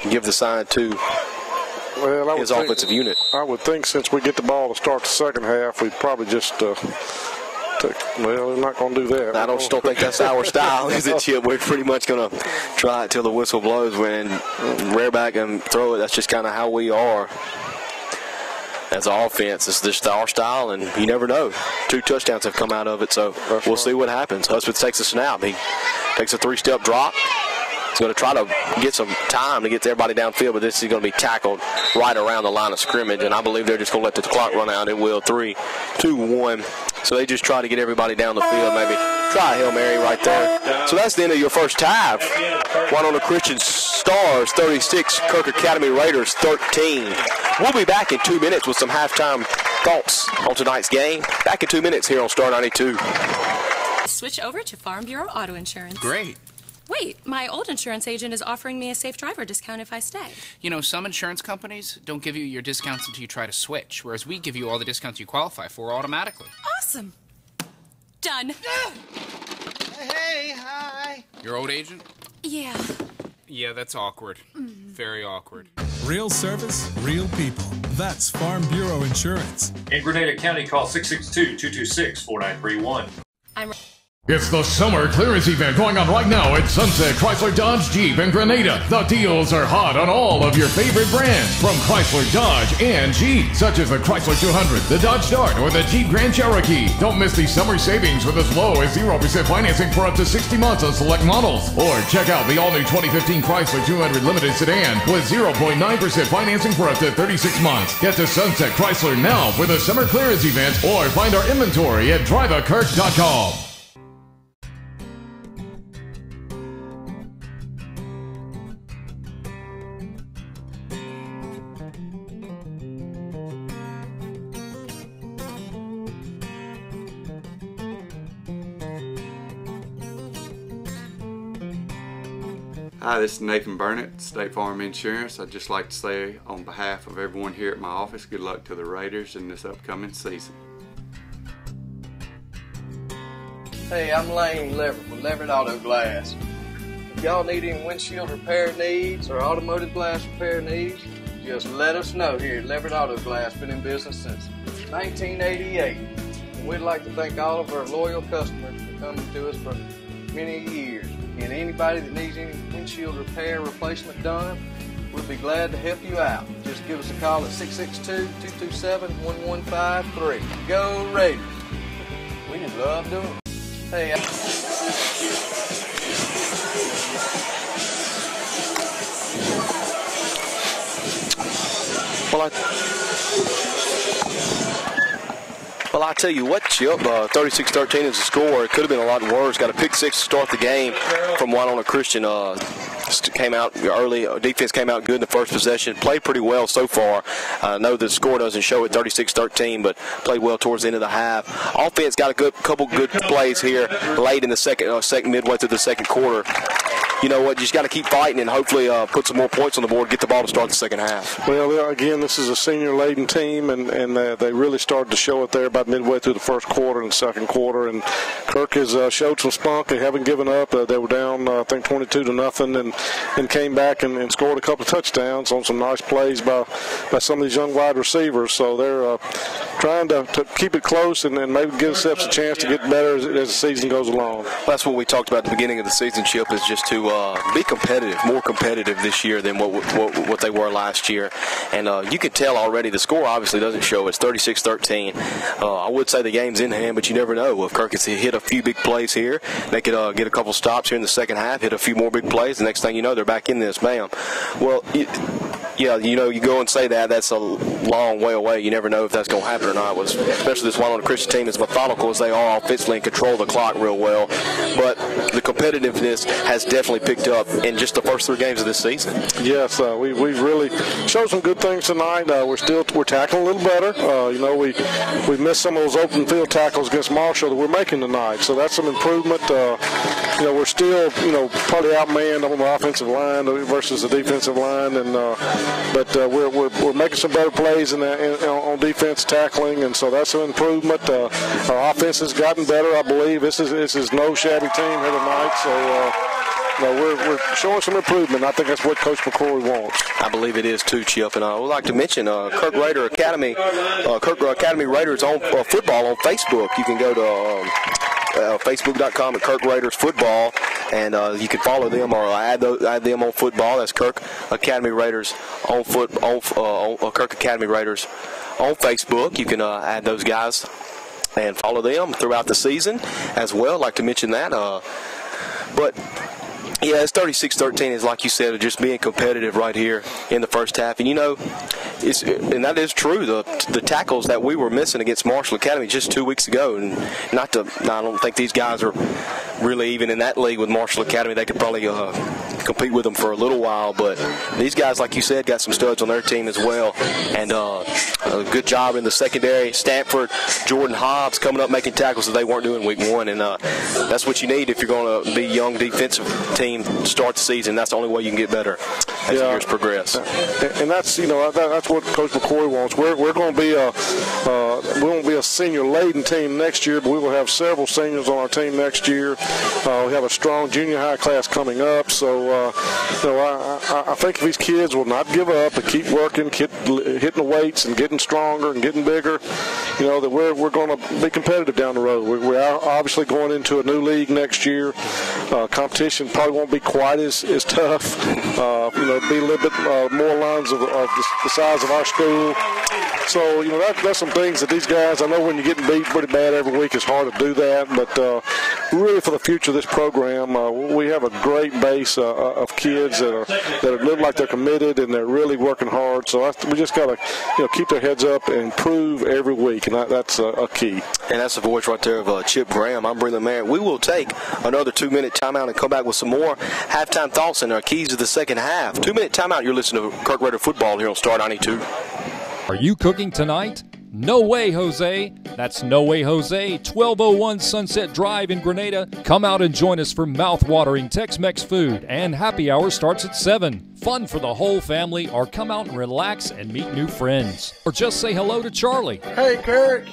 give the sign to his offensive unit. I would think since we get the ball to start the second half, we'd probably just well, we're not going to do that. I don't think that's our style, is it, Chip? We're pretty much going to try it till the whistle blows. When rear back and throw it, that's just kind of how we are as an offense. It's just our style, and you never know. 2 touchdowns have come out of it, so we'll see what happens. Hudspeth takes a snap. He takes a 3-step drop. He's going to try to get some time to get everybody downfield, but this is going to be tackled right around the line of scrimmage, and I believe they're just going to let the clock run out. It will. 3, 2, 1. So they just try to get everybody down the field, maybe try a Hail Mary right there. So that's the end of your first half. Winona Christian Stars 36, Kirk Academy Raiders 13. We'll be back in 2 minutes with some halftime thoughts on tonight's game. Back in 2 minutes here on Star 92. Switch over to Farm Bureau Auto Insurance. Great. Wait, my old insurance agent is offering me a safe driver discount if I stay. You know, some insurance companies don't give you your discounts until you try to switch, whereas we give you all the discounts you qualify for automatically. Awesome. Done. Hey, hi. Your old agent? Yeah. Yeah, that's awkward. Very awkward. Real service, real people. That's Farm Bureau Insurance. In Grenada County, call 662-226-4931. It's the summer clearance event going on right now at Sunset Chrysler Dodge Jeep in Grenada. The deals are hot on all of your favorite brands from Chrysler, Dodge, and Jeep, such as the Chrysler 200, the Dodge Dart, or the Jeep Grand Cherokee. Don't miss these summer savings with as low as 0% financing for up to 60 months on select models. Or check out the all-new 2015 Chrysler 200 Limited Sedan with 0.9% financing for up to 36 months. Get to Sunset Chrysler now for the summer clearance event, or find our inventory at driveakirk.com. Hi, this is Nathan Burnett, State Farm Insurance. I'd just like to say on behalf of everyone here at my office, good luck to the Raiders in this upcoming season. Hey, I'm Lane Leverett with Leverett Auto Glass. If y'all need any windshield repair needs or automotive glass repair needs, just let us know here at Leverett Auto Glass. Been in business since 1988. And we'd like to thank all of our loyal customers for coming to us for many years. And anybody that needs any windshield repair replacement done, we'll be glad to help you out. Just give us a call at 662-227-1153. Go Raiders! We just love doing it. Hey, Well, I tell you what, Chip, 36-13 is the score. It could have been a lot worse. Got a pick six to start the game from Winona Christian. Came out early. Defense came out good in the first possession. Played pretty well so far. I know the score doesn't show it 36-13, but played well towards the end of the half. Offense got a couple good plays here late in the second midway through the second quarter. You know what? You just got to keep fighting and hopefully put some more points on the board, get the ball to start the second half. Well, again, this is a senior-laden team, and they really started to show it there about midway through the first quarter and second quarter. And Kirk has showed some spunk. They haven't given up. They were down, I think, 22-0, and came back and scored a couple of touchdowns on some nice plays by some of these young wide receivers. So they're trying to keep it close and maybe give themselves a chance to get better as the season goes along. That's what we talked about at the beginning of the season, Chip, is just to be competitive, more competitive this year than what they were last year. And you can tell already the score obviously doesn't show. It's 36-13. I would say the game's in hand, but you never know. If Kirk has hit a few big plays here, they could get a couple stops here in the second half, hit a few more big plays. The next thing you know, they're back in this. Bam. Well, yeah, you know, you go and say that's a long way away. You never know if that's going to happen or not. Especially this Winona Christian team, as methodical as they are offensively and control the clock real well. But the competitiveness has definitely picked up in just the first 3 games of this season. Yes, we've really showed some good things tonight. We're tackling a little better. You know, we missed some of those open field tackles against Marshall that we're making tonight. So that's some improvement. You know, we're still, probably outmanned on the offensive line versus the defensive line, but we're making some better plays on defense tackling, and so that's an improvement. Our offense has gotten better, I believe. This is no shabby team here tonight, so we're showing some improvement. I think that's what Coach McCrory wants. I believe it is too, Chip. And I would like to mention Kirk Raider Academy, Kirk Academy Raiders on football on Facebook. You can go to Facebook.com at Kirk Raiders Football, and you can follow them or add them on football. That's Kirk Academy Raiders on Kirk Academy Raiders on Facebook. You can add those guys and follow them throughout the season as well. I'd like to mention that. But yeah, it's 36-13. Is like you said, just being competitive right here in the first half. And and that is true. The tackles that we were missing against Marshall Academy just 2 weeks ago, and I don't think these guys are really even in that league with Marshall Academy. They could probably compete with them for a little while, but these guys, like you said, got some studs on their team as well. And a good job in the secondary. Stanford, Jordan Hobbs coming up making tackles that they weren't doing week 1, and that's what you need if you're going to be a young defensive team to start the season. That's the only way you can get better as the years progress. And that's that's what Coach McCrory wants. We're going to be we won't be a senior-laden team next year, but we will have several seniors on our team next year. We have a strong junior high class coming up, so I think if these kids will not give up and keep working, hitting the weights and getting stronger and getting bigger, that we're going to be competitive down the road. We're obviously going into a new league next year. Competition probably won't be quite as tough. Be a little bit more lines of the size of our school. So, that's some things that these guys, I know when you're getting beat pretty bad every week, it's hard to do that. But really for the future of this program, we have a great base of kids that look like they're committed and they're really working hard. So we just got to keep their heads up and improve every week, and that's a key. And that's the voice right there of Chip Graham. I'm Breland Merritt. We will take another 2-minute timeout and come back with some more halftime thoughts and our keys to the second half. 2-minute timeout. You're listening to Kirk Raider Football here on Star 92. Are you cooking tonight? No way, Jose. That's No Way Jose, 1201 Sunset Drive in Grenada. Come out and join us for mouth-watering Tex-Mex food, and happy hour starts at 7. Fun for the whole family, or come out and relax and meet new friends. Or just say hello to Charlie. Hey, Kirk.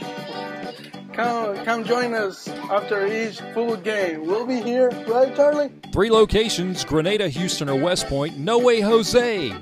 Come join us after each full game. We'll be here, right, Charlie? 3 locations, Grenada, Houston, or West Point. No Way Jose.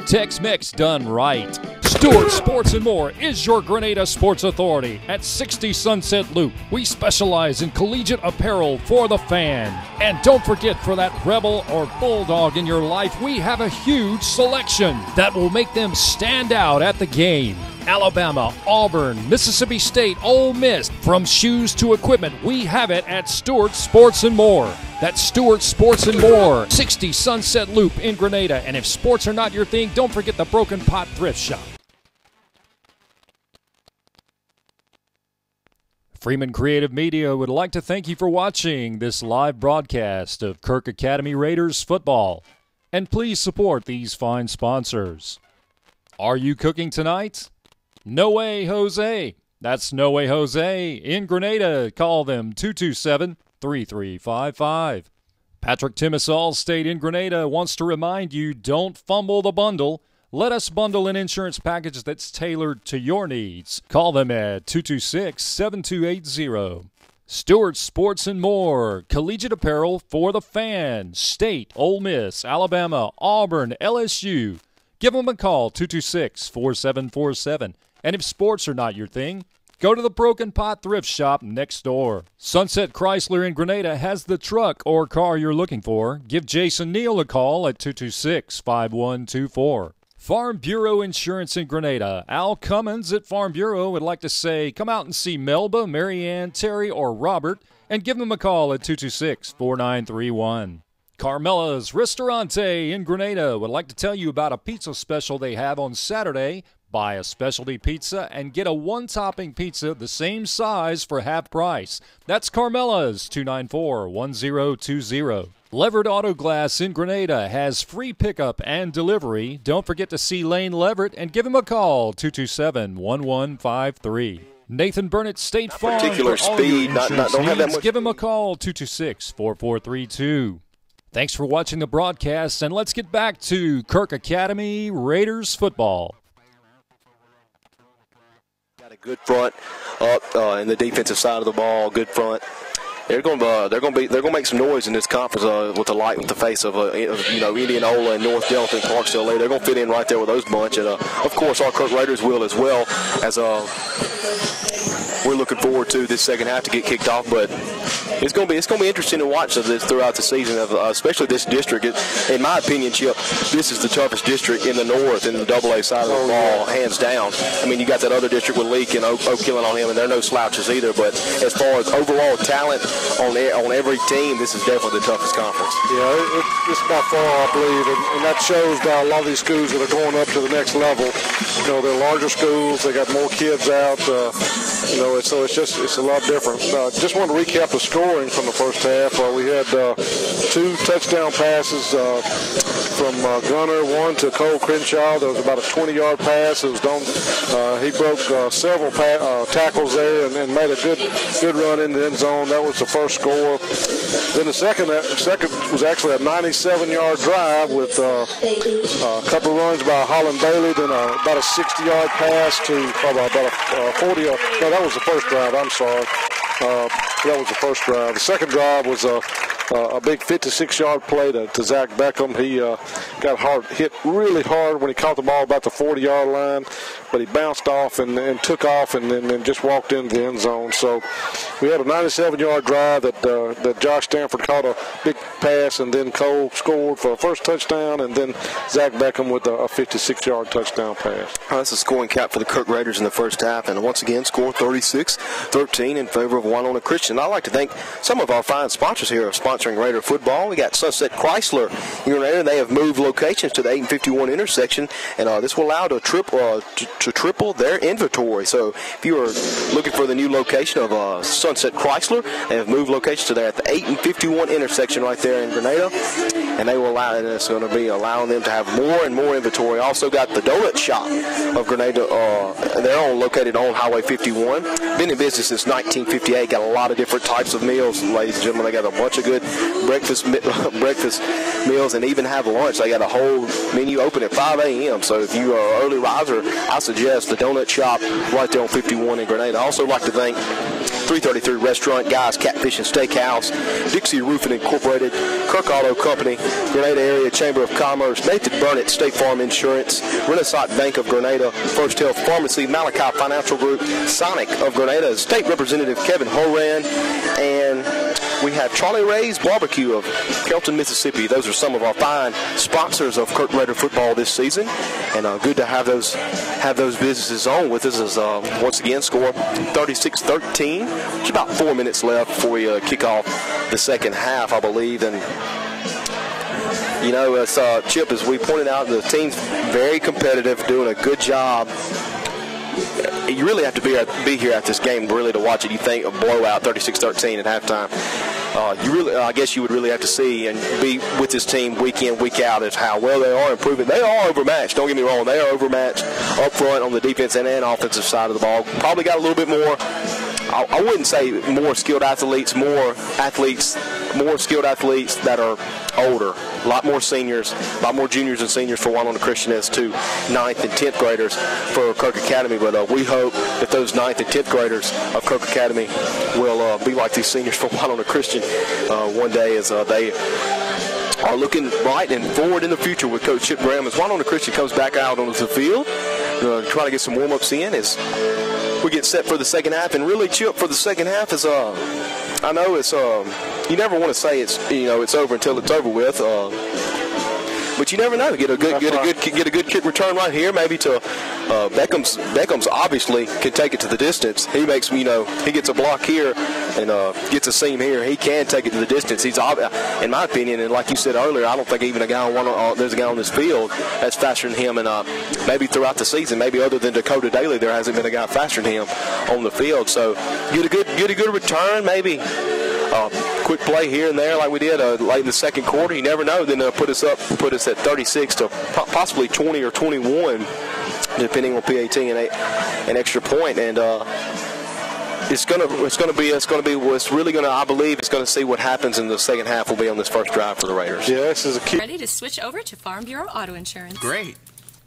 Tex-Mex done right. Stewart Sports and More is your Grenada sports authority at 60 Sunset Loop. We specialize in collegiate apparel for the fan. And don't forget, for that Rebel or Bulldog in your life, we have a huge selection that will make them stand out at the game. Alabama, Auburn, Mississippi State, Ole Miss, from shoes to equipment, we have it at Stewart Sports and More. That's Stewart Sports and More, 60 Sunset Loop in Grenada. And if sports are not your thing, don't forget the Broken Pot Thrift Shop. Freeman Creative Media would like to thank you for watching this live broadcast of Kirk Academy Raiders football. And please support these fine sponsors. Are you cooking tonight? No Way Jose. That's No Way Jose in Grenada. Call them 227-3355. Patrick Timmis Allstate in Grenada wants to remind you, don't fumble the bundle. Let us bundle an insurance package that's tailored to your needs. Call them at 226-7280. Stewart Sports and More, collegiate apparel for the fan. State, Ole Miss, Alabama, Auburn, LSU. Give them a call, 226-4747. And if sports are not your thing, go to the Broken Pot Thrift Shop next door. Sunset Chrysler in Grenada has the truck or car you're looking for. Give Jason Neal a call at 226-5124. Farm Bureau Insurance in Grenada. Al Cummins at Farm Bureau would like to say, come out and see Melba, Marianne, Terry, or Robert, and give them a call at 226-4931. Carmela's Ristorante in Grenada would like to tell you about a pizza special they have on Saturday. Buy a specialty pizza and get a one-topping pizza the same size for half price. That's Carmela's, 294-1020. Leverett Auto Glass in Grenada has free pickup and delivery. Don't forget to see Lane Leverett and give him a call, 227-1153. Nathan Burnett State Farm. Particular speed, don't have that much. Give him a call, 226-4432. Thanks for watching the broadcast, and let's get back to Kirk Academy Raiders football. Got a good front up in the defensive side of the ball. Good front. They're going to make some noise in this conference with the face of Indianola and North Delta and Clarksdale. They're going to fit in right there with those bunch, and of course our Kirk Raiders will as well, as we're looking forward to this second half to get kicked off. But it's going to be interesting to watch this throughout the season, especially this district. In my opinion, Chip, this is the toughest district in the north in the AA side of the ball, hands down. I mean, you got that other district with Leake and Oak Killing on him, and they're no slouches either. But as far as overall talent on every team, this is definitely the toughest conference. Yeah, it's by far, I believe, and that shows by a lot of these schools that are going up to the next level. They're larger schools. They got more kids out. So it's a lot different. Just want to recap the scoring from the first half. We had 2 touchdown passes from Gunner, one to Cole Crenshaw. There was about a 20-yard pass. It was he broke several tackles there and made a good run in the end zone. That was the first score. Then the second was actually a 97-yard drive with a couple of runs by Holland Bailey, then about a 60-yard pass to about a 40-yard. No, that was the first drive. I'm sorry. That was the first drive. The second drive was a big 56-yard play to Zach Beckham. He got hit really hard when he caught the ball about the 40-yard line, but he bounced off and took off and then just walked into the end zone. So we had a 97-yard drive that Josh Stanford caught a big pass, and then Cole scored for a first touchdown, and then Zach Beckham with a 56-yard touchdown pass. That's a scoring cap for the Kirk Raiders in the first half, and once again score 36-13 in favor of Winona Christian. I'd like to thank some of our fine sponsors here sponsoring Raider football. We got Sunset Chrysler here in Raider. They have moved locations to the 8 and 51 intersection, and this will allow to triple their inventory. So if you are looking for the new location of Sunset Chrysler, they have moved locations to there at the 8 and 51 intersection right there in Grenada, and they will allow, and it's going to be allowing them to have more and more inventory. Also got the Donut Shop of Grenada. They're located on Highway 51. Been in business since 1958. Got a lot of different types of meals, ladies and gentlemen. They got a bunch of good breakfast meals, and even have lunch. They got a whole menu open at 5 a.m. So if you are an early riser, I suggest the Donut Shop right there on 51 in Grenada. I also like to thank 333 Restaurant, Guys Catfish and Steakhouse, Dixie Roofing Incorporated, Kirk Auto Company, Grenada Area Chamber of Commerce, Nathan Burnett State Farm Insurance, Renaissance Bank of Grenada, First Health Pharmacy, Malachi Financial Group, Sonic of Grenada, State Representative Kevin Horan, and we have Charlie Ray's Barbecue of Kelton, Mississippi. Those are some of our fine sponsors of Kirk Raider football this season, and good to have those businesses on with us as once again score 36-13. There's about 4 minutes left before we kick off the second half, I believe, and as Chip, as we pointed out, the team's very competitive, doing a good job. you really have to be here at this game really to watch it. You think a blowout, 36-13 at halftime. I guess you would really have to see and be with this team week in, week out as how well they are improving. They are overmatched. Don't get me wrong. They are overmatched up front on the defense and offensive side of the ball. Probably got a little bit more. I wouldn't say more skilled athletes, more skilled athletes that are older. A lot more seniors, a lot more juniors and seniors for Winona Christian as to 9th and 10th graders for Kirk Academy. But we hope that those 9th and 10th graders of Kirk Academy will be like these seniors for Winona Christian one day as they are looking right and forward in the future with Coach Chip Graham as Winona Christian comes back out onto the field, trying to get some warm-ups in as we get set for the second half. And really, Chip, for the second half is I know it's you never want to say it's over until it's over with. But you never know. Get a good kick return right here. Maybe to Beckham's obviously can take it to the distance. He makes he gets a block here and gets a seam here. He can take it to the distance. He's in my opinion, and like you said earlier, I don't think even there's a guy on this field that's faster than him. And maybe throughout the season, maybe other than Dakota Daly, there hasn't been a guy faster than him on the field. So get a good return, maybe. Quick play here and there like we did late in the second quarter. You never know. Then put us at 36 to possibly 20 or 21, depending on PAT and an extra point. And I believe it's gonna see what happens in the second half will be on this first drive for the Raiders. Yeah, this is a key. Ready to switch over to Farm Bureau Auto Insurance. Great.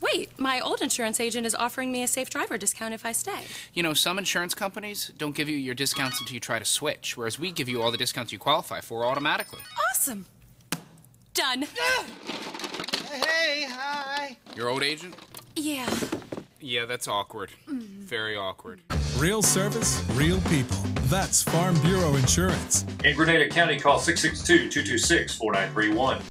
Wait, my old insurance agent is offering me a safe driver discount if I stay. You know, some insurance companies don't give you your discounts until you try to switch, whereas we give you all the discounts you qualify for automatically. Awesome. Done. Hey, hi. Your old agent? Yeah. Yeah, that's awkward. Very awkward. Real service, real people. That's Farm Bureau Insurance. In Grenada County, call 662-226-4931.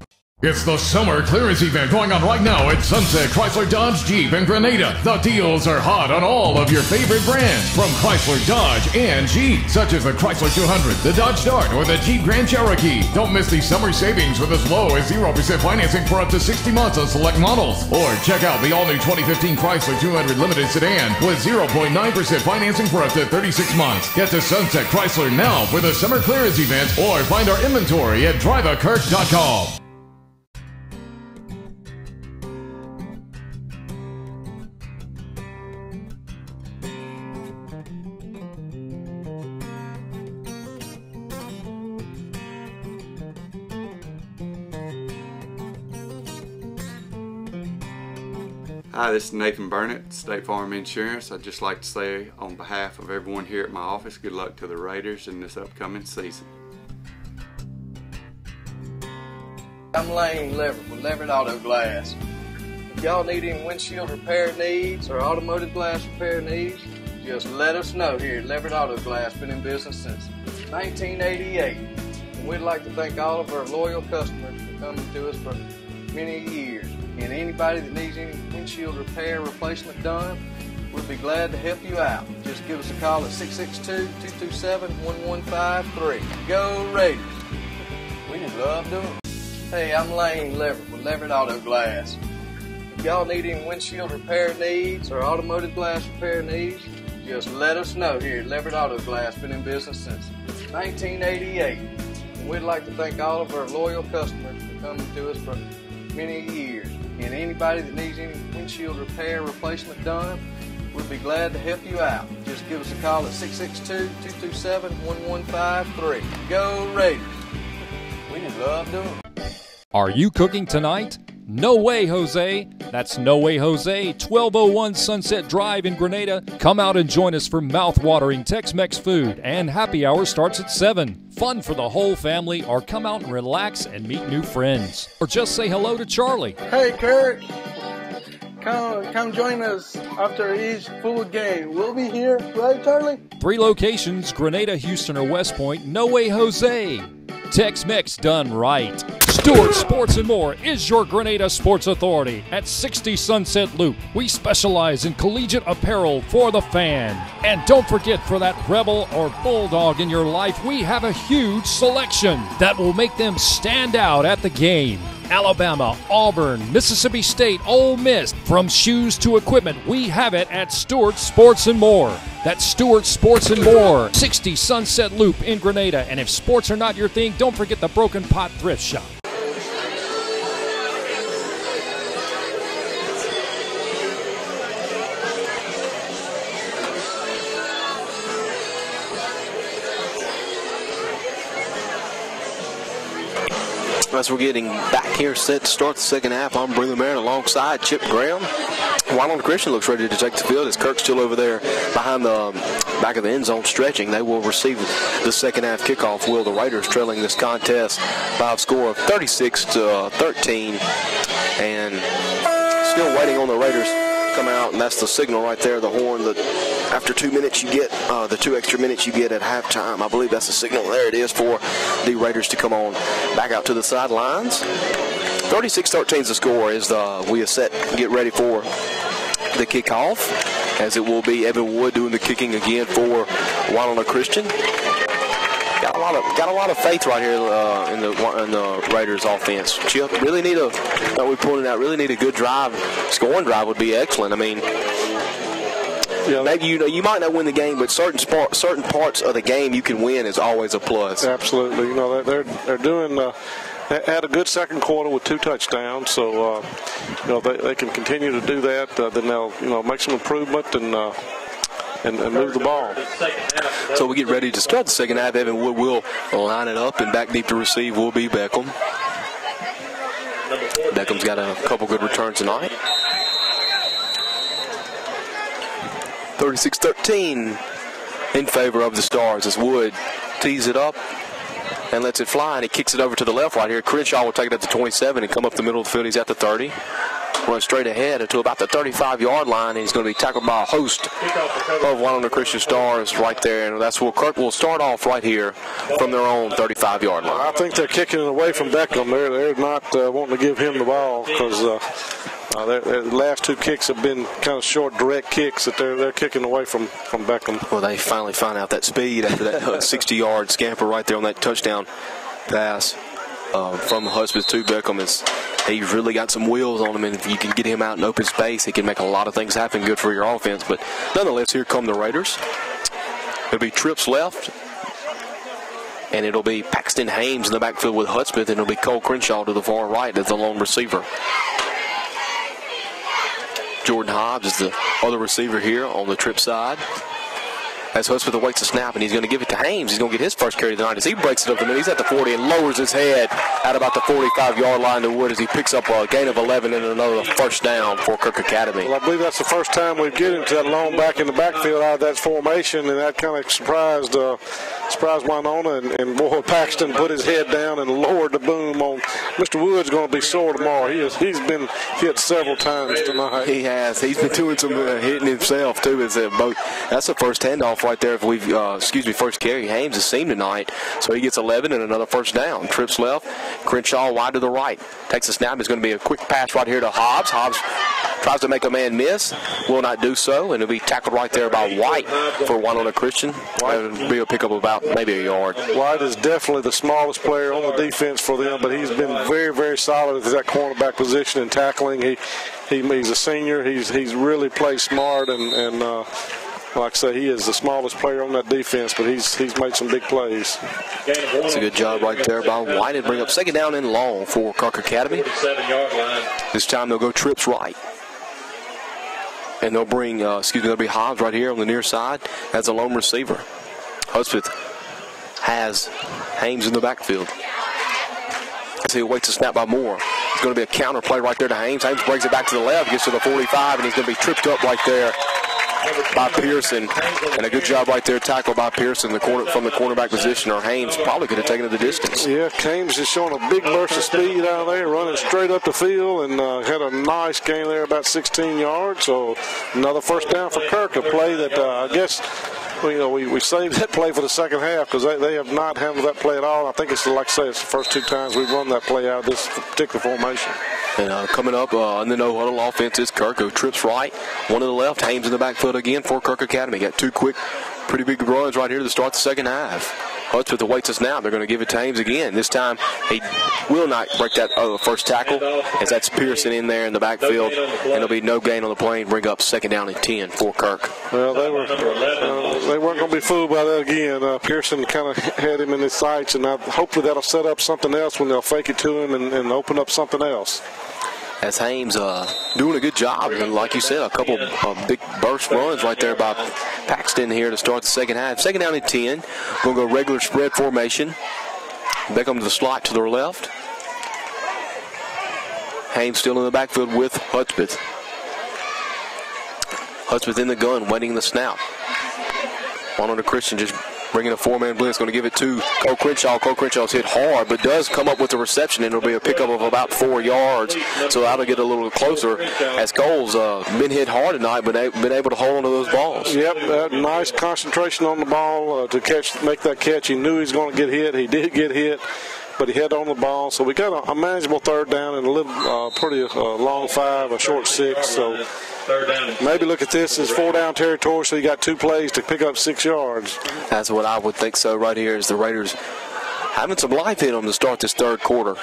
It's the summer clearance event going on right now at Sunset Chrysler Dodge Jeep in Grenada. The deals are hot on all of your favorite brands from Chrysler, Dodge, and Jeep, such as the Chrysler 200, the Dodge Dart, or the Jeep Grand Cherokee. Don't miss these summer savings with as low as 0% financing for up to 60 months on select models. Or check out the all-new 2015 Chrysler 200 Limited Sedan with 0.9% financing for up to 36 months. Get to Sunset Chrysler now for the summer clearance event or find our inventory at driveakirk.com. Hi, this is Nathan Burnett, State Farm Insurance. I'd just like to say on behalf of everyone here at my office, good luck to the Raiders in this upcoming season. I'm Lane Leverett with Leverett Auto Glass. If y'all need any windshield repair needs or automotive glass repair needs, just let us know here at Leverett Auto Glass. Been in business since 1988. And we'd like to thank all of our loyal customers for coming to us for many years. And anybody that needs any windshield repair replacement done, we'll be glad to help you out. Just give us a call at 662-227-1153. Go Raiders! We just love doing it. Hey, I'm Lane Leverett with Leverett Auto Glass. If y'all need any windshield repair needs or automotive glass repair needs, just let us know here at Leverett Auto Glass. Been in business since 1988. And we'd like to thank all of our loyal customers for coming to us for many years. And anybody that needs any windshield repair replacement done, we'll be glad to help you out. Just give us a call at 662-227-1153. Go Raiders! We just love doing it. Are you cooking tonight? No way, Jose. That's No Way Jose, 1201 Sunset Drive in Grenada. Come out and join us for mouth-watering Tex-Mex food, and happy hour starts at 7. Fun for the whole family, or come out and relax and meet new friends. Or just say hello to Charlie. Hey, Kirk. Come join us after each full game. We'll be here, right, Charlie? 3 locations, Grenada, Houston, or West Point. No Way Jose. Tex-Mex done right. Stewart Sports and More is your Grenada sports authority at 60 Sunset Loop. We specialize in collegiate apparel for the fan. And don't forget, for that Rebel or Bulldog in your life, we have a huge selection that will make them stand out at the game. Alabama, Auburn, Mississippi State, Ole Miss. From shoes to equipment, we have it at Stewart Sports and More. That's Stewart Sports and More, 60 Sunset Loop in Grenada. And if sports are not your thing, don't forget the Broken Pot Thrift Shop. As we're getting back here set to start the second half, I'm Breland Marin alongside Chip Graham. Winona Christian looks ready to take the field as Kirk's still over there behind the back of the end zone stretching. They will receive the second half kickoff. Will the Raiders trailing this contest by a score of 36-13, and still waiting on the Raiders to come out, and that's the signal right there, the horn that after 2 minutes you get, the 2 extra minutes you get at halftime. I believe that's the signal. There it is for the Raiders to come on back out to the sidelines. 36-13 is the score as we are set to get ready for the kickoff, as it will be Evan Wood doing the kicking again for Winona Christian. Got a lot of faith right here in the Raiders offense. Chip, really need we pointed out, really need a good drive. Scoring drive would be excellent. I mean, maybe you might not win the game, but certain parts of the game you can win is always a plus. Absolutely. They're doing. Had a good second quarter with 2 touchdowns, so they can continue to do that. Then they'll make some improvement and move the ball. So we get ready to start the second half. Evan Wood will line it up, and back deep to receive will be Beckham. Beckham's got a couple good returns tonight. 36-13 in favor of the Stars as Wood tees it up and lets it fly, and he kicks it over to the left right here. Crenshaw will take it at the 27 and come up the middle of the field. He's at the 30. Run straight ahead until about the 35-yard line, and he's going to be tackled by a host of Winona Christian Stars right there, and that's where Kirk will start off right here from their own 35-yard line. I think they're kicking it away from Beckham. They're not wanting to give him the ball because their last 2 kicks have been kind of short, direct kicks that they're kicking away from Beckham. Well, they finally find out that speed after that 60-yard scamper right there on that touchdown pass from Husbands to Beckham. He's really got some wheels on him, and if you can get him out in open space, he can make a lot of things happen good for your offense. But nonetheless, here come the Raiders. It'll be trips left, and it'll be Paxton Hames in the backfield with Hudspeth, and it'll be Cole Crenshaw to the far right as the lone receiver. Jordan Hobbs is the other receiver here on the trip side. As Hudspeth awaits the snap, and he's going to give it to Hames. He's going to get his first carry tonight as he breaks it up the middle. He's at the 40 and lowers his head at about the 45-yard line to Wood as he picks up a gain of 11 and another first down for Kirk Academy. Well, I believe that's the first time we've get into that long back in the backfield out of that formation, and that kind of surprised Winona, and boy, Paxton put his head down and lowered the boom on. Mr. Wood's going to be sore tomorrow. He's been hit several times tonight. He has. He's been doing some hitting himself too. That's the first handoff right there. First carry. Hames has seen tonight, so he gets 11 and another first down. Trips left. Crenshaw wide to the right. Takes a snap. It's going to be a quick pass right here to Hobbs. Hobbs tries to make a man miss. Will not do so, and it'll be tackled right there by White for Winona Christian. It'll be a pickup of about maybe a yard. White is definitely the smallest player on the defense for them, but he's been very, very solid at that cornerback position and tackling. He's a senior. He's really played smart, and like I say, he is the smallest player on that defense, but he's made some big plays. That's a good job right there by White. It'll bring up second down and long for Kirk Academy. This time they'll go trips right. And they'll bring, there'll be Hobbs right here on the near side as a lone receiver. Hudspeth has Hames in the backfield. As he awaits a snap by Moore. It's going to be a counter play right there to Hames. Hames brings it back to the left, gets to the 45, and he's going to be tripped up right there by Pearson. And a good job right there, tackle by Pearson from the cornerback position, or Hames probably could have taken it the distance. Yeah, Hames is showing a big burst of speed out there, running straight up the field, and had a nice gain there, about 16 yards. So another first down for Kirk, a play that I guess we saved that play for the second half because they have not handled that play at all. I think it's, like I say, it's the first 2 times we've run that play out of this particular formation. And coming up in the no-huddle offense is Kirk, who trips right, one to the left. Hames in the backfield again for Kirk Academy. Got 2 quick, pretty big runs right here to start the second half. Hudspeth awaits us now. They're going to give it to Ames again. This time he will not break that first tackle, as that's Pearson in there in the backfield, and there'll be no gain on the play and bring up 2nd down and 10 for Kirk. Well, they weren't going to be fooled by that again. Pearson kind of had him in his sights, and hopefully that'll set up something else when they'll fake it to him and open up something else. As Hames doing a good job, and like you said, a couple big burst runs right there by Paxton here to start the second half. 2nd down and 10. We'll go regular spread formation. Beckham to the slot to their left. Hames still in the backfield with Hudspeth. Hudspeth in the gun, waiting the snap. Winona Christian just bringing a 4-man blitz, going to give it to Cole Crenshaw. Cole Crenshaw's hit hard, but does come up with a reception, and it'll be a pickup of about 4 yards. So that'll get a little closer, as Cole's been hit hard tonight, but been able to hold on to those balls. Yep, nice concentration on the ball to make that catch. He knew he was going to get hit. He did get hit, but he had on the ball. So we got a manageable 3rd down and a little pretty long 5, a short 6. So maybe look at this as 4-down territory, so you got 2 plays to pick up 6 yards. That's what I would think so right here, is the Raiders having some life in them to start this 3rd quarter.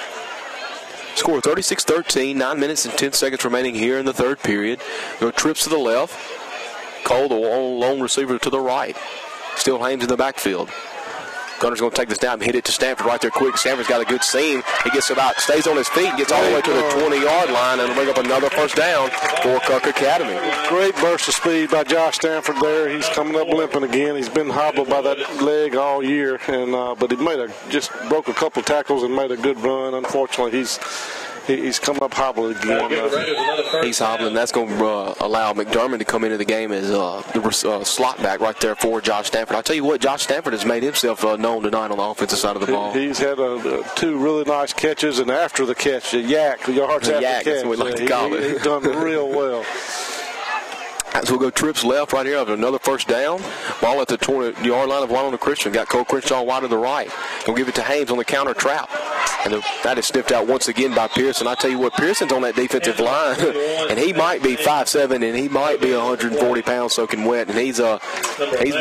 Score 36-13, 9 minutes and 10 seconds remaining here in the 3rd period. Go trips to the left. Cole, the lone receiver, to the right. Still Hames in the backfield. Gunner's going to take this down and hit it to Stanford right there quick. Stanford's got a good seam. He stays on his feet and gets all the way to the 20-yard line, and will bring up another 1st down for Kirk Academy. Great burst of speed by Josh Stanford there. He's coming up limping again. He's been hobbled by that leg all year, and but he just broke a couple of tackles and made a good run. Unfortunately, he's come up hobbled again. He's hobbling. That's going to allow McDermott to come into the game as the slot back right there for Josh Stanford. I'll tell you what, Josh Stanford has made himself known tonight on the offensive side of the ball. He's had 2 really nice catches, and after the catch, the yards after the catch. That's what we like to call it. He's done real well. So we'll go trips left right here. Another 1st down. Ball at the 20-yard line of Winona Christian. Got Cole Crenshaw wide to the right. Going to give it to Hames on the counter trap. And that is sniffed out once again by Pearson. I tell you what, Pearson's on that defensive line, and he might be 5'7", and he might be 140 pounds soaking wet, and he's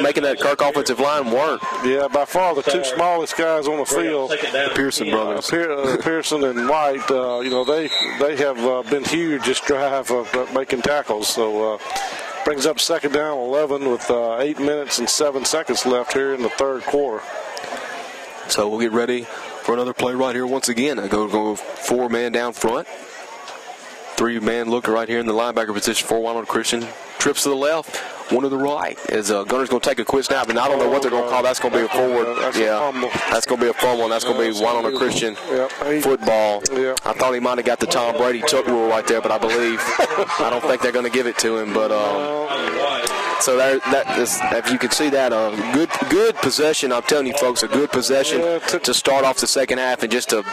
making that Kirk offensive line work. Yeah, by far the 2 smallest guys on the field. The Pearson brothers. Pearson and White, they have been huge this drive of making tackles. So brings up 2nd down 11 with 8 minutes and 7 seconds left here in the 3rd quarter. So we'll get ready for another play right here once again. I go 4-man down front. 3-man look right here in the linebacker position for Winona Christian. Trips to the left, 1 to the right. As Gunner's going to take a quick snap, and I don't know what they're going to call. That's going to be a forward. That's going to be a fumble, and that's going to be Winona Christian football. I thought he might have got the Tom Brady tuck rule right there, but I don't think they're going to give it to him. But so if you can see that, good possession. I'm telling you, folks, a good possession to start off the second half, and just a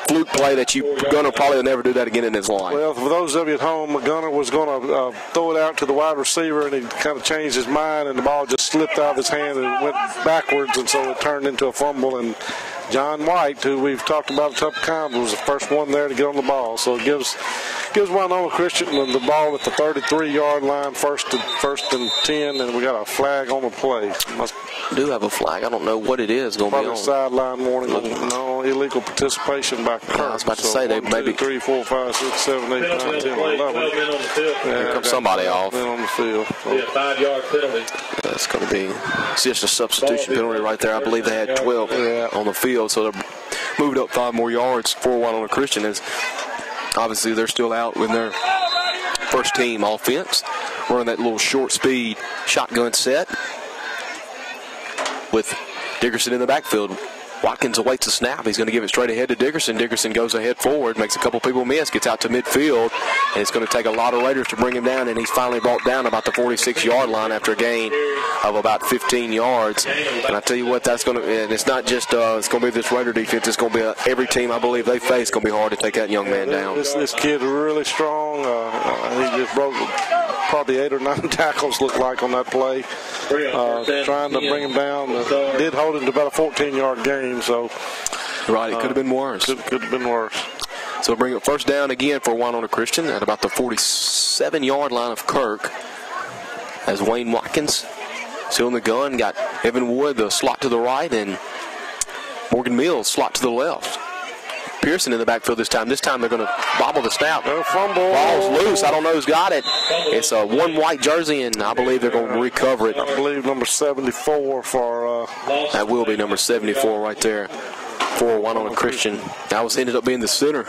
fluke play that Gunner probably will never do that again in his life. Well, for those of you at home, Gunner was going to throw it out to the wide receiver, and he kind of changed his mind, and the ball just slipped out of his hand and went backwards, and so it turned into a fumble. And John White, who we've talked about a couple times, was the first one there to get on the ball. So it gives Winona Christian the ball at the 33-yard line, first and 10, and we got a flag on the play. Do have a flag. I don't know what it is going to be on. Sideline warning. No illegal participation by Kirk. I was about to say they maybe 3, 4, 5, 6, 7, 8, 9, 10, 11. Here comes somebody off. On the field. So. 5-yard penalty. That's going to be just a substitution penalty right there. I believe they had 12 on the field, so they're moved up 5 more yards for Winona Christian. As obviously they're still out with their first team offense, running that little short speed shotgun set with Dickerson in the backfield. Watkins awaits the snap. He's going to give it straight ahead to Dickerson. Dickerson goes ahead forward, makes a couple people miss, gets out to midfield, and it's going to take a lot of Raiders to bring him down, and he's finally brought down about the 46-yard line after a gain of about 15 yards. And I tell you what, that's going to, and it's not just, it's going to be this Raider defense. It's going to be every team I believe they face going to be hard to take that young man down. This kid is really strong. He just broke probably 8 or 9 tackles, looked like, on that play. Trying to bring him down. Did hold him to about a 14-yard gain. So, right, it could have been worse. Could have been worse. So we'll bring it first down again for Winona Christian at about the 47-yard line of Kirk. As Wayne Watkins still in the gun, got Evan Wood, the slot to the right, and Morgan Mills, slot to the left. Pearson in the backfield this time. This time they're going to bobble the snap. Fumble. Ball's loose. I don't know who's got it. It's a one white jersey, and I believe they're going to recover it. I believe number 74 for... that will be number 74 right there for Winona Christian. That ended up being the center.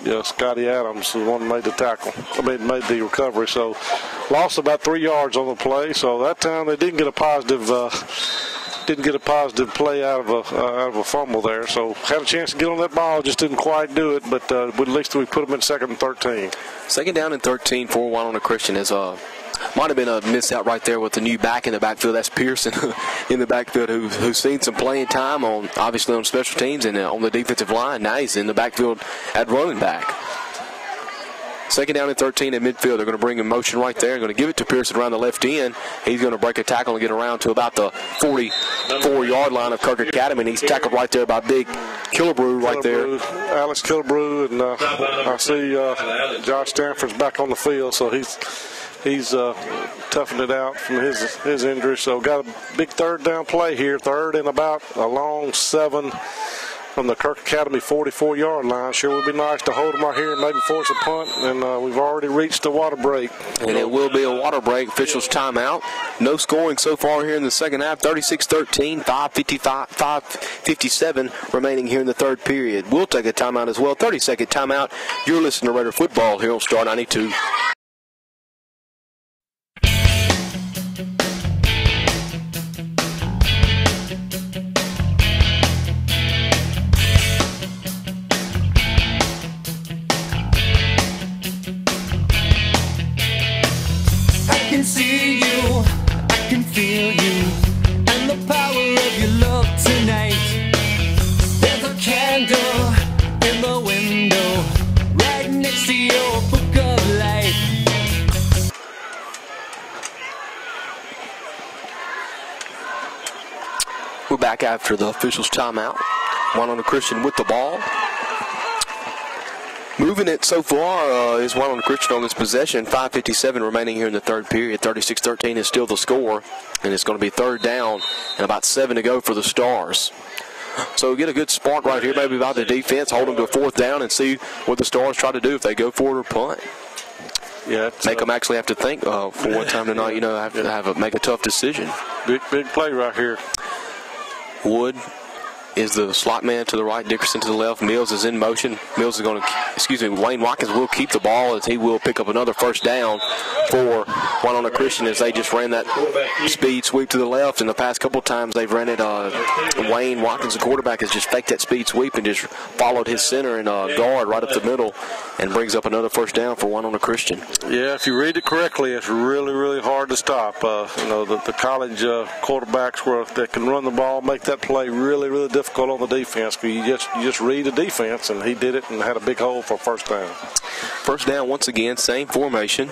Yeah, Scotty Adams is the one that made the tackle. Made the recovery. So lost about 3 yards on the play. So that time they didn't get a positive play out of a fumble there. So had a chance to get on that ball, just didn't quite do it. But at least we put them in 2nd and 13. 2nd down and 13 for Winona Christian. Might have been a miss out right there with the new back in the backfield. That's Pearson in the backfield who's seen some playing time obviously on special teams and on the defensive line. Now he's in the backfield at running back. 2nd down and 13 at midfield. They're going to bring in motion right there. They're going to give it to Pearson around the left end. He's going to break a tackle and get around to about the 44-yard line of Kirk Academy. And he's tackled right there by Big Killebrew right there. Alex Killebrew, and I see Josh Stanford's back on the field, so he's toughing it out from his injury. So got a big 3rd down play here. 3rd and about a long 7 from the Kirk Academy 44-yard line. Sure would be nice to hold them right here and maybe force a punt. And we've already reached the water break. And it will be a water break. Officials timeout. No scoring so far here in the second half. 36-13, 5:57 remaining here in the 3rd period. We'll take a timeout as well. 30-second timeout. You're listening to Raider Football here on Star 92. I can see you, I can feel you, and the power of your love tonight. There's a candle in the window, right next to your book of life. We're back after the officials' timeout. Winona Christian with the ball. Moving it so far is Winona Christian on this possession. 5:57 remaining here in the 3rd period. 36-13 is still the score, and it's going to be 3rd down and about 7 to go for the Stars. So get a good spark right here, maybe about the defense, hold them to a 4th down and see what the Stars try to do if they go for it or punt. Yeah, make them actually have to think for one time tonight. Have to make a tough decision. Big play right here. Wood is the slot man to the right, Dickerson to the left. Mills is in motion. Mills is going to, Wayne Watkins will keep the ball as he will pick up another 1st down for Winona Christian as they just ran that speed sweep to the left. And the past couple of times they've ran it, Wayne Watkins, the quarterback, has just faked that speed sweep and just followed his center and guard right up the middle and brings up another 1st down for Winona Christian. Yeah, if you read it correctly, it's really, really hard to stop. The college quarterbacks that can run the ball make that play really, really difficult on the defense. You just read the defense, and he did it and had a big hole for 1st down. 1st down once again, same formation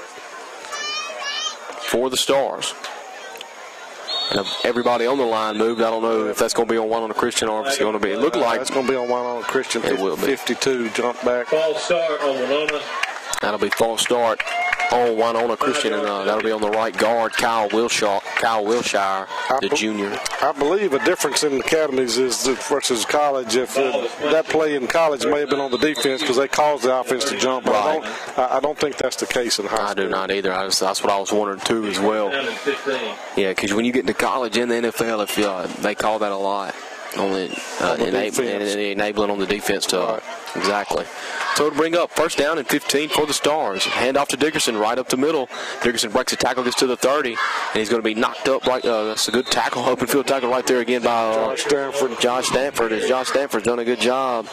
for the Stars. And everybody on the line moved. I don't know if that's going to be on Winona Christian or if it's going to be. It looked like it's going to be on Winona Christian. It will be. 52 jump back. False start on Winona. That'll be false start on Winona Christian, and that'll be on the right guard, Kyle Wilshire, the junior. I believe a difference in the academies is versus college. If that play in college may have been on the defense because they caused the offense to jump. Right. I don't think that's the case in high school. I do not either. That's what I was wondering too as well. Yeah, because when you get into college in the NFL, they call that a lot. Enabling on the defense to exactly. So to bring up 1st down and 15 for the Stars. Hand off to Dickerson right up the middle. Dickerson breaks a tackle, gets to the 30, and he's going to be knocked up right. That's a good tackle, open field tackle right there again by Josh Stanford. Josh Stanford's done a good job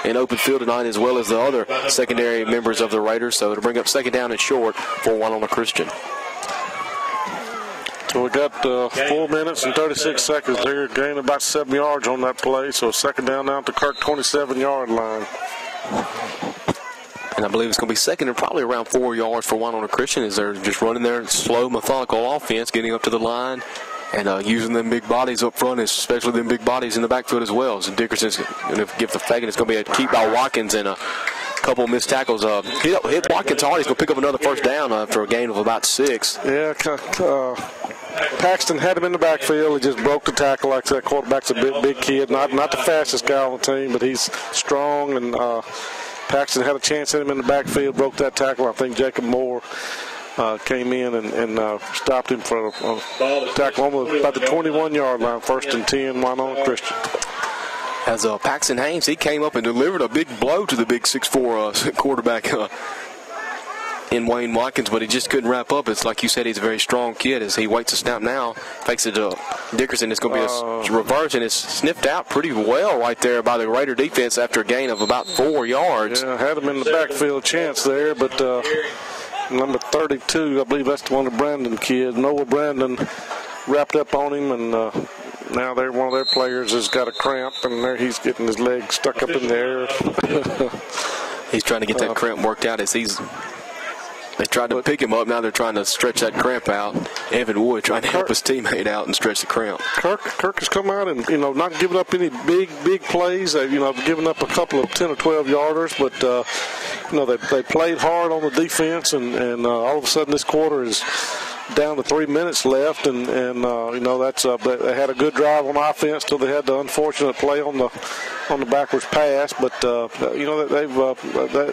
in open field tonight as well as the other secondary members of the Raiders. So to bring up 2nd down and short for Winona Christian. So we got 4 minutes and 36 seconds here. Gained about 7 yards on that play. So 2nd down now at the Kirk 27-yard line. And I believe it's going to be 2nd and probably around 4 yards for Winona Christian as they're just running their slow, methodical offense, getting up to the line and using them big bodies up front, especially them big bodies in the backfield as well. So Dickerson's going to give the fake, and it's going to be a keep by Watkins and a couple missed tackles. Hit Watkins hard. He's going to pick up another first down after a gain of about 6. Yeah, Paxton had him in the backfield. He just broke the tackle. Like that quarterback's a big kid. Not the fastest guy on the team, but he's strong. And Paxton had a chance at him in the backfield, broke that tackle. I think Jacob Moore came in and stopped him for a tackle almost about the 21-yard line, 1st and 10, Winona Christian. As Paxton Haynes, he came up and delivered a big blow to the big 6'4" quarterback in Wayne Watkins, but he just couldn't wrap up. It's like you said, he's a very strong kid. As he waits to snap now, fakes it to Dickerson. It's going to be a reverse, and it's sniffed out pretty well right there by the Raider defense after a gain of about 4 yards. Yeah, had him in the backfield chance there, but number 32, I believe that's the one of Brandon kid. Noah Brandon wrapped up on him, and now one of their players has got a cramp, and there he's getting his leg stuck up in the air. He's trying to get that cramp worked out as they tried to pick him up. Now they're trying to stretch that cramp out. Evan Wood trying to help his teammate out and stretch the cramp. Kirk has come out and, not giving up any big plays. They've, given up a couple of 10 or 12 yarders, but, they played hard on the defense, and all of a sudden this quarter is down to 3 minutes left, and that's they had a good drive on offense till they had the unfortunate play on the backwards pass. But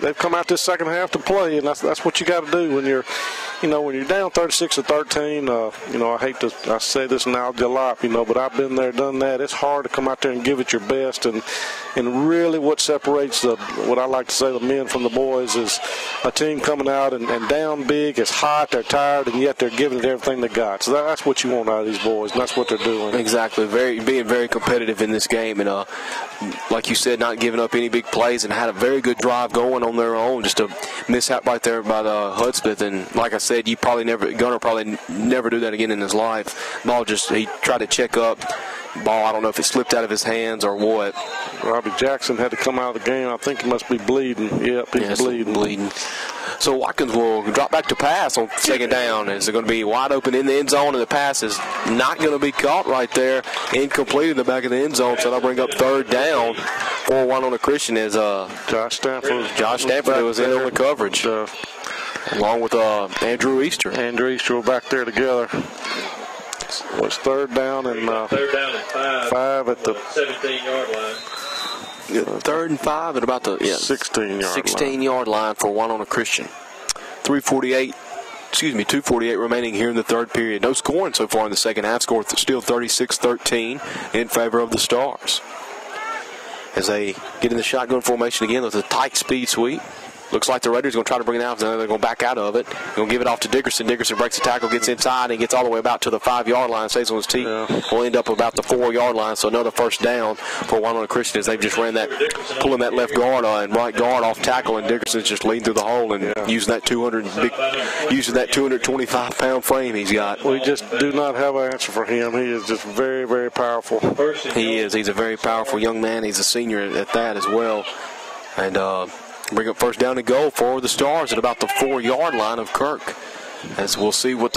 they've come out this second half to play, and that's what you got to do when you're down 36-13. I say this now a lot, but I've been there, done that. It's hard to come out there and give it your best, and really what separates what I like to say the men from the boys is a team coming out and down big. It's hot, they're tired, and yet they're giving it everything they got. So that's what you want out of these boys, and that's what they're doing. Exactly, being very competitive in this game, and like you said, not giving up any big plays, and had a very good drive going on their own. Just a mishap right there by the Hudspeth, and like I said, Gunner probably never do that again in his life. He tried to check up. Ball, I don't know if it slipped out of his hands or what. Robbie Jackson had to come out of the game. I think he must be bleeding. Yep, he's bleeding. So Watkins will drop back to pass on second down. Is it going to be wide open in the end zone, and the pass is not going to be caught right there. Incomplete in the back of the end zone, so that'll bring up third down for Winona Christian as Josh Stanford was in on the coverage. Along with Andrew Easter. Andrew Easter were back there together. It's third down and 5 at the 17-yard line. 3rd and 5 at about the 16-yard line for Winona Christian. 2:48 remaining here in the third period. No scoring so far in the second half. Score still 36-13 in favor of the Stars. As they get in the shotgun formation again with a tight speed sweep. Looks like the Raiders are going to try to bring it out. They're going to back out of it. They're going to give it off to Dickerson. Dickerson breaks the tackle, gets inside, and gets all the way about to the 5-yard line. Stays on his feet. Will end up about the 4-yard line. So another first down for Winona Christian as they've just ran that, pulling that left guard and right guard off tackle, and Dickerson's just leading through the hole and using that 225-pound frame he's got. We just do not have an answer for him. He is just very, very powerful. He is. He's a very powerful young man. He's a senior at that as well. And bring up first down and goal for the Stars at about the 4-yard line of Kirk. As we'll see what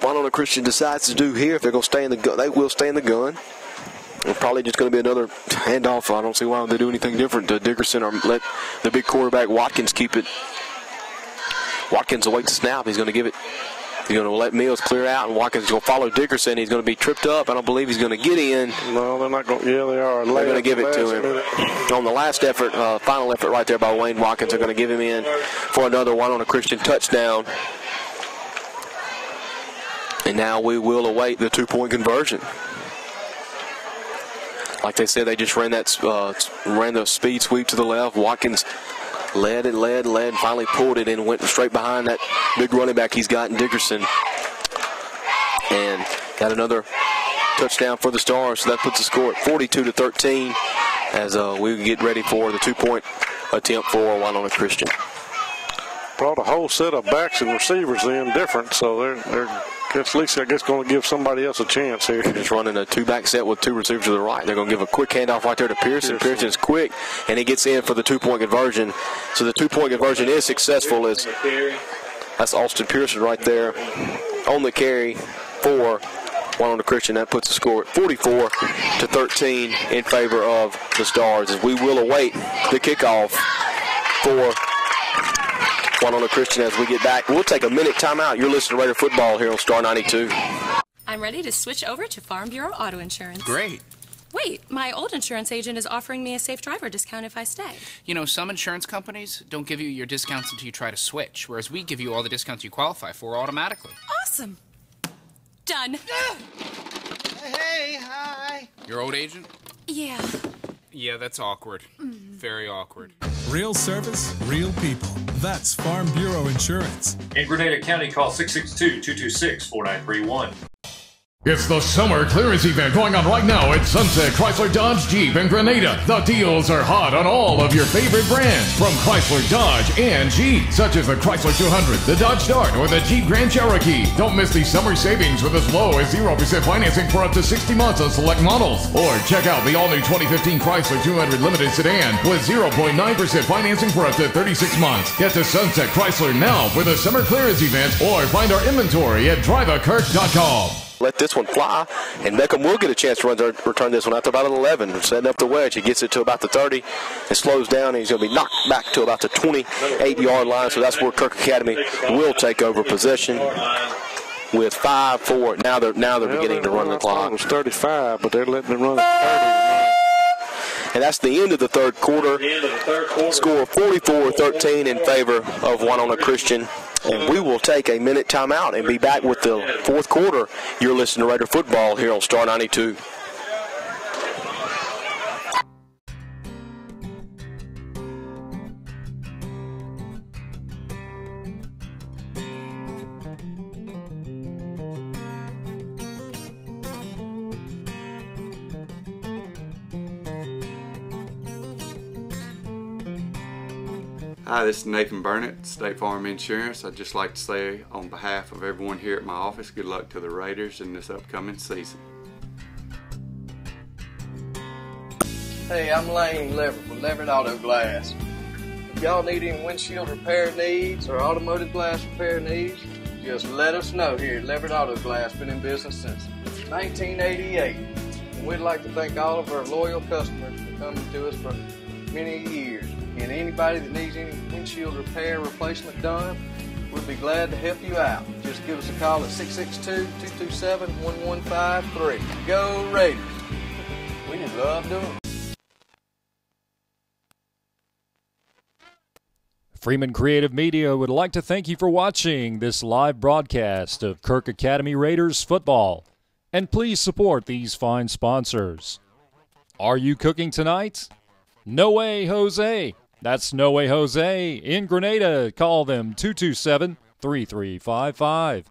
Winona Christian decides to do here. If they're going to stay in the gun, they will stay in the gun. It's probably just going to be another handoff. I don't see why they do anything different to Dickerson or let the big quarterback Watkins keep it. Watkins will wait to snap. He's going to give it. He's going to let Mills clear out, and Watkins is going to follow Dickerson. He's going to be tripped up. I don't believe he's going to get in. No, they're not going. Yeah, they are. They're going to give it to him. On the last effort, final effort right there by Wayne Watkins, they're going to give him in for another Winona Christian touchdown. And now we will await the 2-point conversion. Like they said, they just ran the speed sweep to the left. Watkins led, finally pulled it and went straight behind that big running back he's got in Dickerson. And got another touchdown for the Stars, so that puts the score at 42-13 as we get ready for the 2-point attempt for Winona Christian. Brought a whole set of backs and receivers in different, so they're at least going to give somebody else a chance here. Just running a 2-back set with 2 receivers to the right. They're going to give a quick handoff right there to Pearson. Pearson's quick, and he gets in for the 2-point conversion. So the 2-point conversion is successful. That's Austin Pearson right there on the carry for Winona Christian. That puts the score at 44-13 in favor of the Stars, as we will await the kickoff for Winona Christian as we get back. We'll take a minute timeout. You're listening to Raider Football here on Star 92. I'm ready to switch over to Farm Bureau Auto Insurance. Great. Wait, my old insurance agent is offering me a safe driver discount if I stay. You know, some insurance companies don't give you your discounts until you try to switch, whereas we give you all the discounts you qualify for automatically. Awesome. Done. Hey, hi. Your old agent? Yeah. Yeah, that's awkward. Very awkward. Real service, real people. That's Farm Bureau Insurance. In Grenada County, call 662-226-4931. It's the summer clearance event going on right now at Sunset Chrysler Dodge Jeep in Grenada. The deals are hot on all of your favorite brands from Chrysler, Dodge, and Jeep, such as the Chrysler 200, the Dodge Dart, or the Jeep Grand Cherokee. Don't miss these summer savings with as low as 0% financing for up to 60 months on select models. Or check out the all-new 2015 Chrysler 200 Limited Sedan with 0.9% financing for up to 36 months. Get to Sunset Chrysler now for the summer clearance event or find our inventory at driveakirk.com. Let this one fly, and Beckham will get a chance to return this one after about an 11. Setting up the wedge. He gets it to about the 30. It slows down, and he's going to be knocked back to about the 28-yard line. So that's where Kirk Academy will take over possession with 5-4. Now they're beginning to run the clock. It was 35, but they're letting it run 30. And that's the end of the third quarter. Score 44-13 in favor of Winona Christian. And we will take a minute timeout and be back with the fourth quarter. You're listening to Raider Football here on Star 92. Hi, this is Nathan Burnett, State Farm Insurance. I'd just like to say on behalf of everyone here at my office, good luck to the Raiders in this upcoming season. Hey, I'm Lane Leverett with Leverett Auto Glass. If y'all need any windshield repair needs or automotive glass repair needs, just let us know here at Leverett Auto Glass. Been in business since 1988. And we'd like to thank all of our loyal customers for coming to us for many years. And anybody that needs any windshield repair replacement done, we'll be glad to help you out. Just give us a call at 662-227-1153. Go Raiders! We just love doing it. Freeman Creative Media would like to thank you for watching this live broadcast of Kirk Academy Raiders football. And please support these fine sponsors. Are you cooking tonight? No Way Jose. That's No Way Jose in Grenada. Call them 227-3355.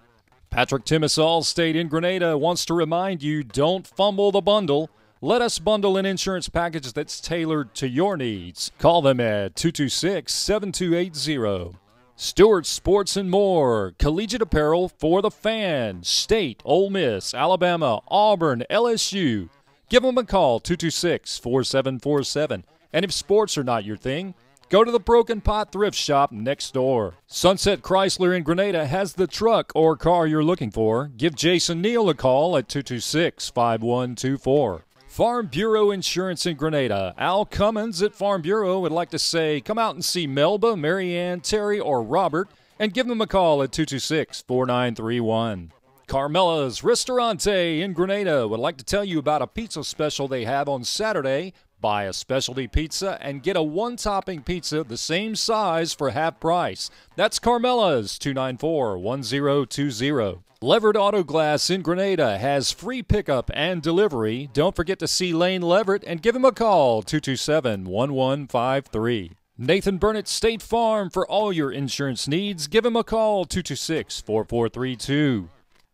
Patrick Timmis Allstate in Grenada wants to remind you, don't fumble the bundle. Let us bundle an insurance package that's tailored to your needs. Call them at 226-7280. Stewart Sports and More. Collegiate apparel for the fans. State, Ole Miss, Alabama, Auburn, LSU. Give them a call, 226-4747. And if sports are not your thing, go to the Broken Pot Thrift Shop next door. Sunset Chrysler in Grenada has the truck or car you're looking for. Give Jason Neal a call at 226-5124. Farm Bureau Insurance in Grenada. Al Cummins at Farm Bureau would like to say, come out and see Melba, Marianne, Terry, or Robert, and give them a call at 226-4931. Carmela's Ristorante in Grenada would like to tell you about a pizza special they have on Saturday. Buy a specialty pizza and get a one-topping pizza the same size for half price. That's Carmela's, 294-1020. Leverett Auto Glass in Grenada has free pickup and delivery. Don't forget to see Lane Leverett and give him a call, 227-1153. Nathan Burnett State Farm for all your insurance needs. Give him a call, 226-4432.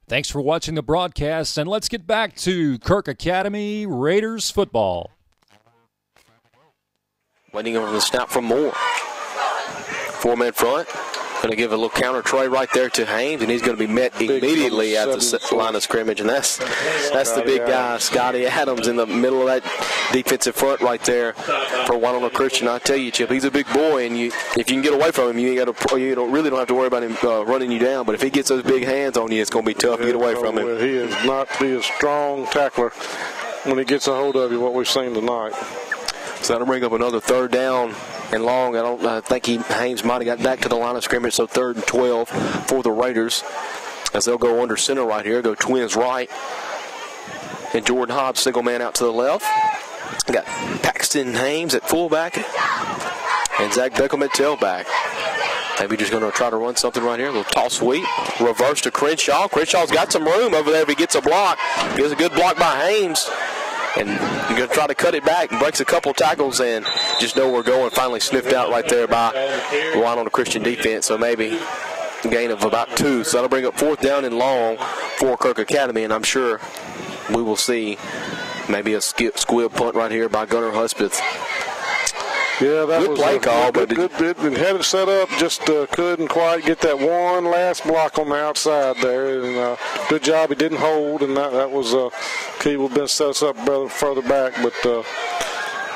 Thanks for watching the broadcast, and let's get back to Kirk Academy Raiders football. Waiting on the snap from Moore. Four-man front. Going to give a little counter tray right there to Haynes, and he's going to be met immediately at the line of scrimmage. And that's the big guy, Scotty Adams, in the middle of that defensive front right there for Winona Christian. I tell you, Chip, he's a big boy, and if you can get away from him, you really don't have to worry about him running you down. But if he gets those big hands on you, it's going to be tough to get away from him. He is not be a strong tackler when he gets a hold of you, what we've seen tonight. So that'll bring up another third down and long. I think Haynes might have got back to the line of scrimmage, so 3rd and 12 for the Raiders as they'll go under center right here, go twins right. And Jordan Hobbs, single man out to the left. We got Paxton Haynes at fullback and Zach Beckham at tailback. Maybe just going to try to run something right here. A little toss sweep. Reverse to Crenshaw. Crenshaw's got some room over there if he gets a block. Gets a good block by Haynes. And you're going to try to cut it back and breaks a couple tackles and just know where we're going. Finally sniffed out right there by Winona Christian defense. So maybe a gain of about 2. So that'll bring up 4th down and long for Kirk Academy. And I'm sure we will see maybe a squib punt right here by Gunnar Hudspeth. Yeah, that good was play call, but good. Had it set up, just couldn't quite get that one last block on the outside there. And good job, he didn't hold, and that was key. Would have been set us up further back, but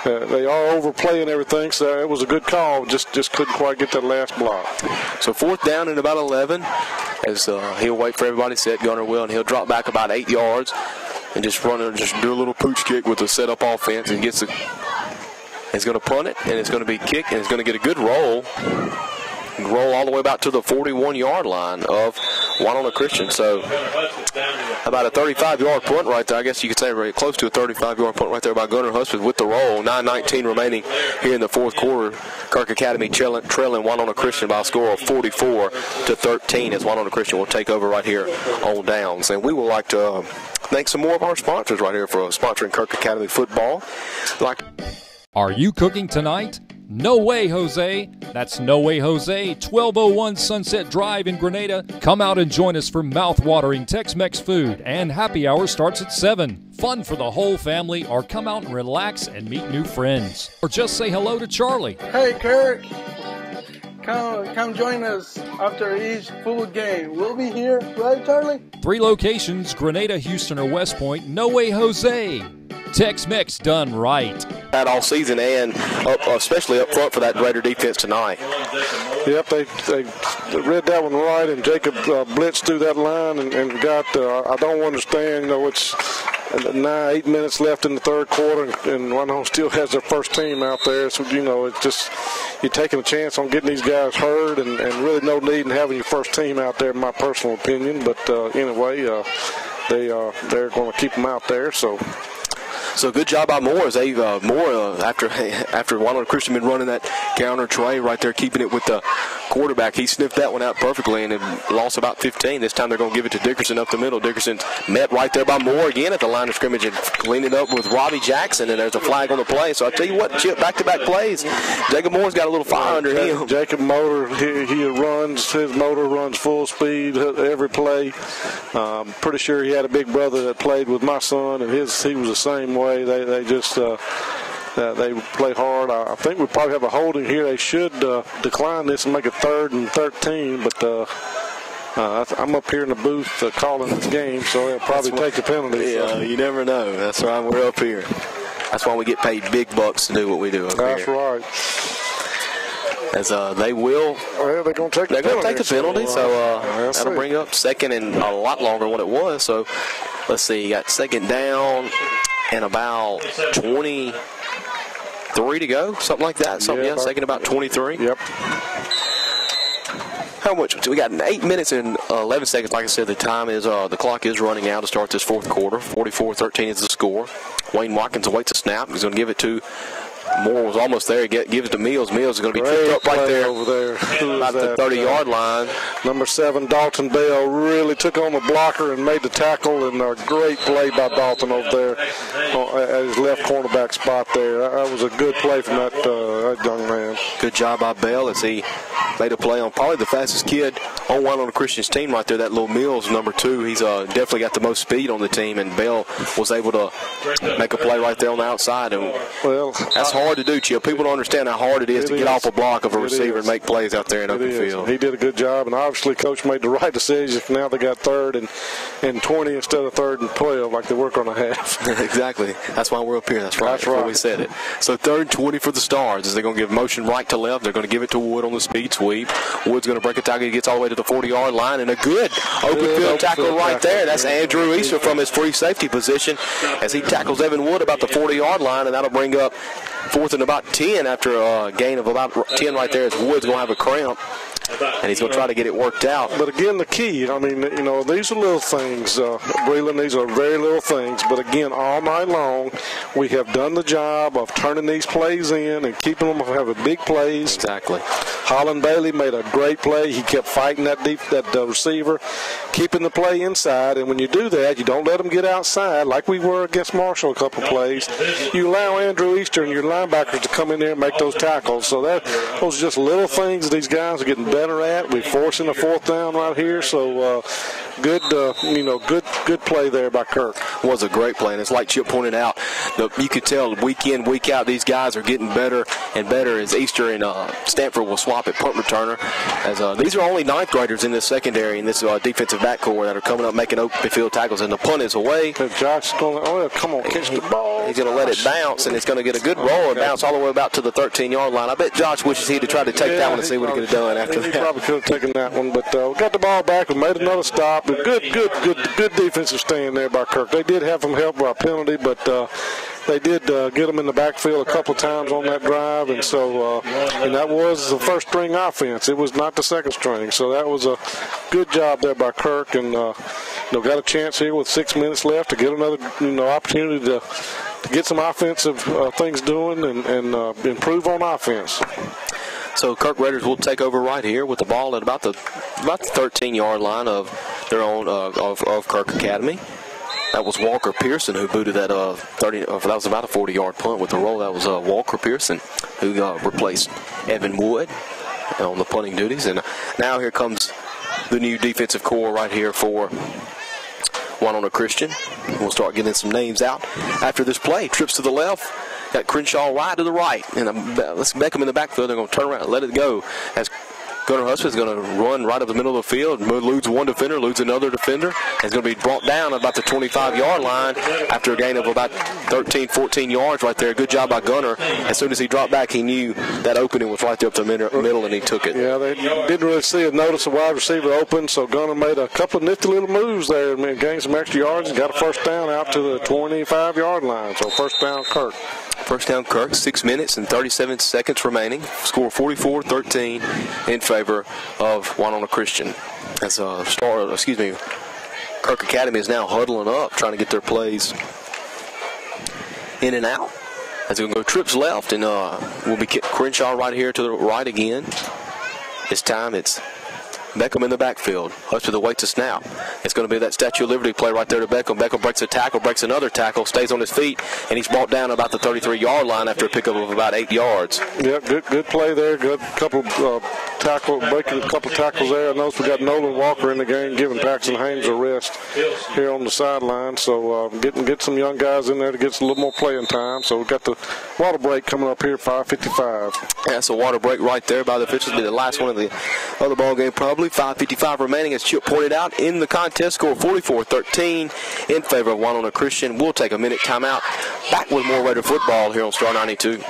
they are overplaying everything, so it was a good call. Just couldn't quite get that last block. So 4th down and about 11, as he'll wait for everybody set. Gunnar will, and he'll drop back about 8 yards and just do a little pooch kick with the set-up offense and gets it. He's going to punt it, and it's going to be kicked, and it's going to get a good roll. Roll all the way about to the 41-yard line of Winona Christian. So about a 35-yard punt right there. I guess you could say very close to a 35-yard punt right there by Gunnar Hudspeth with the roll. 9:19 remaining here in the 4th quarter. Kirk Academy trailing Winona Christian by a score of 44-13 as Winona Christian will take over right here on downs. And we would like to thank some more of our sponsors right here for sponsoring Kirk Academy football. Are you cooking tonight? No way, Jose. That's No Way Jose, 1201 Sunset Drive in Grenada. Come out and join us for mouth-watering Tex-Mex food, and happy hour starts at 7. Fun for the whole family, or come out and relax and meet new friends. Or just say hello to Charlie. Hey, Kirk. Come join us after each full game. We'll be here, right, Charlie? 3 locations, Grenada, Houston, or West Point. No Way Jose. Tex-Mex done right. That all season, and especially up front for that Raider defense tonight. Yep, they read that one right, and Jacob blitzed through that line and got, I don't understand, it's 8 minutes left in the 3rd quarter, and Winona still has their first team out there. So, it's just, you're taking a chance on getting these guys hurt, and really no need in having your first team out there, in my personal opinion. But anyway, they're going to keep them out there, so. So good job by Moore as they after Winona Christian been running that counter tray right there, keeping it with the quarterback. He sniffed that one out perfectly and lost about 15. This time they're going to give it to Dickerson up the middle. Dickerson met right there by Moore again at the line of scrimmage and cleaned it up with Robbie Jackson, and there's a flag on the play. So I tell you what, Chip, back-to-back plays. Jacob Moore's got a little fire under him. Jacob Motor, his motor runs full speed every play. Pretty sure he had a big brother that played with my son, and he was the same way. They just they play hard. I think we probably have a holding here. They should decline this and make it 3rd and 13, but I'm up here in the booth calling this game, so they'll probably take the penalty. Yeah, you never know. That's why we're up here. That's why we get paid big bucks to do what we do up here. That's right. As they will. Well, they're going to take the penalty. So that'll bring up 2nd and a lot longer than what it was. So let's see, you got 2nd down and about 23 to go, something like that. Second about 23. Yep. How much? We got 8 minutes and 11 seconds. Like I said, the clock is running out to start this 4th quarter. 44-13 is the score. Wayne Watkins awaits a snap. He's going to give it to Moore. Was almost there. Gives it to Mills. Mills is going to be tripped up right there over there. About the 30-yard line. Number 7, Dalton Bell, really took on the blocker and made the tackle, and a great play by Dalton over there at his left cornerback spot there. That was a good play from that young man. Good job by Bell as he made a play on probably the fastest kid on Winona Christian's team right there, that little Mills, number 2. He's definitely got the most speed on the team, and Bell was able to make a play right there on the outside. And that's hard to do, Chip. People don't understand how hard it is to get off a block of a receiver and make plays out there in open field. He did a good job, and obviously Coach made the right decision. Now they got 3rd and 20 instead of 3rd and 12 like they were going to have. Exactly. That's why we're up here. That's right. That's right. We said it. So 3rd and 20 for the Stars as they're going to give motion right to left. They're going to give it to Wood on the speed sweep. Wood's going to break a tackle. He gets all the way to the 40-yard line, and a good open field tackle right there. That's Andrew Easter from his free safety position as he tackles Evan Wood about the 40-yard line, and that'll bring up 4th and about 10 after a gain of about 10 right there as Wood's going to have a cramp. And he's going to try to get it worked out. But again, the key, I mean, you know, these are little things, Breland, these are very little things. But again, all night long, we have done the job of turning these plays in and keeping them from having big plays. Exactly. Holland Bailey made a great play. He kept fighting that receiver, keeping the play inside. And when you do that, you don't let them get outside like we were against Marshall a couple plays. You allow Andrew Easter and your linebackers to come in there and make those tackles. So those are just little things these guys are getting better at. We're forcing a 4th down right here. So good play there by Kirk. Was a great play, and it's like Chip pointed out. You could tell week in, week out, these guys are getting better and better as Easter and Stanford will swap at punt returner. As these are only 9th graders in this secondary in this defensive backcourt that are coming up making open field tackles, and the punt is away. Josh is going, come on, catch the ball. He's going to let it bounce, and it's going to get a good roll and bounce all the way about to the 13-yard line. I bet Josh wishes he'd have tried to take that one and see what he could have done after that. He probably could have taken that one, but we got the ball back. We made another stop. Good defensive stand there by Kirk. They did have some help by a penalty, but they did get them in the backfield a couple times on that drive, and so and that was the first string offense. It was not the second string, so that was a good job there by Kirk, and got a chance here with 6 minutes left to get another opportunity to get some offensive things doing and improve on offense. So Kirk Raiders will take over right here with the ball at about the 13-yard line of their own of Kirk Academy. That was Walker Pearson who booted that that was about a 40-yard punt with the roll. That was Walker Pearson who replaced Evan Wood on the punting duties. And now here comes the new defensive core right here for Winona Christian. We'll start getting some names out after this play. Trips to the left. Got Crenshaw right to the right. And let's Beckham in the backfield. They're going to turn around and let it go as Gunnar Husband's going to run right up the middle of the field, eludes one defender, eludes another defender, and is going to be brought down about the 25-yard line after a gain of about 13, 14 yards right there. Good job by Gunnar. As soon as he dropped back, he knew that opening was right there up the middle, and he took it. Yeah, they didn't really see a notice a wide receiver open, so Gunnar made a couple of nifty little moves there and gained some extra yards and got a first down out to the 25-yard line. So first down, Kirk. First down, Kirk. 6 minutes and 37 seconds remaining. Score 44-13 in favor of Winona Christian. As Kirk Academy is now huddling up, trying to get their plays in and out. As they're going to go trips left, and will be Crenshaw right here to the right again. This time it's Beckham in the backfield. Husband awaits a snap. It's going to be that Statue of Liberty play right there to Beckham. Beckham breaks a tackle, breaks another tackle, stays on his feet, and he's brought down about the 33-yard line after a pickup of about 8 yards. Yeah, good play there. Good couple breaking a couple tackles there. I notice we got Nolan Walker in the game, giving Paxton Haynes a rest here on the sideline. So get some young guys in there to get a little more playing time. So we've got the water break coming up here, 5:55. Yeah, that's a water break right there by the officials. Be the last one of the other ball game probably. 5:55 remaining, as Chip pointed out in the contest. Score 44-13 in favor of Winona Christian. We'll take a minute timeout. Back with more Raider football here on Star 92.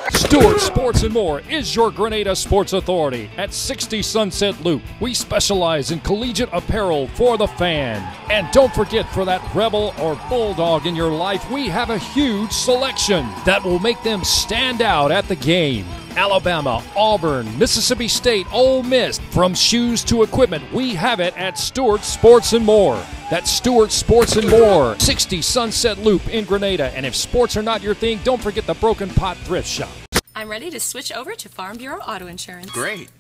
Stewart Sports and More is your Grenada Sports Authority at 60 Sunset Loop. We specialize in collegiate apparel for the fan. And don't forget, for that Rebel or Bulldog in your life, we have a huge selection that will make them stand out at the game. Alabama, Auburn, Mississippi State, Ole Miss, from shoes to equipment, we have it at Stewart Sports and More. That's Stewart Sports and More, 60 Sunset Loop in Grenada. And if sports are not your thing, don't forget the Broken Pot Thrift Shop. I'm ready to switch over to Farm Bureau Auto Insurance. Great.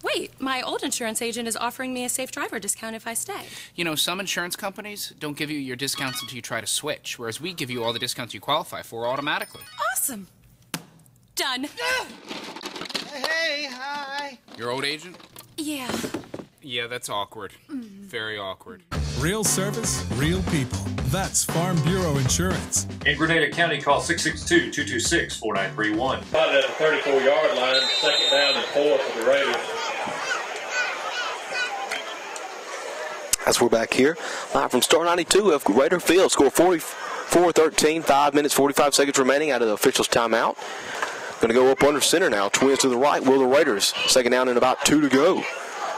Wait, my old insurance agent is offering me a safe driver discount if I stay. You know, some insurance companies don't give you your discounts until you try to switch, whereas we give you all the discounts you qualify for automatically. Awesome. Done. Hey, hi. Your old agent? Yeah. Yeah, that's awkward. Very awkward. Real service, real people. That's Farm Bureau Insurance. In Grenada County, call 662-226-4931. About at the 34-yard line, second down and 4 for the Raiders. As we're back here, live from Star 92 of Raider Field. Score 44-13, 5 minutes, 45 seconds remaining out of the officials' timeout. Going to go up under center now. Twins to the right. Will the Raiders. Second down and about 2 to go.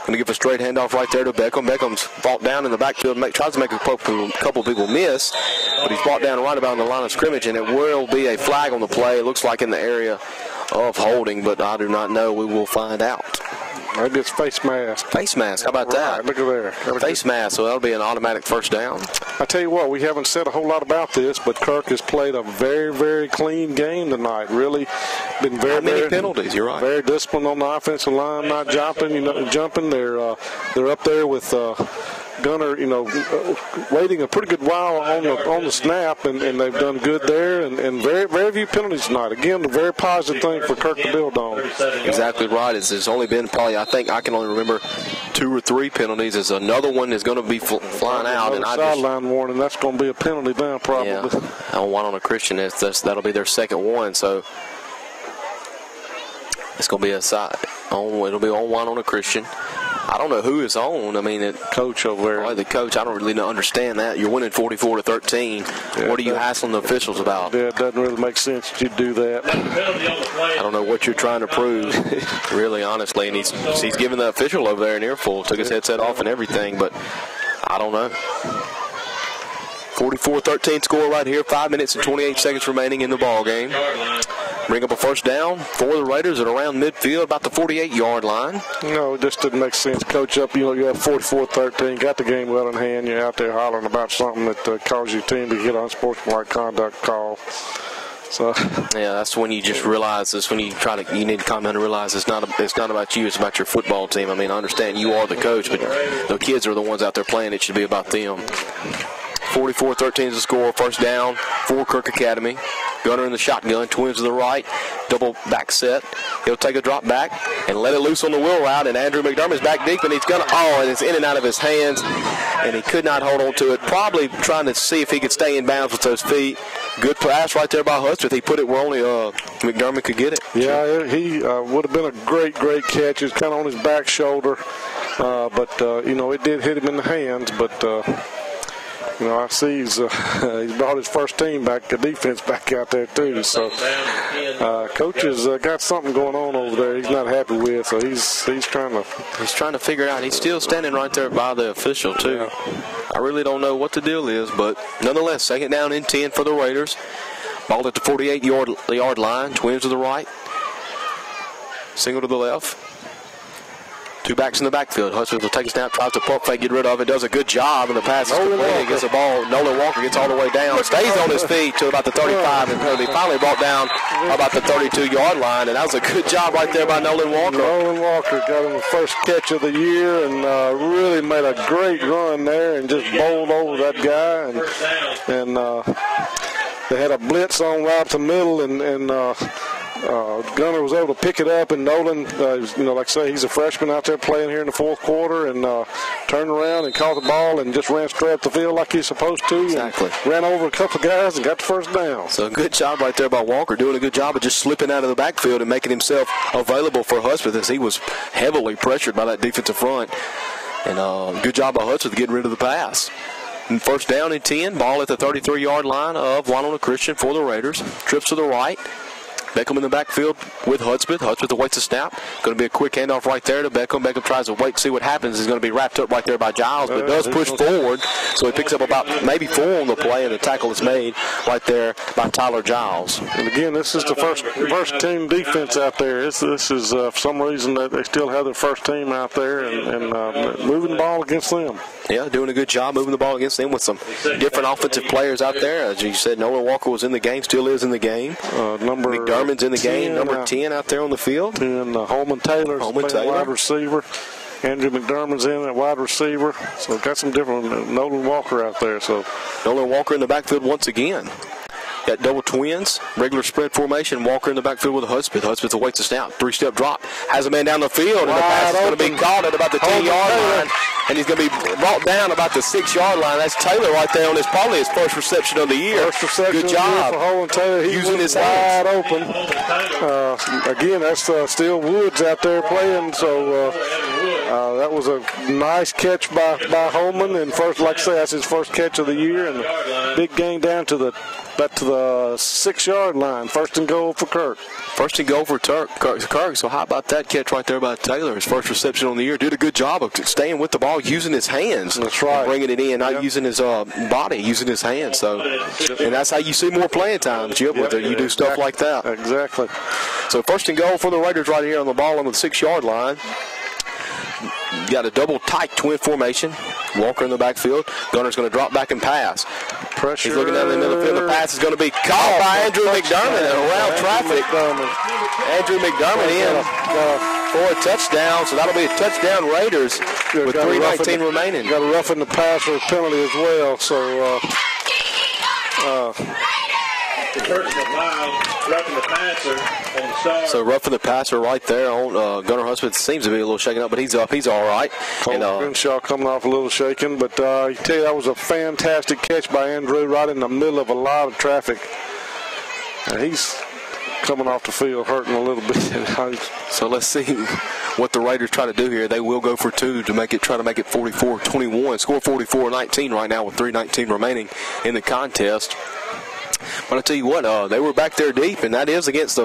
Going to give a straight handoff right there to Beckham. Beckham's fought down in the backfield, tries to make a couple people miss, but he's brought down right about on the line of scrimmage, and it will be a flag on the play. It looks like in the area of holding, but I do not know. We will find out. Maybe it's face mask. Face mask, how about that? Look at there. Face mask, so that'll be an automatic first down. I tell you what, we haven't said a whole lot about this, but Kirk has played a very, very clean game tonight. Really been very, many penalties, you're right. Very disciplined on the offensive line, not jumping. They're up there with Gunner, waiting a pretty good while on the snap, and they've done good there, and very, very few penalties tonight. Again, a very positive thing for Kirk to build on. Exactly right. There's only been probably, I think I can only remember 2 or 3 penalties. There's another one that's going to be flying out. And sideline warning, that's going to be a penalty now probably. Yeah, on one on a Christian, that'll be their second one, so it's going to be it'll be on one on a Christian. I don't know who is on. I mean, coach over there. Probably the coach. I don't really understand that. You're winning 44-13. Yeah, what are you hassling the officials about? Yeah, it doesn't really make sense that you do that. I don't know what you're trying to prove, really, honestly. And he's giving the official over there an earful. Took his headset off and everything, but I don't know. 44-13 score right here. 5 minutes and 28 seconds remaining in the ball game. Bring up a first down for the Raiders at around midfield, about the 48-yard line. No, it just didn't make sense. Coach up, you have 44-13, got the game well in hand. You're out there hollering about something that causes your team to get unsportsmanlike conduct call. So yeah, that's when you just realize this. When you need to come in and realize it's not about you. It's about your football team. I mean, I understand you are the coach, but the kids are the ones out there playing. It should be about them. 44-13 is the score. First down for Kirk Academy. Gunner in the shotgun, twins to the right, double back set. He'll take a drop back and let it loose on the wheel route, and Andrew McDermott's back deep, and and it's in and out of his hands, and he could not hold on to it. Probably trying to see if he could stay in bounds with those feet. Good pass right there by Hudspeth. He put it where only McDermott could get it. Yeah, he would have been a great, great catch. It's kind of on his back shoulder, but it did hit him in the hands, but. I see he's brought his first team back, the defense back out there too. So, coach has got something going on over there. He's not happy with. So he's trying to figure it out. He's still standing right there by the official too. Yeah. I really don't know what the deal is, but nonetheless, second down and 10 for the Raiders. Ball at the 48-yard line. Twins to the right. Single to the left. 2 backs in the backfield. Hudspeth will take a snap, tries to pump fake, get rid of it, does a good job, and the pass is complete. Gets the ball. Nolan Walker gets all the way down, stays on his feet to about the 35, and he finally brought down about the 32-yard line, and that was a good job right there by Nolan Walker. Nolan Walker got him the first catch of the year and really made a great run there and just bowled over that guy, and they had a blitz on right up the middle, and Gunner was able to pick it up, and Nolan, like I say, he's a freshman out there playing here in the fourth quarter, and turned around and caught the ball and just ran straight up the field like he's supposed to. Exactly. Ran over a couple of guys and got the first down. So a good job right there by Walker, doing a good job of just slipping out of the backfield and making himself available for Hudspeth as he was heavily pressured by that defensive front. And good job by Hudspeth getting rid of the pass. And first down and 10, ball at the 33-yard line of Winona Christian for the Raiders. Trips to the right. Beckham in the backfield with Hudspeth. Hudspeth awaits the snap. Going to be a quick handoff right there to Beckham. Beckham tries to wait, see what happens. He's going to be wrapped up right there by Giles, but does push forward. So he picks up about maybe 4 on the play, and the tackle is made right there by Tyler Giles. And again, this is the first team defense out there. This is for some reason that they still have their first team out there and moving the ball against them. Yeah, doing a good job moving the ball against them with some different offensive players out there. As you said, Nolan Walker was in the game, still is in the game. McDermott's in the game, number 10 out there on the field. And Holman Taylor's wide receiver. Andrew McDermott's in at wide receiver. So got some different Nolan Walker out there. So Nolan Walker in the backfield once again. Got double twins, regular spread formation. Walker in the backfield with Hudspeth. Hudspeth awaits the snap. 3-step drop. Has a man down the field, and the pass is going to be caught at about the 10-yard line. And he's going to be brought down about the 6-yard line. That's Taylor right there on probably his first reception of the year. First reception good job for Holman Taylor. He using his wide hands. open. Again, that's still Woods out there playing, so that was a nice catch by Holman, and first, like I say, that's his first catch of the year, and a big gain down to the 6-yard line. First and goal for Kirk. First and goal for Kirk. So how about that catch right there by Taylor? His first reception on the year. Did a good job of staying with the ball, using his hands. That's right. Bringing it in, not using his body, using his hands. So, and that's how you see more playing time, Chip. You do stuff like that. Exactly. So first and goal for the Raiders right here on the ball on the 6-yard line. Got a double tight twin formation. Walker in the backfield. Gunner's going to drop back and pass. Pressure. He's looking down the middle of the field. The pass is going to be caught by Andrew McDermott around traffic. Andrew McDermott in for a touchdown. So that'll be a touchdown Raiders with 3:19 remaining. Got a roughing the passer penalty as well. So roughing the passer on the side. So roughing the passer right there on Gunnar Husband seems to be a little shaken up, but he's up. He's all right. Crenshaw coming off a little shaken, but I tell you, that was a fantastic catch by Andrew right in the middle of a lot of traffic. And he's coming off the field hurting a little bit. So let's see what the Raiders try to do here. They will go for two to try to make it 44-21. Score 44-19 right now with 3:19 remaining in the contest. But I tell you what, they were back there deep, and that is against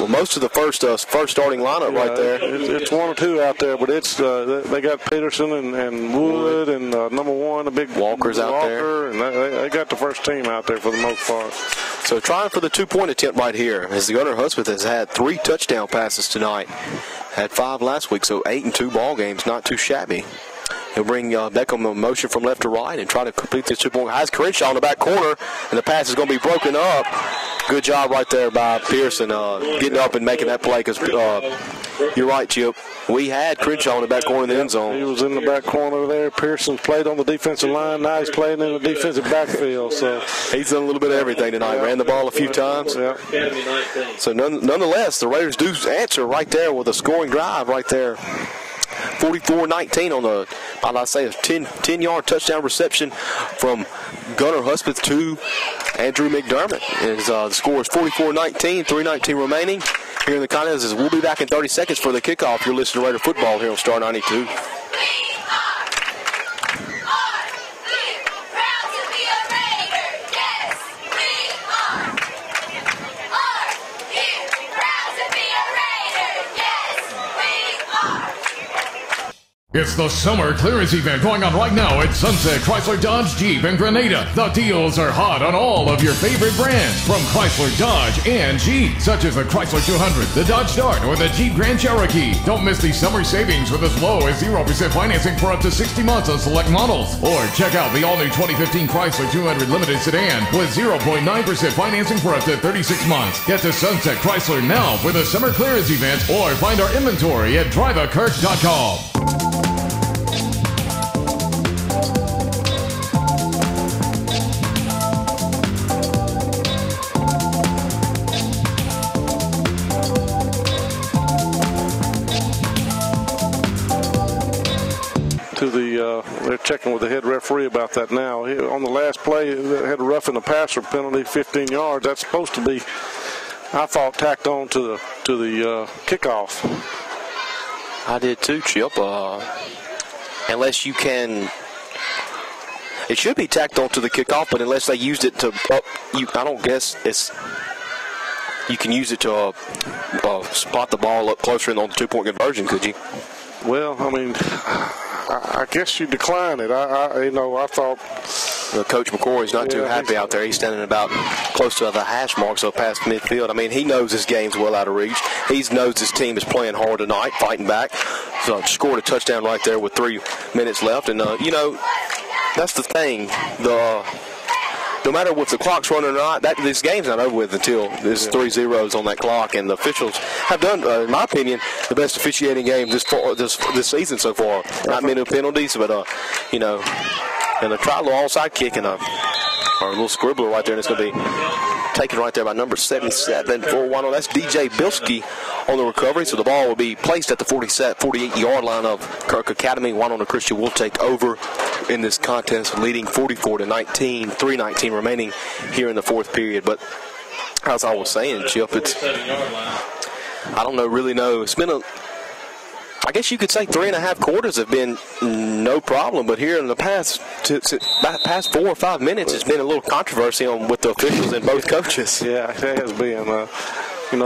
most of the first starting lineup right there. It's 1 or 2 out there, but it's they got Peterson and Wood and number 1, a big Walker's out there, and they got the first team out there for the most part. So trying for the 2-point attempt right here, as the Gunnar Husband has had 3 touchdown passes tonight, had 5 last week, so 8-2 ball games, not too shabby. He'll bring Beckham in motion from left to right and try to complete this 2-point. Has Crenshaw in the back corner, and the pass is going to be broken up. Good job right there by Pearson getting up and making that play, because you're right, Chip. We had Crenshaw in the back corner of the end zone. He was in the back corner there. Pearson played on the defensive line. Now he's playing in the defensive backfield. So he's done a little bit of everything tonight. Ran the ball a few times. So nonetheless, the Raiders do answer right there with a scoring drive right there. 44-19 on the, I'd say, a 10-yard touchdown reception from Gunnar Husband to Andrew McDermott. The score is 44-19, 3:19 remaining here in the contest. We'll be back in 30 seconds for the kickoff. You're listening to Raider Football here on Star 92. It's the summer clearance event going on right now at Sunset Chrysler Dodge Jeep in Grenada. The deals are hot on all of your favorite brands from Chrysler, Dodge, and Jeep, such as the Chrysler 200, the Dodge Dart, or the Jeep Grand Cherokee. Don't miss these summer savings with as low as 0% financing for up to 60 months on select models. Or check out the all-new 2015 Chrysler 200 Limited Sedan with 0.9% financing for up to 36 months. Get to Sunset Chrysler now for the summer clearance event, or find our inventory at driveakirk.com. They're checking with the head referee about that now. On the last play, they had a roughing the passer penalty, 15 yards. That's supposed to be, I thought, tacked on to the kickoff. I did too, Chip. Unless you can, it should be tacked on to the kickoff, but unless they used it to, I don't guess you can use it to spot the ball up closer in on the 2-point conversion, could you? Well, I mean, I guess you decline it. I thought. Coach McCory's not too happy out there. He's standing about close to the hash mark, so past midfield. I mean, he knows his game's well out of reach. He knows his team is playing hard tonight, fighting back. So scored a touchdown right there with 3 minutes left. And, that's the thing. No matter what the clock's running or not, this game's not over with until there's 3 zeros on that clock. And the officials have done, in my opinion, the best officiating game this season so far. Not many penalties, but and a try little onside kick and a little scribbler right there, and it's going to be taken right there by number 77 for Winona. That's DJ Bilski on the recovery, so the ball will be placed at the 48-yard line of Kirk Academy. Winona Christian will take over in this contest, leading 44-19, 3:19 remaining here in the fourth period. But as I was saying, Chip, I don't really know. It's been I guess you could say 3.5 quarters have been no problem, but here in the past 4 or 5 minutes, it's been a little controversy with the officials and both coaches. Yeah, it has been.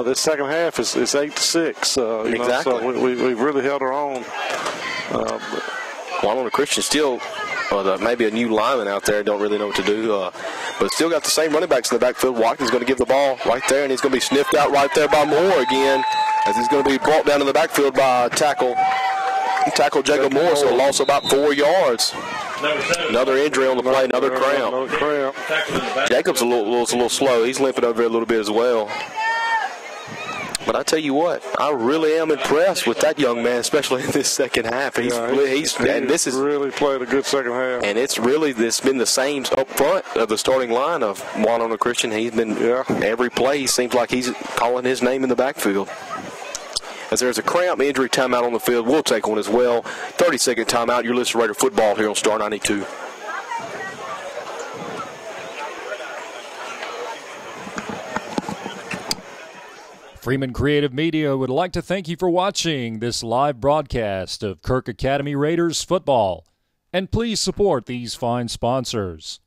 This second half is 8-6. Exactly. So we've really held our own. Winona Christian still, maybe a new lineman out there, don't really know what to do, but still got the same running backs in the backfield. Watkins going to give the ball right there, and he's going to be sniffed out right there by Moore again, as he's going to be brought down in the backfield by tackle Jacob Moore, so loss about 4 yards. Another injury on the play, another cramp. Jacob's a little slow. He's limping over a little bit as well. But I tell you what, I really am impressed with that young man, especially in this second half. He's really played a good second half. And it's been the same up front of the starting line of Winona Christian. He's been every play. He seems like he's calling his name in the backfield. As there's a cramp injury timeout on the field, we'll take one as well. 30-second timeout. You're listening to Raider Football here on Star 92. Freeman Creative Media would like to thank you for watching this live broadcast of Kirk Academy Raiders football. And please support these fine sponsors.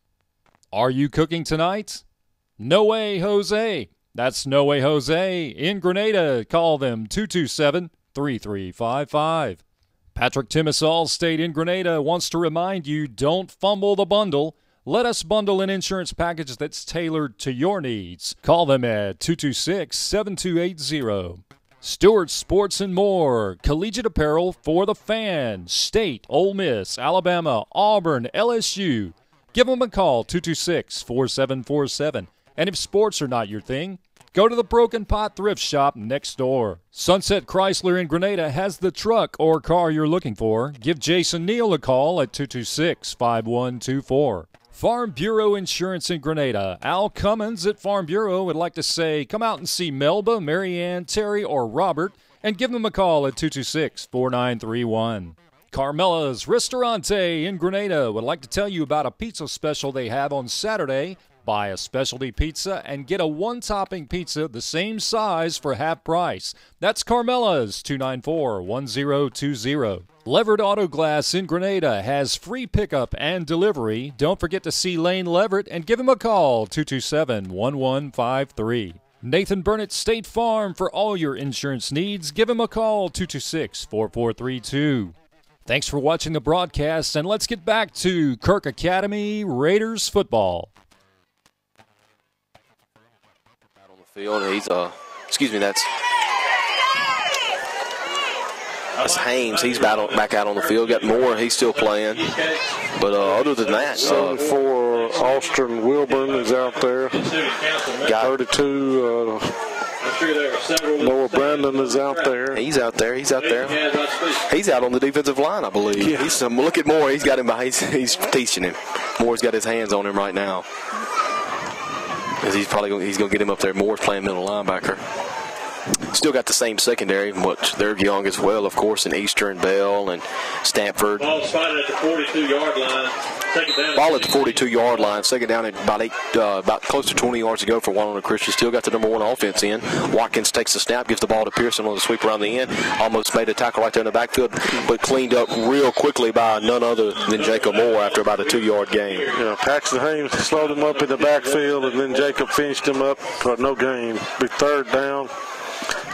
Are you cooking tonight? No Way Jose. That's No Way Jose in Grenada. Call them 227-3355. Patrick Timmis Allstate in Grenada wants to remind you, don't fumble the bundle. Let us bundle an insurance package that's tailored to your needs. Call them at 226-7280. Stewart Sports and More. Collegiate apparel for the fan. State, Ole Miss, Alabama, Auburn, LSU. Give them a call, 226-4747. And if sports are not your thing, go to the Broken Pot Thrift Shop next door. Sunset Chrysler in Grenada has the truck or car you're looking for. Give Jason Neal a call at 226-5124. Farm Bureau Insurance in Grenada. Al Cummins at Farm Bureau would like to say, come out and see Melba, Marianne, Terry, or Robert, and give them a call at 226-4931. Carmela's Ristorante in Grenada would like to tell you about a pizza special they have on Saturday. Buy a specialty pizza and get a one-topping pizza the same size for half price. That's Carmela's, 294-1020. Levered Auto Glass in Grenada has free pickup and delivery. Don't forget to see Lane Leverett and give him a call, 227-1153. Nathan Burnett State Farm for all your insurance needs. Give him a call, 226-4432. Thanks for watching the broadcast, and let's get back to Kirk Academy Raiders football. Out on the field, that's Haynes. He's back out on the field. Got Moore. He's still playing. But other than that, for Austin Wilburn is out there. Got 32. Noah Brandon is out there. He's out there. He's out on the defensive line, I believe. Yeah. Look at Moore. He's got him. He's teaching him. Moore's got his hands on him right now. He's going to get him up there. Moore's playing middle linebacker. Still got the same secondary, which they're young as well, of course, in Eastern, Bell, and Stanford. Ball spotted at the 42-yard line. Ball at the 42-yard line. Second down at about close to 20 yards to go for Winona Christian. Still got the number one offense in. Watkins takes the snap, gives the ball to Pearson on the sweep around the end. Almost made a tackle right there in the backfield, but cleaned up real quickly by none other than Jacob Moore after about a 2-yard gain. Yeah, Paxton Haynes slowed him up in the backfield, and then Jacob finished him up for no gain. Big third down.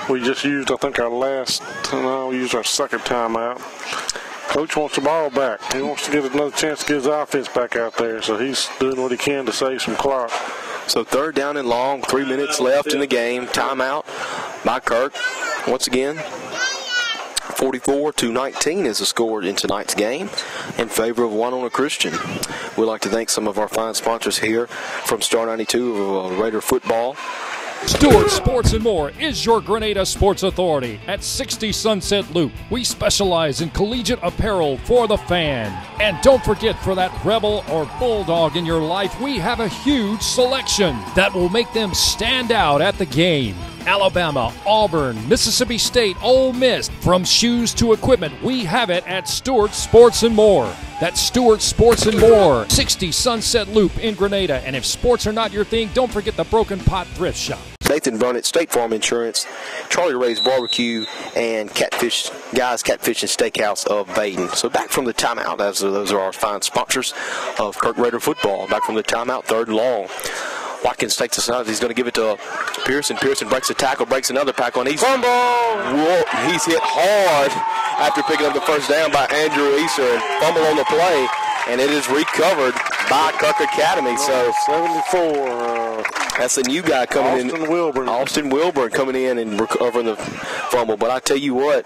We just used, I think, we used our second timeout. Coach wants the ball back. He wants to get another chance to get his offense back out there, so he's doing what he can to save some clock. So third down and long, 3 minutes left in the game. Timeout by Kirk. Once again, 44-19 is the score in tonight's game in favor of Winona Christian. We'd like to thank some of our fine sponsors here from Star 92 of Raider Football. Stewart Sports and More is your Grenada sports authority at 60 Sunset Loop. We specialize in collegiate apparel for the fan. And don't forget, for that Rebel or Bulldog in your life, we have a huge selection that will make them stand out at the game. Alabama, Auburn, Mississippi State, Ole Miss. From shoes to equipment, we have it at Stewart Sports and More. That's Stewart Sports and More, 60 Sunset Loop in Grenada. And if sports are not your thing, don't forget the Broken Pot Thrift Shop. Nathan Burnett, State Farm Insurance, Charlie Ray's Barbecue, and Catfish and Steakhouse of Baden. So back from the timeout, as those are our fine sponsors of Kirk Raider football. Back from the timeout, 3rd and long. Watkins takes the side. He's going to give it to Pearson. Pearson breaks a tackle, breaks another tackle, and he's hit hard after picking up the first down by Andrew Easter and fumble on the play, and it is recovered by Kirk Academy. So 74. That's a new guy coming in. Austin Wilburn coming in and recovering the fumble. But I tell you what,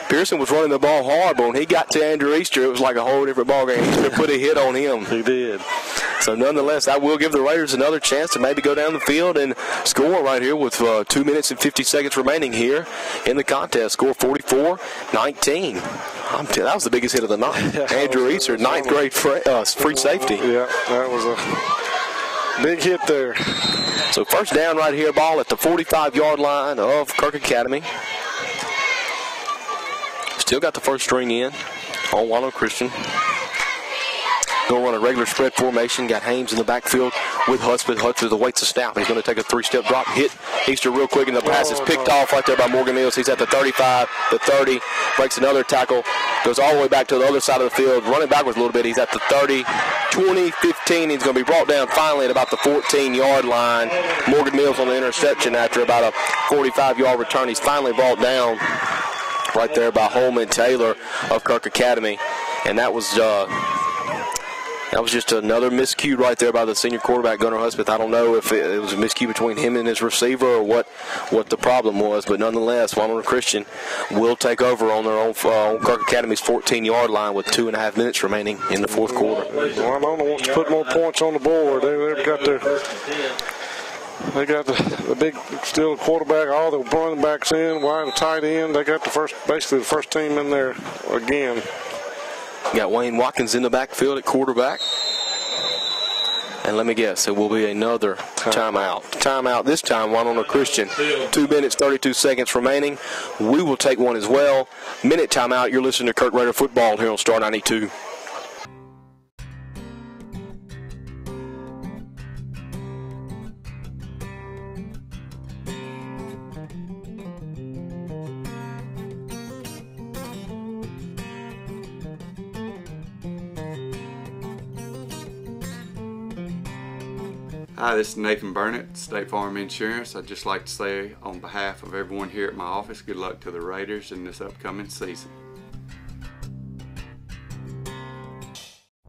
Pearson was running the ball hard, but when he got to Andrew Easter, it was like a whole different ball game. He should have put a hit on him. He did. So nonetheless, I will give the Raiders another chance to maybe go down the field and score right here with 2 minutes and 50 seconds remaining here in the contest. Score 44-19. That was the biggest hit of the night. Andrew Easter, 9th grade free safety. Yeah, that was a big hit there. So first down right here, ball at the 45-yard line of Kirk Academy. Still got the first string in on Winona Christian. Going to run a regular spread formation. Got Hames in the backfield with Hudspeth. Hudspeth awaits a snap. He's going to take a 3-step drop, hit Easter real quick, and the pass is picked off right there by Morgan Mills. He's at the 35, the 30, breaks another tackle, goes all the way back to the other side of the field, running backwards a little bit. He's at the 30, 20, 15. He's going to be brought down finally at about the 14-yard line. Morgan Mills on the interception after about a 45-yard return. He's finally brought down right there by Holman Taylor of Kirk Academy, and that was just another miscue right there by the senior quarterback, Gunnar Hudspeth. I don't know if it was a miscue between him and his receiver or what the problem was, but nonetheless, Winona Christian will take over on their own Kirk Academy's 14-yard line with 2.5 minutes remaining in the fourth quarter. Winona wants to put more points on the board. They've got the big still quarterback, all the running backs in, wide and tight end. They got basically the first team in there again. Got Wayne Watkins in the backfield at quarterback. And let me guess, it will be another timeout. Timeout this time, Winona Christian. 2 minutes, 32 seconds remaining. We will take one as well. Minute timeout. You're listening to Kirk Raider football here on Star 92. Hi, this is Nathan Burnett, State Farm Insurance. I'd just like to say on behalf of everyone here at my office, good luck to the Raiders in this upcoming season.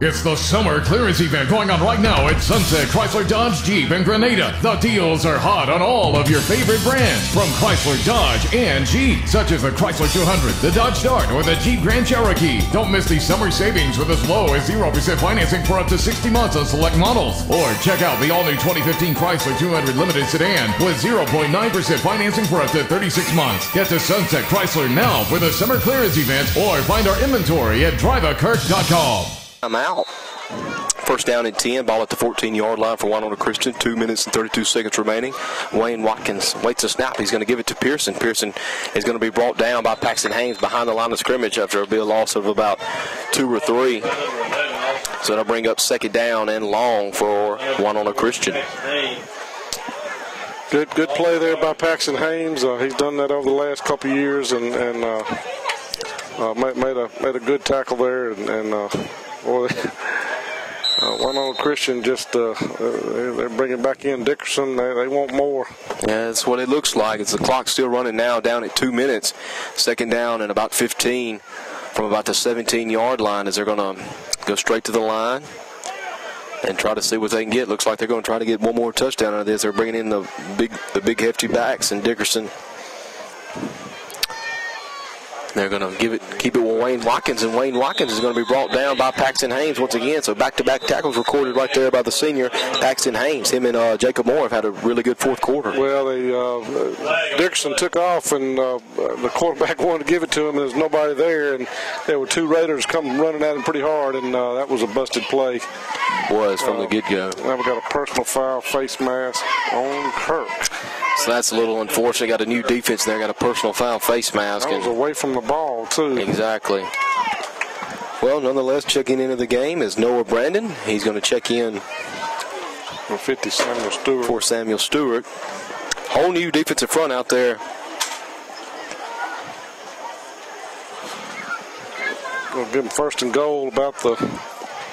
It's the summer clearance event going on right now at Sunset Chrysler Dodge Jeep in Grenada. The deals are hot on all of your favorite brands from Chrysler, Dodge, and Jeep, such as the Chrysler 200, the Dodge Dart, or the Jeep Grand Cherokee. Don't miss these summer savings with as low as 0% financing for up to 60 months on select models. Or check out the all-new 2015 Chrysler 200 Limited Sedan with 0.9% financing for up to 36 months. Get to Sunset Chrysler now for the summer clearance event or find our inventory at driveakirk.com. I'm out. First down and 10, ball at the 14-yard line for Winona Christian. 2 minutes and 32 seconds remaining. Wayne Watkins waits a snap. He's going to give it to Pearson. Pearson is going to be brought down by Paxton Haynes behind the line of scrimmage after it'll be a loss of about 2 or 3. So that'll bring up second down and long for Winona Christian. Good play there by Paxton Haynes. He's done that over the last couple of years and made a good tackle there and Winona Christian just they're bringing back in Dickerson. They want more. Yeah, that's what it looks like. It's the clock still running now, down at 2 minutes. Second down and about 15 from about the 17-yard line as they're going to go straight to the line and try to see what they can get. Looks like they're going to try to get one more touchdown out of this. They're bringing in the big hefty backs and Dickerson. They're going to keep it with Wayne Watkins, and Wayne Watkins is going to be brought down by Paxton Haynes once again. So back-to-back tackles recorded right there by the senior Paxton Haynes. Him and Jacob Moore have had a really good fourth quarter. Well, Dickerson took off, and the quarterback wanted to give it to him, and there's nobody there, and there were 2 Raiders coming running at him pretty hard, and that was a busted play. Was from the get-go. Now we got a personal foul face mask on Kirk. that's a little unfortunate. Got a new defense there. Got a personal foul face mask. That was away from the ball, too. Exactly. Well, nonetheless, checking into the game is Noah Brandon. He's going to check in for 50 Samuel Stewart. For Samuel Stewart. Whole new defensive front out there. We'll give him first and goal about the,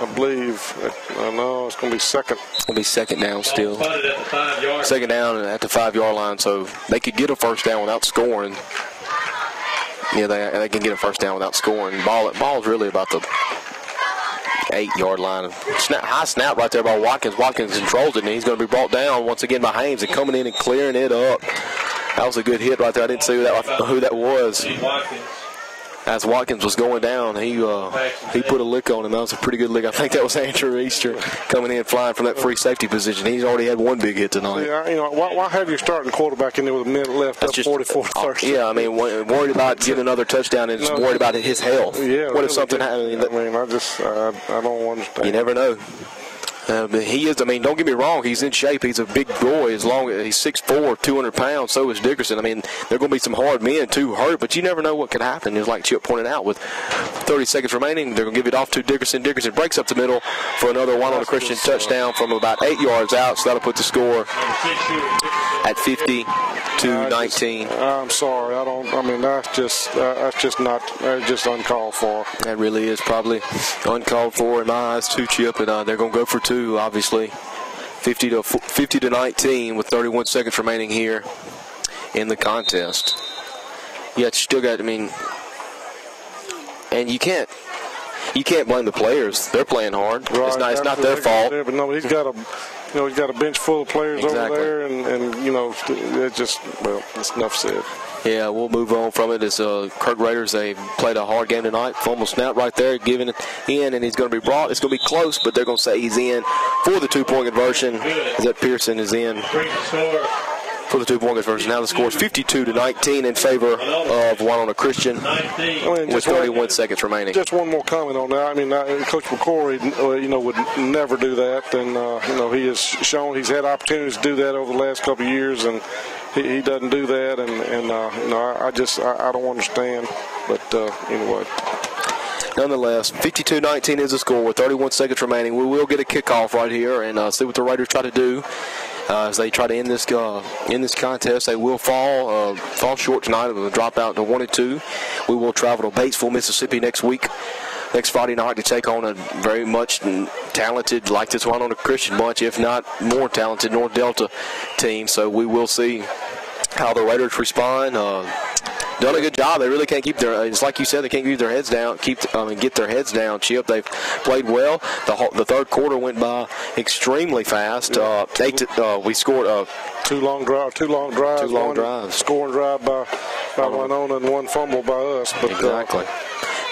I believe, no, it's going to be second. It'll be second down still. Second down at the 5-yard line, so they could get a first down without scoring. Yeah, they can get a first down without scoring. Ball's really about the 8-yard line. High snap right there by Watkins. Watkins controls it, and he's going to be brought down once again by Haynes and coming in and clearing it up. That was a good hit right there. I didn't see who that was. As Watkins was going down, he put a lick on him. That was a pretty good lick. I think that was Andrew Easter coming in flying from that free safety position. He's already had one big hit tonight. Yeah, why have your starting quarterback in there with a minute left? That's just 44-30. Yeah, I mean, worried about getting another touchdown and just worried about his health. Yeah, what if something happens? I don't understand. You never know. He is, don't get me wrong, he's in shape. He's a big boy. As long as he's 6'4", 200 pounds, so is Dickerson. There are going to be some hard men to hurt, but you never know what can happen. Just like Chip pointed out, with 30 seconds remaining, they're going to give it off to Dickerson. Dickerson breaks up the middle for another Winona Christian touchdown from about 8 yards out, so that'll put the score at 50-19. I'm sorry. That's just uncalled for. That really is probably uncalled for in my eyes too, Chip, and they're going to go for two, obviously. 50-19 with 31 seconds remaining here in the contest. Yeah, it's still got, and you can't blame the players. They're playing hard. Right, it's not their fault. But no, he's got a bench full of players over there, and it's just, it's enough said. Yeah, we'll move on from it. As Kirk Raiders, they played a hard game tonight. Fumble snap right there, giving it in, and he's going to be brought. It's going to be close, but they're going to say he's in for the 2-point conversion. That Pearson is in for the 2-point conversion. Now the score is 52-19 in favor of Winona Christian with 31 seconds remaining. Just one more comment on that. Coach McCory, would never do that, and he has shown he's had opportunities to do that over the last couple of years, and he doesn't do that, and I don't understand. But anyway. Nonetheless, 52-19 is the score with 31 seconds remaining. We will get a kickoff right here and see what the Raiders try to do as they try to end this contest. They will fall short tonight. We'll drop out to 1-2. We will travel to Batesville, Mississippi next Friday night to take on a very much talented, like this Winona Christian bunch, if not more talented, North Delta team. So we will see how the Raiders respond. Done a good job. They really can't keep it's like you said, they can't keep their heads down. Get their heads down, Chip. They've played well. The third quarter went by extremely fast. We scored two long drives. Scoring drive by Winona and one fumble by us. But, exactly.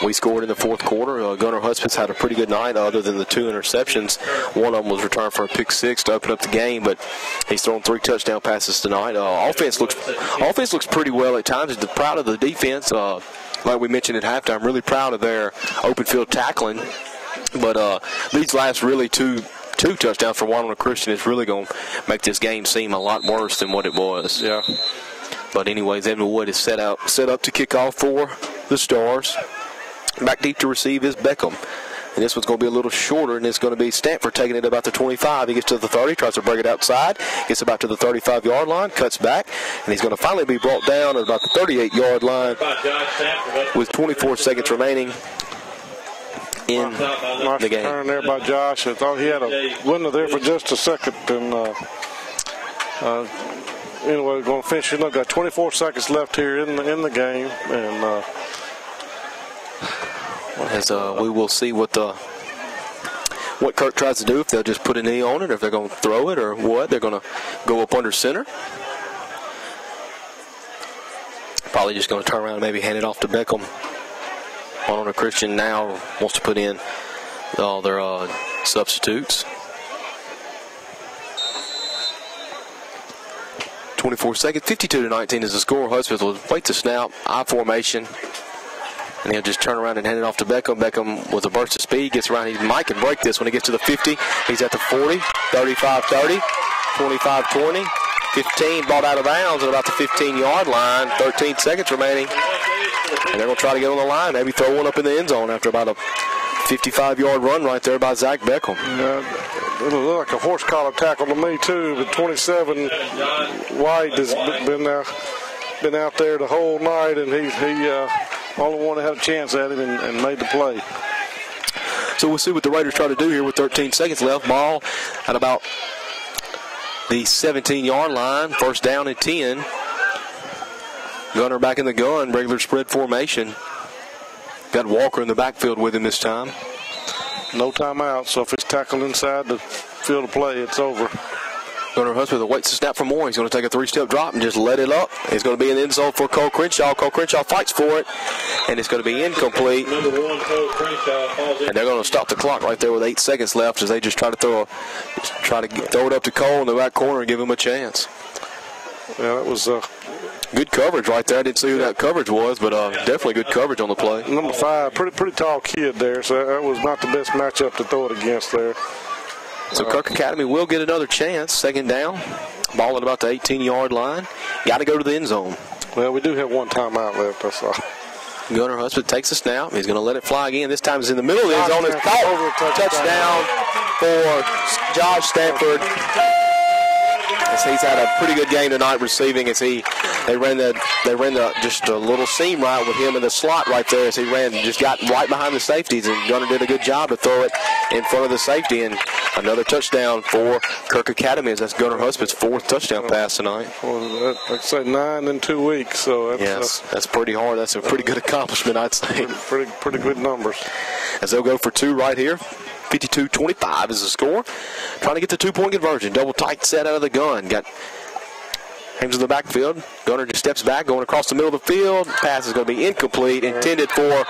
We scored in the fourth quarter. Gunnar Husbands had a pretty good night other than the 2 interceptions. One of them was returned for a pick 6 to open up the game, but he's thrown 3 touchdown passes tonight. Offense looks pretty well at times. Proud of the defense. Like we mentioned at halftime, really proud of their open field tackling. But these last really two touchdowns for Winona Christian is really going to make this game seem a lot worse than what it was. Yeah. But anyways, Evan Wood is set up to kick off for the Stars. Back deep to receive is Beckham. And this one's going to be a little shorter, and it's going to be Stanford taking it about the 25. He gets to the 30, tries to break it outside, gets about to the 35-yard line, cuts back, and he's going to finally be brought down at about the 38-yard line with 24 seconds remaining in the game. Turn there by Josh. I thought he had a window there for just a second, and anyway, we're going to finish it up. Got 24 seconds left here in the game, and as we will see what Kirk tries to do, if they'll just put a knee on it, or if they're going to throw it, or what. They're going to go up under center. Probably just going to turn around and maybe hand it off to Beckham. Winona Christian now wants to put in all their substitutes. 24 seconds, 52-19 is the score. Husbands will wait to snap, I formation. And he'll just turn around and hand it off to Beckham. Beckham with a burst of speed gets around. He might can break this when he gets to the 50. He's at the 40, 35-30, 25-20, 15, ball out of bounds at about the 15-yard line. 13 seconds remaining. And they're going to try to get on the line, maybe throw one up in the end zone after about a 55-yard run right there by Zach Beckham. It'll look like a horse collar tackle to me, too. But 27, White has been out there the whole night, and he only one that had a chance at him and made the play. So we'll see what the Raiders try to do here with 13 seconds left. Ball at about the 17-yard line. First down and 10. Gunner back in the gun, regular spread formation. Got Walker in the backfield with him this time. No timeout, so if it's tackled inside the field of play, it's over. Gunner Husband waits to snap for more. He's going to take a 3-step drop and just let it up. It's going to be an end zone for Cole Crenshaw. Cole Crenshaw fights for it, and it's going to be incomplete. Number 1, Cole Crenshaw falls in. And they're going to stop the clock right there with 8 seconds left as they just try to throw it up to Cole in the back corner and give him a chance. Yeah, that was good coverage right there. I didn't see who that coverage was, but definitely good coverage on the play. Number 5, pretty tall kid there, so that was not the best matchup to throw it against there. So Kirk Academy will get another chance. Second down. Ball at about the 18-yard line. Got to go to the end zone. Well, we do have one timeout left, that's all. Gunner Husband takes a snap. He's going to let it fly again. This time it's in the middle of the end zone. It's caught. Touchdown for Josh Stanford. As he's had a pretty good game tonight receiving as they ran just a little seam right with him in the slot right there as he just got right behind the safeties, and Gunner did a good job to throw it in front of the safety, and another touchdown for Kirk Academy as that's Gunner Husband's 4th touchdown pass tonight. Well, I'd say 9 in 2 weeks, so that's pretty hard. That's a pretty good accomplishment, I'd say. Pretty good numbers. As they'll go for 2 right here. 52-25 is the score. Trying to get the 2-point conversion. Double tight set out of the gun. Got Hames in the backfield. Gunner just steps back, going across the middle of the field. Pass is going to be incomplete. Intended for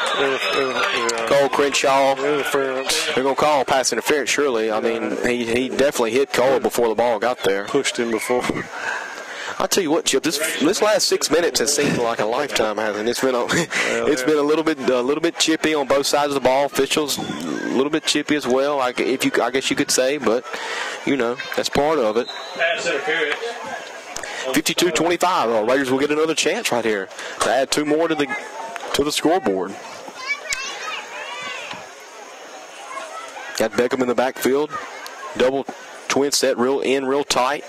Cole Crenshaw. Interference. They're going to call pass interference, surely. I mean, he definitely hit Cole before the ball got there. Pushed him before. I'll tell you what, Chip. This last 6 minutes has seemed like a lifetime, hasn't it? It's been a little bit chippy on both sides of the ball. Officials a little bit chippy as well. I guess you could say, but that's part of it. Pass interference. 52-25. Raiders will get another chance right here to add 2 more to the scoreboard. Got Beckham in the backfield. Double twin set, real tight.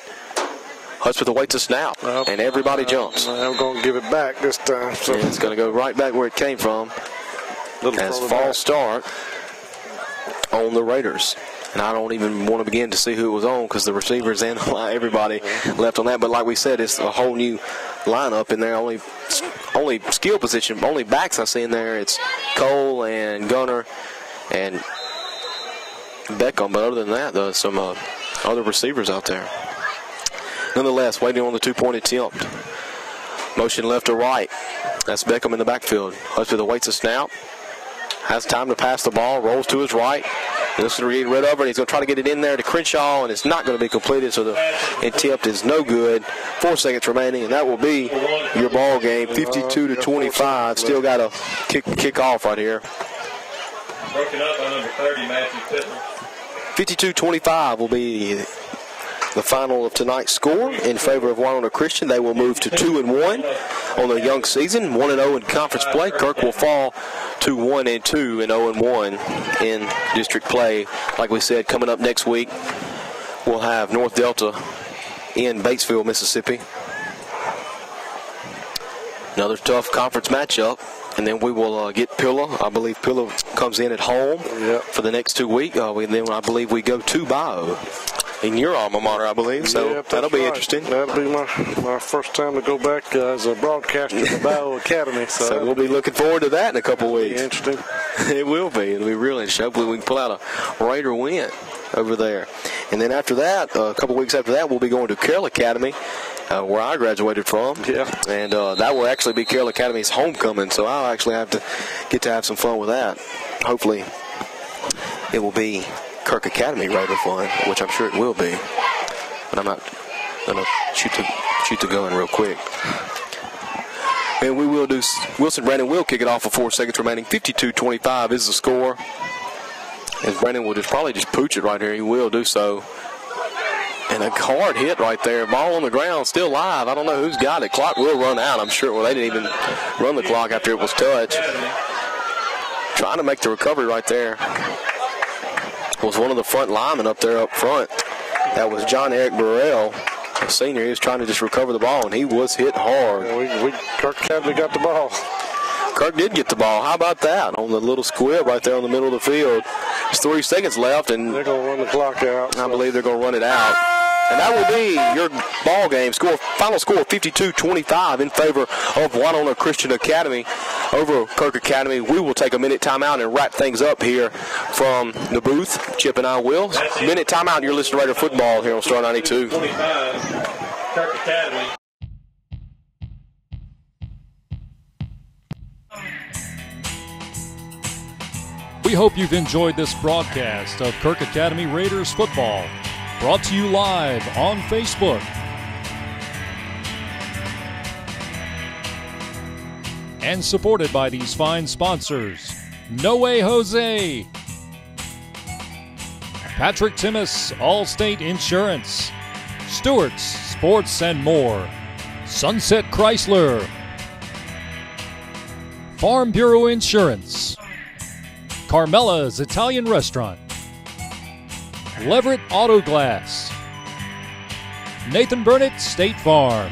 Husband waits a snap, and everybody jumps. I'm going to give it back this time. So. And it's going to go right back where it came from. As false start on the Raiders. And I don't even want to begin to see who it was on because the receivers and everybody left on that. But like we said, it's a whole new lineup in there. Only skill position, only backs I see in there. It's Cole and Gunner and Beckham. But other than that, there's some other receivers out there. Nonetheless, waiting on the 2-point attempt. Motion left to right. That's Beckham in the backfield. Husband waits a snap. Has time to pass the ball. Rolls to his right. This is rid of it. He's going to try to get it in there to Crenshaw, and it's not going to be completed, so the attempt is no good. 4 seconds remaining, and that will be your ball game. 52-25. Still got to kick off right here. Broken up by number 30, Matthew Pittman. 52-25 will be the final of tonight's score in favor of Winona Christian. They will move to 2-1 on the young season, 1-0 in conference play. Kirk will fall to 1-2 and 0-1 in district play. Like we said, coming up next week, we'll have North Delta in Batesville, Mississippi. Another tough conference matchup. And then we will get Pilla. I believe Pilla comes in at home for the next 2 weeks. Then I believe we go to Bio in your alma mater, I believe. So that'll be interesting. That'll be my first time to go back as a broadcaster to Bio Academy. So we'll be looking forward to that in a couple weeks. Interesting. It will be. It'll be really interesting. Hopefully we can pull out a Raider win over there. And then after that, a couple weeks after that, we'll be going to Carroll Academy. Where I graduated from. Yeah. And that will actually be Carroll Academy's homecoming, so I'll actually have to get to have some fun with that. Hopefully it will be Kirk Academy Raider fun, which I'm sure it will be. But I'm not going to shoot the gun real quick. And we will do, Wilson Brandon will kick it off with 4 seconds remaining. 52-25 is the score. And Brandon will probably just pooch it right here. He will do so. And a hard hit right there. Ball on the ground, still live. I don't know who's got it. Clock will run out, I'm sure. Well, they didn't even run the clock after it was touched. Trying to make the recovery right there was one of the front linemen up there up front. That was John Eric Burrell, a senior. He was trying to just recover the ball, and he was hit hard. Kirk Academy got the ball. Kirk did get the ball. How about that? On the little squib right there in the middle of the field. There's 3 seconds left, and they're going to run the clock out. I believe they're going to run it out. And that will be your ball game. Final score 52-25 in favor of Winona Christian Academy over Kirk Academy. We will take a minute timeout and wrap things up here from the booth. Chip and I will. Minute timeout. You're listening to Raider Football here on Star 92. 25, Kirk Academy. We hope you've enjoyed this broadcast of Kirk Academy Raiders football, brought to you live on Facebook. And supported by these fine sponsors: No Way Jose, Patrick Timmis, Allstate Insurance, Stewart's Sports and More, Sunset Chrysler, Farm Bureau Insurance, Carmela's Italian Restaurant, Leverett Auto Glass, Nathan Burnett State Farm,